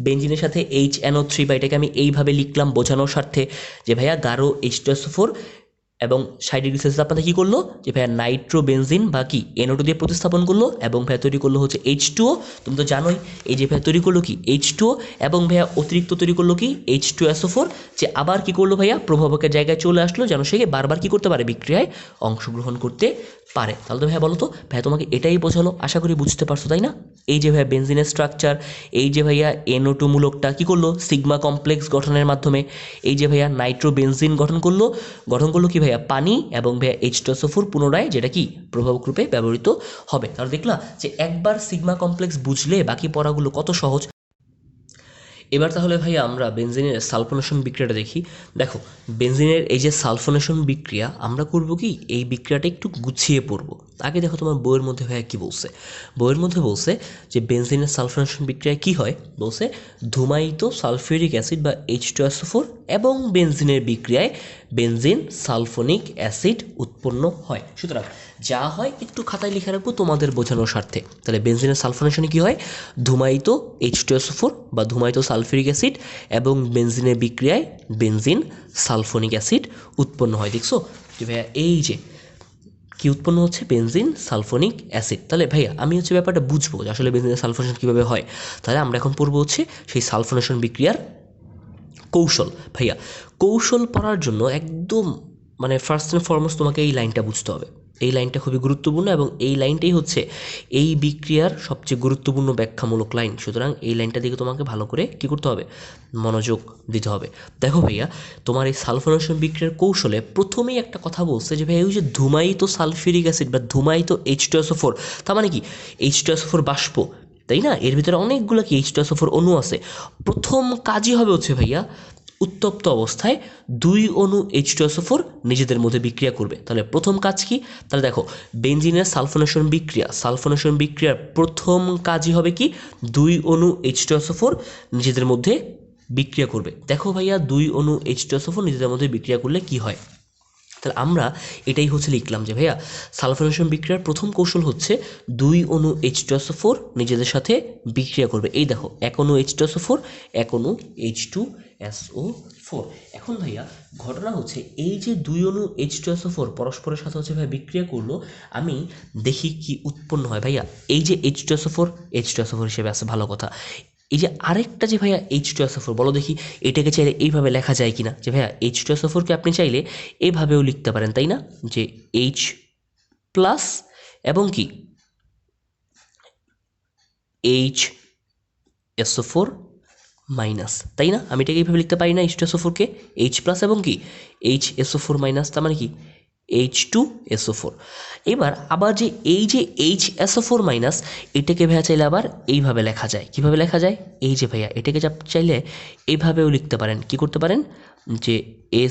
Speaker 1: বেনজিনের সাথে HNO3, বা এটাকে আমি এইভাবে লিখলাম বোঝানোর স্বার্থে, যে ভাইয়া গাঢ় H2SO4 এবং 60°C তাপমাত্রা কী করলো, যে ভাইয়া নাইট্রোবেনজিন বা কি NO2 দিয়ে প্রতিস্থাপন করলো, এবং ভাইয়া তৈরি করলো হচ্ছে H2O। তুমি তো জানোই এই যে ভাইয়া তৈরি করলো কি H2O, এবং ভাইয়া অতিরিক্ত তৈরি করলো কি H2SO4, যে আবার কি করলো ভাইয়া প্রভাবকের জায়গায় চলে আসলো, যেন সে বারবার কি করতে পারে, বিক্রিয়ায় অংশগ্রহণ করতে পারে। তাহলে তো ভাইয়া বলো তো, ভাইয়া তোমাকে এটাই বোঝালো, আশা করি বুঝতে পারছো তাই না? এই যে ভাইয়া বেনজিনের স্ট্রাকচার, এই যে ভাইয়া NO2 মূলকটা কী করলো, সিগমা কমপ্লেক্স গঠনের মাধ্যমে, এই যে ভাইয়া নাইট্রোবেনজিন গঠন করলো কি ভাইয়া পানি, এবং ভাইয়া H2SO4 পুনরায় যেটা কি প্রভাবক রূপে ব্যবহৃত হবে। তাহলে দেখলা যে একবার সিগমা কমপ্লেক্স বুঝলে বাকি পড়াগুলো কত সহজ। এবার তাহলে ভাইয়া আমরা বেনজিনের সালফোনেশন বিক্রিয়াটা দেখি। দেখো বেনজিনের এই যে সালফোনেশন বিক্রিয়া আমরা করব কি, এই বিক্রিয়াটা একটু গুছিয়ে পড়ব। আগে দেখো তোমার বইয়ের মধ্যে ভাইয়া কী বলছে, বইয়ের মধ্যে বলছে যে বেনজিনের সালফোনেশন বিক্রিয়ায় কী হয়, বলছে ধূমায়িত সালফিউরিক অ্যাসিড বা H2SO4 এবং বেনজিনের বিক্রিয়ায় বেনজিন সালফোনিক অ্যাসিড উৎপন্ন হয়। সুতরাং যা হয় একটু খাতায় লিখে রাখবো তোমাদের বোঝানোর স্বার্থে। তাহলে বেনজিনের সালফোনেশনে কী হয়, ধূমায়িত H2SO4 বা ধূমায়িত সালফিউরিক অ্যাসিড এবং বেনজিনের বিক্রিয়ায় বেনজিন সালফোনিক অ্যাসিড উৎপন্ন হয়। দেখছো যে ভাইয়া এই যে কি উৎপন্ন হচ্ছে, বেনজিন সালফোনিক অ্যাসিড। তাহলে ভাইয়া আমি হচ্ছে ব্যাপারটা বুঝবো যে আসলে বেনজিনের সালফোনেশন কীভাবে হয়। তাহলে আমরা এখন পড়বো হচ্ছে সেই সালফোনেশন বিক্রিয়ার কৌশল। ভাইয়া কৌশল পড়ার জন্য একদম মানে ফার্স্ট অ্যান্ড ফরমোস্ট তোমাকে এই লাইনটা বুঝতে হবে। এই লাইনটা খুবই গুরুত্বপূর্ণ, এবং এই লাইনটাই হচ্ছে এই বিক্রিয়ার সবচেয়ে গুরুত্বপূর্ণ ব্যাখ্যামূলক লাইন। সুতরাং এই লাইনটা দিকে তোমাকে ভালো করে কী করতে হবে, মনোযোগ দিতে হবে। দেখো ভাইয়া তোমার এই সালফোনেশন বিক্রিয়ার কৌশলে প্রথমেই একটা কথা বলছে যে ভাই ওই যে ধূমায়িত সালফিউরিক অ্যাসিড বা ধূমায়িত H2SO4, তার মানে কি H2SO4 বাষ্প, তাই না? এর ভিতরে অনেকগুলো কি H2SO4 অণু আছে। প্রথম কাজই হবে হচ্ছে ভাইয়া উত্তপ্ত অবস্থায় 2 অণু H2SO4 নিজেদের মধ্যে বিক্রিয়া করবে। তাহলে প্রথম কাজ কি? তাহলে দেখো বেনজিনের সালফোনেশন বিক্রিয়ার প্রথম কাজই হবে কি 2 অণু H2SO4 নিজেদের মধ্যে বিক্রিয়া করবে। দেখো ভাইয়া 2 অণু H2SO4 নিজেদের মধ্যে বিক্রিয়া করলে কি হয়। তাহলে আমরা এটাই হচ্ছে লিখলাম যে ভাইয়া সালফোনেশন বিক্রিয়ার প্রথম কৌশল হচ্ছে 2 অণু H2SO4 নিজেদের সাথে বিক্রিয়া করবে। এই দেখো এক অণু H2SO4 এক অণু H2SO4। এখন ভাইয়া ঘটনা হচ্ছে এই যে 2 অণু H2SO4 পরস্পরের সাথে হচ্ছে ভাইয়া বিক্রিয়া করলো, আমি দেখি কি উৎপন্ন হয়। ভাইয়া এই যে H2SO4 হিসেবে আছে, ভালো কথা। এই যে আরেকটা যে ভাইয়া H2SO4, বলো দেখি এটাকে চাইলে এইভাবে লেখা যায় কিনা, যে ভাইয়া H2SO4কে আপনি চাইলে এভাবেও লিখতে পারেন, তাই না? যে H প্লাস এবং কি HSO4 মাইনাস, তাই না? আমি এটাকে এইভাবে লিখতে পারি না H2SO4কে H প্লাস এবং কি HSO4 মাইনাস, তার মানে কি H2SO4। এবার আবার যে এই যে HSO4 মাইনাস, এটাকে ভাইয়া চাইলে আবার এইভাবে লেখা যায়। কিভাবে লেখা যায়? এই যে ভাইয়া এটাকে চাইলে এইভাবেও লিখতে পারেন। কি করতে পারেন? যে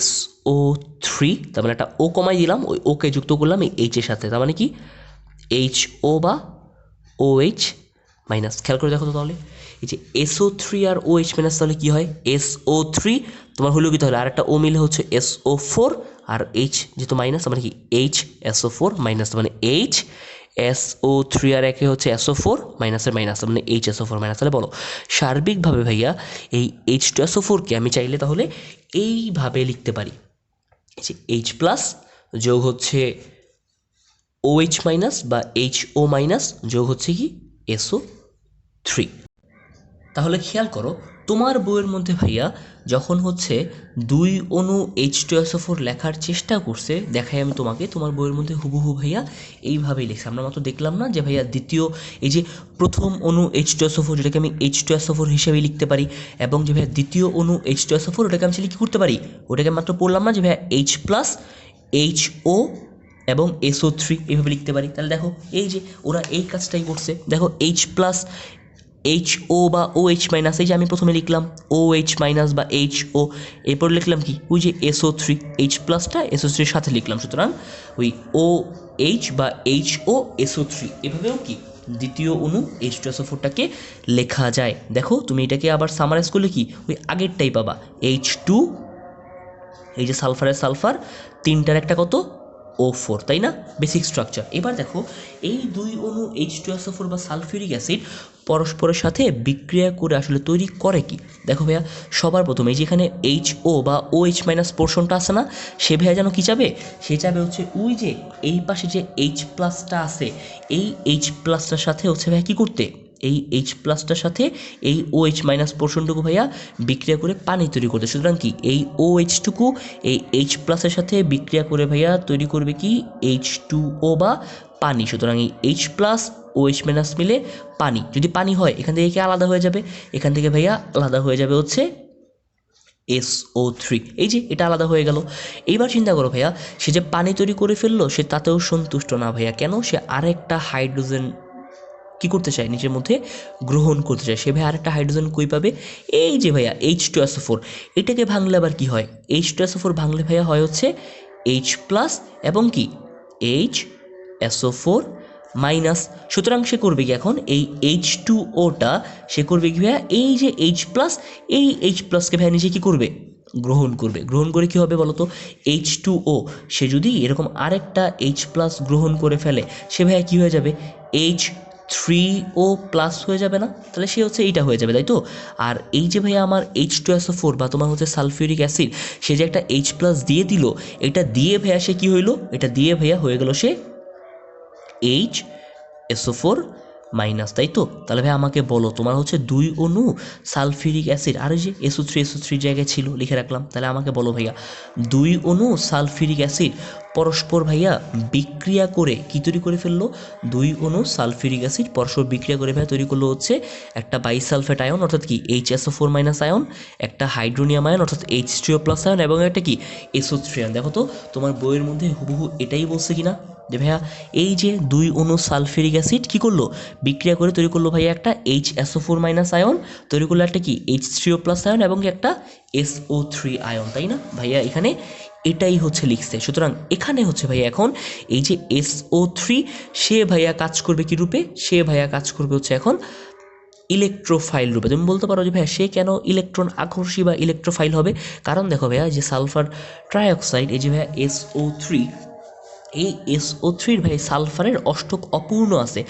Speaker 1: SO3, তার মানে একটা ও কমাই দিলাম, ওই ওকে যুক্ত করলাম এই এইচ এর সাথে, তার মানে কি HO বা OH মাইনাস। খেয়াল করে দেখো তো তাহলে এই যে SO3 আর OH মাইনাস, তাহলে কি হয়? SO3 তোমার হলো কি, তাহলে আর একটা ও মিলে হচ্ছে SO4 আর H যেহেতু মাইনাস, মানে কি HSO4 মাইনাস, মানে HSO3 আর একে হচ্ছে SO4 মাইনাসের মাইনাস, মানে HSO4 মাইনাস। তাহলে বলো সার্বিকভাবে ভাইয়া এই H2SO4কে আমি চাইলে তাহলে এইভাবে লিখতে পারি যে H প্লাস যোগ হচ্ছে OH মাইনাস বা HO মাইনাস যোগ হচ্ছে কি SO3। তাহলে খেয়াল করো তোমার বইয়ের মধ্যে ভাইয়া যখন হচ্ছে 2 অণু H2SO4 লেখার চেষ্টা করছে, দেখাই আমি তোমাকে, তোমার বইয়ের মধ্যে হুবহু ভাইয়া এইভাবেই লিখছে। আমরা মাত্র দেখলাম না যে ভাইয়া দ্বিতীয় এই যে প্রথম অণু H2SO4 যেটাকে আমি H2SO4 হিসেবে লিখতে পারি, এবং যে ভাইয়া দ্বিতীয় অণু H2SO4 ওটাকে আমি কি করতে পারি, ওটাকে মাত্র পড়লাম না যে ভাইয়া H প্লাস HO এবং SO3 এইভাবে লিখতে পারি। তাহলে দেখো এই যে ওরা এই কাজটাই করছে। দেখো H প্লাস HO বা OH মাইনাস, এই যে আমি প্রথমে লিখলাম OH মাইনাস বা HO, এরপর লিখলাম কি ওই যে SO3, H প্লাসটা SO3 এর সাথে লিখলাম, সুতরাং ওই OH বা HO SO3 এভাবেও কি দ্বিতীয় অণু H2SO4টাকে লেখা যায়। দেখো তুমি এটাকে আবার সামারাইজ করলে কি ওই আগেরটাই পাবা, H2, এই যে সালফারের সালফার, তিনটার একটা কত O4, তাই না? Basic structure. এবার দেখো এই 2 অণু H2SO4 বা সালফিউরিক অ্যাসিড পরস্পরের সাথে বিক্রিয়া করে আসলে তৈরি করে কি? দেখো ভাইয়া সবার প্রথমে যেখানে HO বা OH মাইনাস পোর্শনটা আছে না, সে ভাইয়া যেন কি চাবে, সে চাবে হচ্ছে ওই যে এই পাশে যে H প্লাসটা আছে, এই H প্লাসটার সাথে হচ্ছে ভাইয়া কি করতে, এই H প্লাসটার সাথে এই OH মাইনাস পোর্শনটুকু ভাইয়া বিক্রিয়া করে পানি তৈরি করতে। সুতরাং কি এই OH টুকু এই H প্লাসের সাথে বিক্রিয়া করে ভাইয়া তৈরি করবে কি H2O বা পানি। সুতরাং এই H প্লাস OH মাইনাস মিলে পানি, যদি পানি হয় এখান থেকে কি আলাদা হয়ে যাবে, এখান থেকে ভাইয়া আলাদা হয়ে যাবে হচ্ছে SO3। এই যে এটা আলাদা হয়ে গেল। এইবার চিন্তা করো ভাইয়া সে যে পানি তৈরি করে ফেললো, সে তাতেও সন্তুষ্ট না ভাইয়া। কেন? সে আরেকটা হাইড্রোজেন কি করতে চায়, নিজের মধ্যে গ্রহণ করতে চায়। সে ভাই আরেকটা হাইড্রোজেন কই পাবে? এই যে ভাইয়া H2SO4, এটাকে ভাঙলে আবার কি হয়? H2SO4 ভাঙলে ভাইয়া হয় হচ্ছে H প্লাস এবং কি HSO4 মাইনাস। সুতরাং সে করবে কি এখন এই H2Oটা সে করবে কি ভাইয়া, এই যে H প্লাস, এই H প্লাসকে ভাইয়া নিজে কি করবে, গ্রহণ করবে। গ্রহণ করে কি হবে বলো তো, H2O সে যদি এরকম আরেকটা H প্লাস গ্রহণ করে ফেলে, সে ভাইয়া কি হয়ে যাবে, H3O প্লাস হয়ে যাবে না? তাহলে সে হচ্ছে এইটা হয়ে যাবে, তাই তো? আর এই যে ভাইয়া আমার H2SO4 বা তোমার হচ্ছে সালফিউরিক অ্যাসিড, সে যে একটা H প্লাস দিয়ে দিল, এটা দিয়ে ভাইয়া সে কি হইলো, এটা দিয়ে ভাইয়া হয়ে গেল সে HSO4 মাইনাস, তাই তো? তাহলে ভাই আমাকে বলো তোমার হচ্ছে 2 অণু সালফিউরিক অ্যাসিড, আর ওই যে SO3 জায়গায় ছিল লিখে রাখলাম। তাহলে আমাকে বলো ভাইয়া 2 অণু সালফিউরিক অ্যাসিড পরস্পর ভাইয়া বিক্রিয়া করে কি তৈরি করে ফেললো, 2 অণু সালফিউরিক অ্যাসিড পরস্পর বিক্রিয়া করে ভাইয়া তৈরি করলো হচ্ছে একটা বাইসালফেট আয়ন অর্থাৎ কি HSO4 মাইনাস আয়ন, একটা হাইড্রোনিয়াম আয়ন অর্থাৎ H3O প্লাস আয়ন, এবং একটা কি SO3 আয়ন। দেখো তো তোমার বইয়ের মধ্যে হুবহু এটাই বলছে কিনা? যে ভাইয়া এই যে 2 অণু সালফিউরিক অ্যাসিড কী করলো, বিক্রিয়া করে তৈরি করলো ভাইয়া একটা HSO4 মাইনাস আয়ন, তৈরি করলো একটা কি H3O প্লাস আয়ন এবং একটা SO3 আয়ন, তাই না ভাইয়া? এখানে এটাই হচ্ছে লিখছে। সুতরাং এখানে হচ্ছে ভাইয়া এখন এই যে SO3 সে ভাইয়া কাজ করবে কি রূপে, সে ভাইয়া কাজ করবে হচ্ছে এখন ইলেকট্রোফাইল রূপে। তুমি বলতে পারো যে ভাইয়া সে কেন ইলেকট্রন আকর্ষী বা ইলেকট্রোফাইল হবে? কারণ দেখো ভাইয়া যে সালফার ট্রাইঅক্সাইড, এই যে ভাইয়া SO3, এই SO3 ভাই সালফারের অষ্টক অপূর্ণ আছে,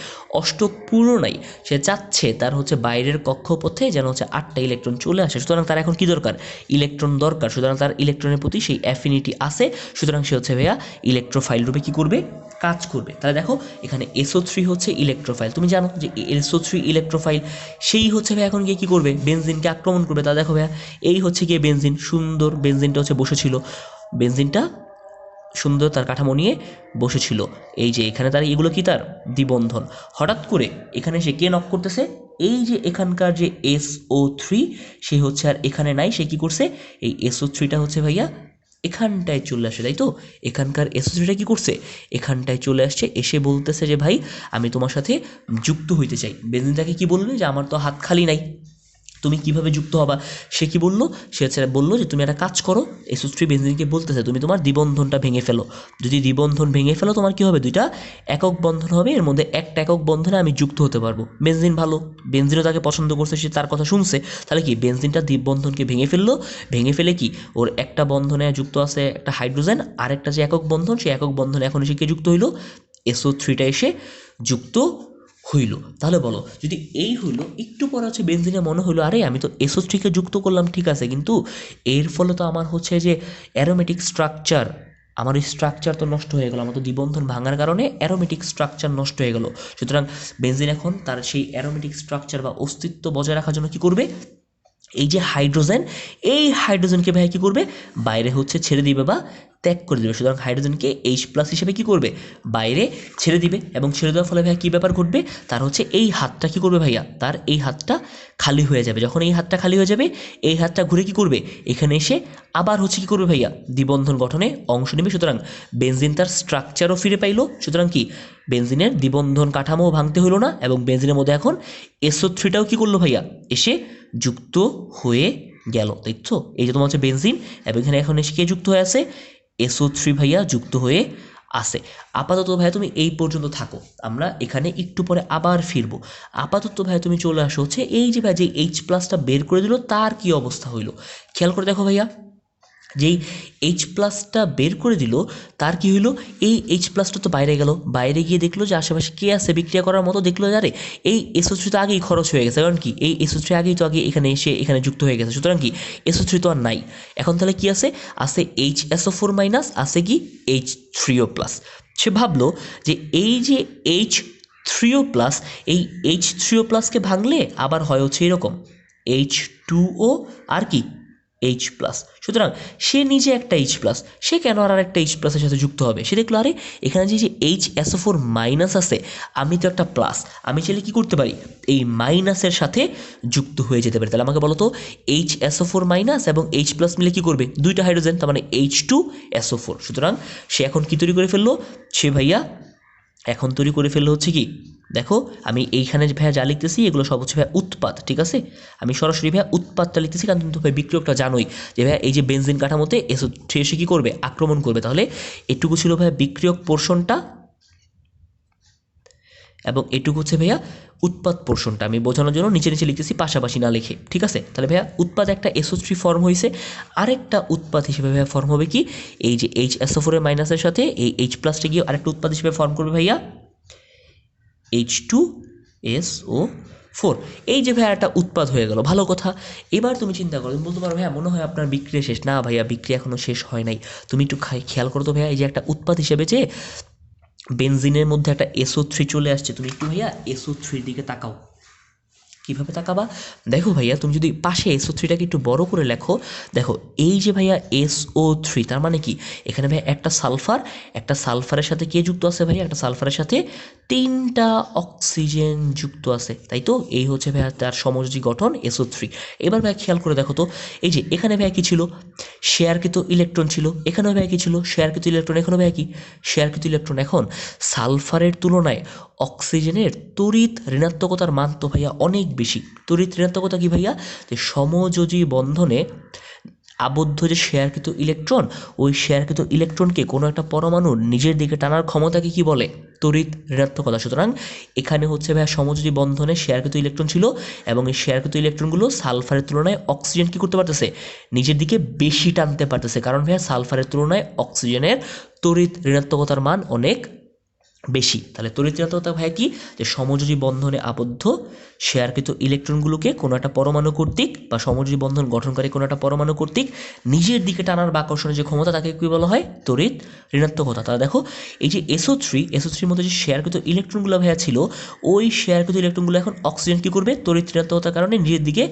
Speaker 1: অষ্টক পূর্ণ নাই। সে চাচ্ছে তার হচ্ছে বাইরের কক্ষপথে যেন হচ্ছে 8টা ইলেকট্রন চলে আসে। সুতরাং তার এখন কি দরকার, ইলেকট্রন দরকার। সুতরাং তার ইলেকট্রনের প্রতি সেই অ্যাফিনিটি আছে, সুতরাং সে হচ্ছে ভাইয়া ইলেকট্রোফাইল রূপে কি করবে, কাজ করবে। তাহলে দেখো এখানে SO3 হচ্ছে ইলেকট্রোফাইল, তুমি জানো যে SO3 ইলেকট্রোফাইল, সেই হচ্ছে ভাই এখন গিয়ে কী করবে, বেনজিনকে আক্রমণ করবে। তা দেখো ভাইয়া এই হচ্ছে গিয়ে বেনজিন, সুন্দর বেনজিনটা হচ্ছে বসেছিল, বেনজিনটা সুন্দর তার কাঠামো নিয়ে বসেছিল। এই যে এখানে তার এগুলো কি, তার দ্বিবন্ধন। হঠাৎ করে এখানে সে কে নক করতেছে, এই যে এখানকার যে SO3 সে হচ্ছে আর এখানে নাই, সে কি করছে, এই SO3টা হচ্ছে ভাইয়া এখানটায় চলে আসে, তাই তো? এখানকার SO3টা কি করছে, এখানটায় চলে আসছে, এসে বলতেছে যে ভাই আমি তোমার সাথে যুক্ত হইতে চাই। বেনজিন কি বলবে যে আমার তো হাত খালি নাই, তুমি কিভাবে যুক্ত হবা? সে কি বলল, সে হচ্ছে বললো যে তুমি একটা কাজ করো, SO3 বেনজিনকে বলতেছে তুমি তোমার দ্বিবন্ধনটা ভেঙে ফেলো। যদি দ্বিবন্ধন ভেঙে ফেলো তোমার কি হবে, দুইটা একক বন্ধন হবে, এর মধ্যে একটা একক বন্ধনে আমি যুক্ত হতে পারবো। বেনজিন ভালো, বেনজিনও তাকে পছন্দ করছে, সে তার কথা শুনছে। তাহলে কি বেনজিনটা দ্বিবন্ধনকে ভেঙে ফেললো, ভেঙে ফেলে কি ওর একটা বন্ধনে যুক্ত আছে একটা হাইড্রোজেন, আরেকটা যে একক বন্ধন, সেই একক বন্ধনে এখন এসে কে যুক্ত হইলো, SO3টা এসে যুক্ত হইল। তাহলে বলো, যদি এই হইলো, একটু পরে হচ্ছে বেনজিনে মনে হলো আরে আমি তো SO3কে যুক্ত করলাম, ঠিক আছে, কিন্তু এর ফলে তো আমার হচ্ছে যে অ্যারোমেটিক স্ট্রাকচার, আমার ওই স্ট্রাকচার তো নষ্ট হয়ে গেল, আমার তো দ্বিবন্ধন ভাঙার কারণে অ্যারোমেটিক স্ট্রাকচার নষ্ট হয়ে গেল। সুতরাং বেনজিন এখন তার সেই অ্যারোমেটিক স্ট্রাকচার বা অস্তিত্ব বজায় রাখার জন্য কি করবে, এই যে হাইড্রোজেন, এই হাইড্রোজেনকে ভাই কী করবে, বাইরে হচ্ছে ছেড়ে দিবে বা ত্যাগ করে দেবে। সুতরাং হাইড্রোজেনকে H+ হিসেবে কী করবে, বাইরে ছেড়ে দিবে, এবং ছেড়ে দেওয়ার ফলে ভাইয়া কী ব্যাপার ঘটবে, তার হচ্ছে এই হাতটা কী করবে ভাইয়া, তার এই হাতটা খালি হয়ে যাবে। যখন এই হাতটা খালি হয়ে যাবে, এই হাতটা ঘুরে কী করবে, এখানে এসে আবার হচ্ছে কী করবে ভাইয়া, দ্বিবন্ধন গঠনে অংশ নেবে। সুতরাং বেনজিন তার স্ট্রাকচারও ফিরে পাইলো। সুতরাং কি বেনজিনের দ্বিবন্ধন কাঠামো ভাঙতে হলো না, এবং বেনজিনের মধ্যে এখন SO3টাও কী করলো ভাইয়া, এসে যুক্ত হয়ে গেল, তাই তো? এই যে তোমার হচ্ছে বেনজিন, এবং এখানে এখন এসে কে যুক্ত হয়ে আছে, SO3 ভাইয়া যুক্ত হয়ে আছে। আপাতত ভাইয়া তুমি এই পর্যন্ত থাকো, আমরা এখানে একটু পরে আবার ফিরবো। আপাতত ভাইয়া তুমি চলে আসো হচ্ছে এই যে ভাই যে H+টা বের করে দিল, তার কি অবস্থা হইলো খেয়াল করে দেখো ভাইয়া। যেই H+টা বের করে দিল, তার কি হইলো, এই H+টা তো বাইরে গেল, বাইরে গিয়ে দেখলো যে আশেপাশে কে আছে বিক্রিয়া করার মতো, দেখলো যারে এই SO3 তো আগেই খরচ হয়ে গেছে, কারণ কি এই SO3 আগেই তো আগে এখানে এসে এখানে যুক্ত হয়ে গেছে। সুতরাং কি SO3 তো আর নাই, এখন তাহলে কি আছে, আছে HSO4 মাইনাস, আছে কি H3O প্লাস। সে ভাবলো যে এই যে H3O প্লাস, এই H3O প্লাসকে ভাঙলে আবার হয় হচ্ছে এরকম H2O আর কি H+। সুতরাং সে নিজে একটা H+, সে কেন আর একটা H+-এর সাথে যুক্ত হবে? সে দেখলো আরে এখানে যে HSO4 মাইনাস আছে, আমি তো একটা প্লাস, আমি চাইলে কি করতে পারি, এই মাইনাসের সাথে যুক্ত হয়ে যেতে পারি। তাহলে আমাকে বলো তো HSO4 মাইনাস এবং H+ মিলে কি করবে, দুইটা হাইড্রোজেন, তার মানে H2SO4। সুতরাং সে এখন কি তৈরি করে ফেললো, সে ভাইয়া এখন তৈরি করে ফেললো হচ্ছে কি, দেখো আমি এইখানে ভাইয়া যা লিখতেছি এগুলো সব হচ্ছে ভাইয়া উৎপাদ, ঠিক আছে? আমি সরাসরি ভাইয়া উৎপাদটা লিখতেছি, কারণ তুমি তো ভাই বিক্রিয়কটা জানোই যে ভাইয়া এই যে বেনজিন কাঠামোতে SO3 এসে কী করবে, আক্রমণ করবে। তাহলে এটুকু ছিল ভাইয়া বিক্রিয়ক পোর্শনটা, এবং এটুকু হচ্ছে ভাইয়া উৎপাদ পোর্শনটা। আমি বোঝানোর জন্য নিচে নিচে লিখতেছি, পাশাপাশি না লিখে, ঠিক আছে? তাহলে ভাইয়া উৎপাদ একটা SO3 ফর্ম হয়েছে, আরেকটা উৎপাদ হিসেবে ভাইয়া ফর্ম হবে কি, এই যে HSO4 এর মাইনাসের সাথে এই H+টা গিয়ে আরেকটা উৎপাদ হিসেবে ফর্ম করবে ভাইয়া H2SO4। এই যে ভাইয়া একটা উৎপাদ হয়ে গেল, ভালো কথা। এবার তুমি চিন্তা করো, তুমি বলতে পারো ভাইয়া মনে হয় আপনার বিক্রিয়া শেষ। না ভাইয়া, বিক্রিয়া এখনও শেষ হয় নাই। তুমি একটু খেয়াল করো তো ভাইয়া, এই যে একটা উৎপাদ হিসেবে যে বেনজিনের মধ্যে একটা SO3 চলে আসছে, তুমি একটু ভাইয়া SO3-র দিকে তাকাও। কীভাবে তাকাবা, দেখো ভাইয়া তুমি যদি পাশে SO3টাকে একটু বড় করে লেখো, দেখো এই যে ভাইয়া SO3, তার মানে কি এখানে ভাইয়া একটা সালফার, একটা সালফারের সাথে কে যুক্ত আছে ভাইয়া, একটা সালফারের সাথে 3টা অক্সিজেন যুক্ত আছে, তাই তো? এই হচ্ছে ভাইয়া তার সমযোজী গঠন SO3। এবার ভাইয়া খেয়াল করে দেখো তো, এই যে এখানে ভাইয়া কী ছিল, শেয়ারকৃত ইলেকট্রন ছিল, এখানেও ভাইয়া কি ছিল শেয়ারকৃত ইলেকট্রন, এখানেও ভাইয়া কি শেয়ারকৃত ইলেকট্রন। এখন সালফারের তুলনায় অক্সিজেনের তড়িৎ ঋণাত্মকতার মান তো ভাইয়া অনেক বেশি। তড়িৎ ঋণাত্মকতা কি ভাইয়া, যে সমযোজী বন্ধনে আবদ্ধ যে শেয়ারকৃত ইলেকট্রন, ওই শেয়ারকৃত ইলেকট্রনকে কোনো একটা পরমাণু নিজের দিকে টানার ক্ষমতাকে কি বলে, তড়িৎ ঋণাত্মকতা। সুতরাং এখানে হচ্ছে ভাইয়া সমযোজী বন্ধনে শেয়ারকৃত ইলেকট্রন ছিল এবং এই শেয়ারকৃত ইলেকট্রনগুলো সালফারের তুলনায় অক্সিজেন কি করতে পারতেছে, নিজের দিকে বেশি টানতে পারতেছে, কারণ ভাইয়া সালফারের তুলনায় অক্সিজেনের তড়িৎ ঋণাত্মকতার মান অনেক বেশি। তাহলে তড়িৎ ঋণাত্মকতা ভাইয়া কি, যে সমযোজী বন্ধনে আবদ্ধ শেয়ারকৃত ইলেকট্রনগুলোকে কোনো একটা পরমাণু কর্তৃক বা সমযোজী বন্ধন গঠনকারী কোনো একটা পরমাণু কর্তৃক নিজের দিকে টানার বা আকর্ষণের যে ক্ষমতা, তাকে কি বলা হয়, তড়িৎ ঋণাত্মকতা। তাহলে দেখো এই যে SO3 মধ্যে যে শেয়ারকৃত ইলেকট্রনগুলো ভাইয়া ছিল, ওই শেয়ারকৃত ইলেকট্রনগুলো এখন অক্সিজেন কি করবে, তড়িৎ ঋণাত্মকতার কারণে নিজের দিকে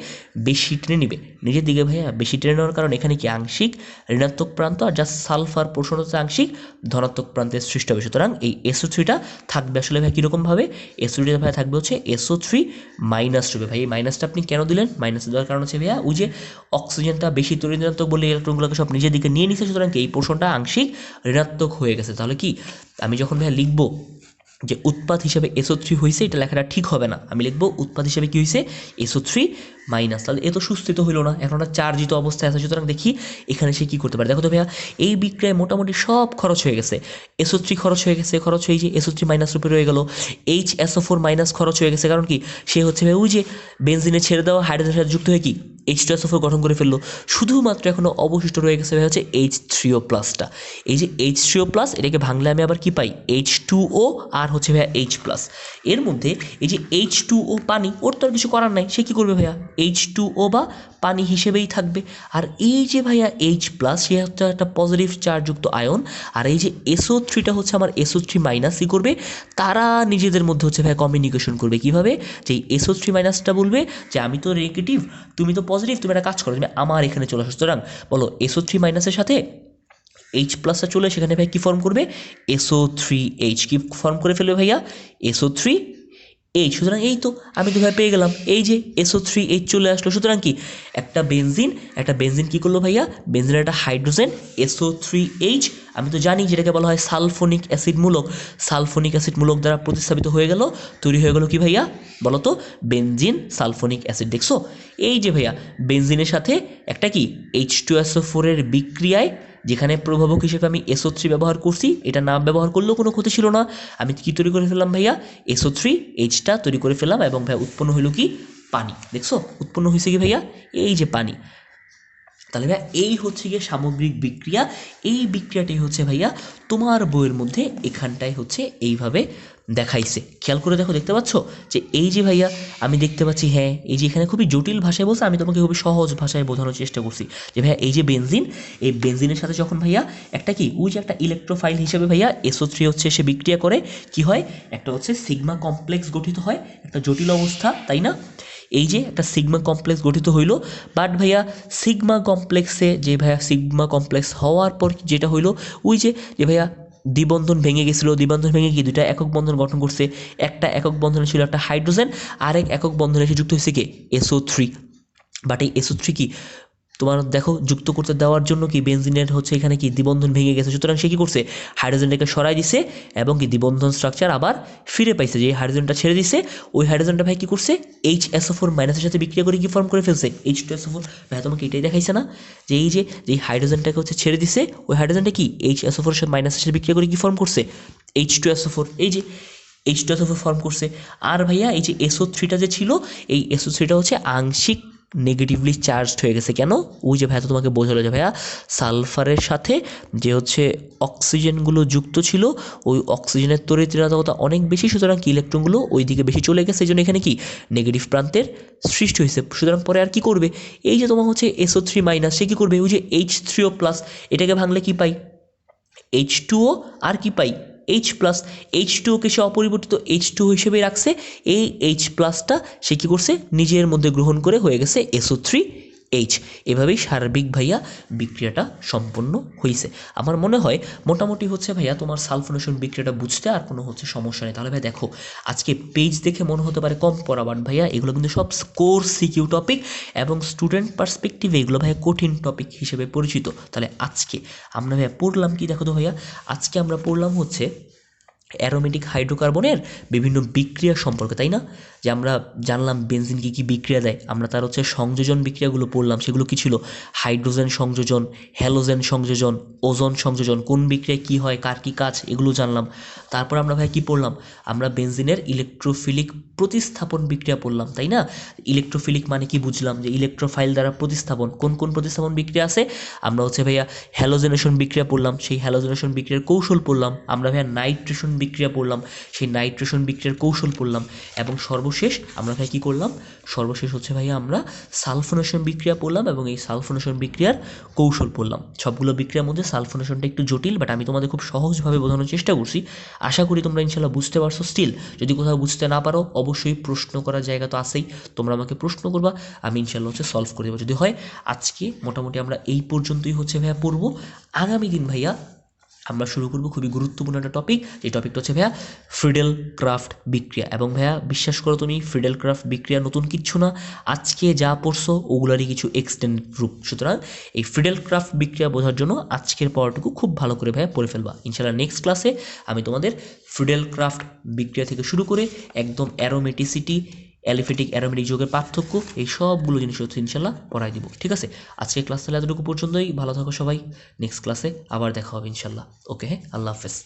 Speaker 1: বেশি টেনে নিবে। নিজের দিকে ভাইয়া বেশি টেনে নেওয়ার কারণে এখানে কি আংশিক ঋণাত্মক প্রান্ত, আর যা সালফার পোর্শন হচ্ছে আংশিক ধনাত্মক প্রান্তের সৃষ্টি হবে। সুতরাং এই SO3টা থাকবে আসলে ভাই কীরকমভাবে, SO3টা ভাই থাকবে হচ্ছে SO3 মাইনাস রূপে। ভাই এই মাইনাসটা আপনি কেন দিলেন, মাইনাস দেওয়ার কারণ হচ্ছে ভাইয়া ওই যে অক্সিজেনটা বেশি তড়িৎ ঋণাত্মক বলে ইলেকট্রনগুলোকে সব নিজের দিকে নিয়ে নিচ্ছে, সুতরাং এই পোর্শনটা আংশিক ঋণাত্মক হয়ে গেছে। তাহলে কি আমি যখন ভাইয়া লিখবো যে উৎপাদ হিসাবে SO3 হয়েছে, এটা লেখাটা ঠিক হবে না, আমি লিখবো উৎপাদ হিসাবে কি হয়েছে, SO3 মাইনাস। তাহলে এ তো সুস্থিত হইল না, এখন একটা চার্জিত অবস্থায় আছে। সুতরাং দেখি এখানে সে কী করতে পারে। দেখো তো ভাইয়া এই বিক্রিয়ায় মোটামুটি সব খরচ হয়ে গেছে। SO3 খরচ হয়ে গেছে, খরচ হয়ে যে SO3 মাইনাস রূপে রয়ে গেল। HSO4 মাইনাস খরচ হয়ে গেছে, কারণ কি সে হচ্ছে ভাই ওই যে বেনজিনে ছেড়ে দেওয়া হাইড্রোজেনের সাথে যুক্ত হয়ে কি H2SO4 গঠন করে ফেললো। শুধুমাত্র এখনো অবশিষ্ট রয়ে গেছে ভাই হচ্ছে H3O প্লাসটা। এই যে H3O প্লাস, এটাকে ভাঙলে আমি আবার কি পাই, H2O আর হচ্ছে ভাইয়া H প্লাস। এর মধ্যে এই যে H2O পানি, ওর তো আর কিছু করার নাই, সে কী করবে ভাইয়া, H2O বা পানি হিসেবেই থাকবে। আর এই যে ভাইয়া H প্লাস, সে হচ্ছে একটা পজিটিভ চার্জযুক্ত আয়ন। আর এই যে SO3টা হচ্ছে আমার SO3 মাইনাস, কী করবে, তারা নিজেদের মধ্যে হচ্ছে ভাইয়া কমিউনিকেশন করবে। কীভাবে, যে SO3 মাইনাসটা বলবে যে আমি তো নেগেটিভ, তুমি তো পজিটিভ, তুমি একটা কাজ করো, তুমি আমার এখানে চলে আসো। সুতরাং বলো SO3 মাইনাসের সাথে H প্লাসটা চলে, সেখানে ভাই কী ফর্ম করবে, SO3H কি ফর্ম করে ফেলবে ভাইয়া, SO3H। সুতরাং এই তো আমি তো ভাই পেয়ে গেলাম, এই যে SO3H চলে আসলো। সুতরাং কি একটা বেনজিন কী করলো ভাইয়া, বেনজিনের একটা হাইড্রোজেন SO3H, আমি তো জানি যেটাকে বলা হয় সালফোনিক অ্যাসিড মূলক। সালফোনিক অ্যাসিড মূলক দ্বারা প্রতিস্থাপিত হয়ে গেল, তৈরি হয়ে গেল কি ভাইয়া, বলো তো, বেনজিন সালফোনিক অ্যাসিড। দেখছো এই যে ভাইয়া বেনজিনের সাথে একটা কি H2SO4 এর বিক্রিয়ায়, যেখানে প্রভাবক হিসেবে আমি SO3 ব্যবহার করছি, এটা না ব্যবহার করলেও কোনো ক্ষতি ছিল না। আমি কি তৈরি করে ফেললাম ভাইয়া, SO3Hটা তৈরি করে ফেললাম, এবং ভাইয়া উৎপন্ন হইল কি, পানি। দেখছো উৎপন্ন হয়েছে কি ভাইয়া, এই যে পানি। তাহলে ভাইয়া এই হচ্ছে গিয়ে সামগ্রিক বিক্রিয়া। এই বিক্রিয়াটাই হচ্ছে ভাইয়া তোমার বইয়ের মধ্যে এখানটায় হচ্ছে এইভাবে দেখাইছে। খেয়াল করে দেখো, দেখতে পাচ্ছ যে এই যে ভাইয়া আমি দেখতে পাচ্ছি, হ্যাঁ এই যে এখানে খুবই জটিল ভাষায় বলছে, আমি তোমাকে খুবই সহজ ভাষায় বোঝানোর চেষ্টা করছি যে ভাইয়া এই যে বেনজিন, এই বেনজিনের সাথে যখন ভাইয়া একটা কি ওই যে একটা ইলেকট্রোফাইল হিসেবে ভাইয়া SO3 হচ্ছে সে বিক্রিয়া করে, কি হয়, একটা হচ্ছে সিগমা কমপ্লেক্স গঠিত হয়, একটা জটিল অবস্থা, তাই না। এই যে একটা সিগমা কমপ্লেক্স গঠিত হইলো, বাট ভাইয়া সিগমা কমপ্লেক্স হওয়ার পর যেটা হইলো, ওই যে ভাইয়া দ্বিবন্ধন ভেঙে গেছিলো, দ্বিবন্ধন ভেঙে গিয়ে দুইটা একক বন্ধন গঠন করছে। একটা একক বন্ধনে ছিল একটা হাইড্রোজেন, আরেক একক বন্ধনে এসে যুক্ত হয়েছে কে, SO3। বাট এই SO3 কি তোমার দেখো যুক্ত করতে দেওয়ার জন্য কি বেনজিনের হচ্ছে এখানে কি দ্বিবন্ধন ভেঙে গেছে। সুতরাং সে কী করছে, হাইড্রোজেনটাকে সরাই দিছে এবং কি দ্বিবন্ধন স্ট্রাকচার আবার ফিরে পাইছে। যে হাইড্রোজেনটা ছেড়ে দিছে, ওই হাইড্রোজেনটা ভাই কী করছে, HSO4 মাইনাসের সাথে বিক্রিয়া করে কি ফর্ম করে ফেলছে, H2SO4। ভাই তোমাকে এটাই দেখাইছে না, যে এই যে হাইড্রোজেনটাকে হচ্ছে ছেড়ে দিছে, ওই হাইড্রোজেনটা কি HSO4 এর সাথে মাইনাসের সাথে বিক্রিয়া করে কি ফর্ম করছে, H2SO4। এই যে H2SO4 ফর্ম করছে। আর ভাইয়া এই যে SO3টা যে ছিল, এই SO3টা হচ্ছে আংশিক নেগেটিভলি চার্জড হয়ে গেছে। কেন, ওই যে ভাইয়া তো তোমাকে বোঝালো যে ভাইয়া সালফারের সাথে যে হচ্ছে অক্সিজেনগুলো যুক্ত ছিল, ওই অক্সিজেনের তড়িৎ ঋণাত্মকতা অনেক বেশি, সুতরাং কি ইলেকট্রনগুলো ওই দিকে বেশি চলে গেছে, এই জন্য এখানে কি নেগেটিভ প্রান্তের সৃষ্টি হয়েছে। সুতরাং পরে আর কি করবে, এই যে তোমার হচ্ছে SO3 মাইনাস, সে কী করবে, ওই যে H3O প্লাস, এটাকে ভাঙলে কি পাই, H2O, আর কি পাই, H প্লাস। H2ওকে সে অপরিবর্তিত H2 হিসেবে রাখছে, এই H প্লাসটা সে কী করছে, নিজের মধ্যে গ্রহণ করে হয়ে গেছে SO3 এইচ। এভাবেই সার্বিক ভাইয়া বিক্রিয়াটা সম্পন্ন হয়েছে। আমার মনে হয় মোটামুটি হচ্ছে ভাইয়া তোমার সালফোনেশন বিক্রিয়াটা বুঝতে আর কোনো হচ্ছে সমস্যা নেই। তাহলে ভাই দেখো আজকে পেজ দেখে মনে হতে পারে কম পড়া, বাট ভাইয়া এগুলো কিন্তু সব স্কোর সিকিউ টপিক এবং স্টুডেন্ট পার্সপেক্টিভে এগুলো ভাইয়া কঠিন টপিক হিসেবে পরিচিত। তাহলে আজকে আমরা ভাইয়া পড়লাম কি দেখো তো ভাইয়া, আজকে আমরা পড়লাম হচ্ছে অ্যারোমেটিক হাইড্রোকার্বনের বিভিন্ন বিক্রিয়া সম্পর্কে, তাই না? যে আমরা জানলাম বেনজিন কী কী বিক্রিয়া দেয়, আমরা তার হচ্ছে সংযোজন বিক্রিয়াগুলো পড়লাম, সেগুলো কী ছিল? হাইড্রোজেন সংযোজন, হ্যালোজেন সংযোজন, ওজোন সংযোজন, কোন বিক্রিয়ায় কী হয়, কার কী কাজ, এগুলো জানলাম। তারপর আমরা ভাই কী পড়লাম? আমরা বেনজিনের ইলেকট্রোফিলিক প্রতিস্থাপন বিক্রিয়া পড়লাম, তাই না? ইলেকট্রোফিলিক মানে কি বুঝলাম? যে ইলেকট্রোফাইল দ্বারা প্রতিস্থাপন, কোন কোন প্রতিস্থাপন বিক্রিয়া আছে? আমরা হচ্ছে ভাইয়া হ্যালোজেনেশন বিক্রিয়া পড়লাম, সেই হ্যালোজেনেশন বিক্রিয়ার কৌশল পড়লাম। আমরা ভাইয়া নাইট্রেশন বিক্রিয়া পড়লাম, সেই নাইট্রেশন বিক্রিয়ার কৌশল পড়লাম। এবং সর্বশেষ আমরা ভাই কী করলাম? সর্বশেষ হচ্ছে ভাইয়া আমরা সালফোনেশন বিক্রিয়া পড়লাম এবং এই সালফোনেশন বিক্রিয়ার কৌশল পড়লাম। সবগুলো বিক্রিয়ার মধ্যে সালফোনেশনটা একটু জটিল, বাট আমি তোমাদের খুব সহজভাবে বোঝানোর চেষ্টা করছি। আশা করি তোমরা ইনশাল্লাহ বুঝতে পারছো। স্টিল যদি কোথাও বুঝতে না পারো অবশ্যই প্রশ্ন করার জায়গা তো আছেই, তোমরা আমাকে প্রশ্ন করবা, আমি ইনশাল্লাহ হচ্ছে সলভ করে দেবো যদি হয়। আজকে মোটামুটি আমরা এই পর্যন্তই হচ্ছে ভাইয়া পড়বো। আগামী দিন ভাইয়া আমরা শুরু করবো খুবই গুরুত্বপূর্ণ একটা টপিক, যে টপিকটা হচ্ছে ভাইয়া ফ্রিডেল ক্রাফট বিক্রিয়া। এবং ভাইয়া বিশ্বাস করো তুমি, ফ্রিডেল ক্রাফট বিক্রিয়া নতুন কিচ্ছু না, আজকে যা পড়ছো ওগুলারই কিছু এক্সটেন্ডেড রূপ। সুতরাং এই ফ্রিডেল ক্রাফট বিক্রিয়া বোঝার জন্য আজকের পড়াটুকু খুব ভালো করে ভাইয়া পড়ে ফেলবা। ইনশাল্লাহ নেক্সট ক্লাসে আমি তোমাদের ফ্রিডেল ক্রাফট বিক্রিয়া থেকে শুরু করে একদম অ্যারোমেটিসিটি, অ্যালিফেটিক অ্যারোমেটিক যোগের পার্থক্য, এই সবগুলো জিনিস হচ্ছে ইনশাল্লাহ পড়াই দিব। ঠিক আছে, আজকের ক্লাস তাহলে এতটুকু পর্যন্তই। ভালো থাকো সবাই, নেক্সট ক্লাসে আবার দেখা হবে ইনশাল্লাহ। ওকে, হ্যাঁ, আল্লাহ হাফেজ।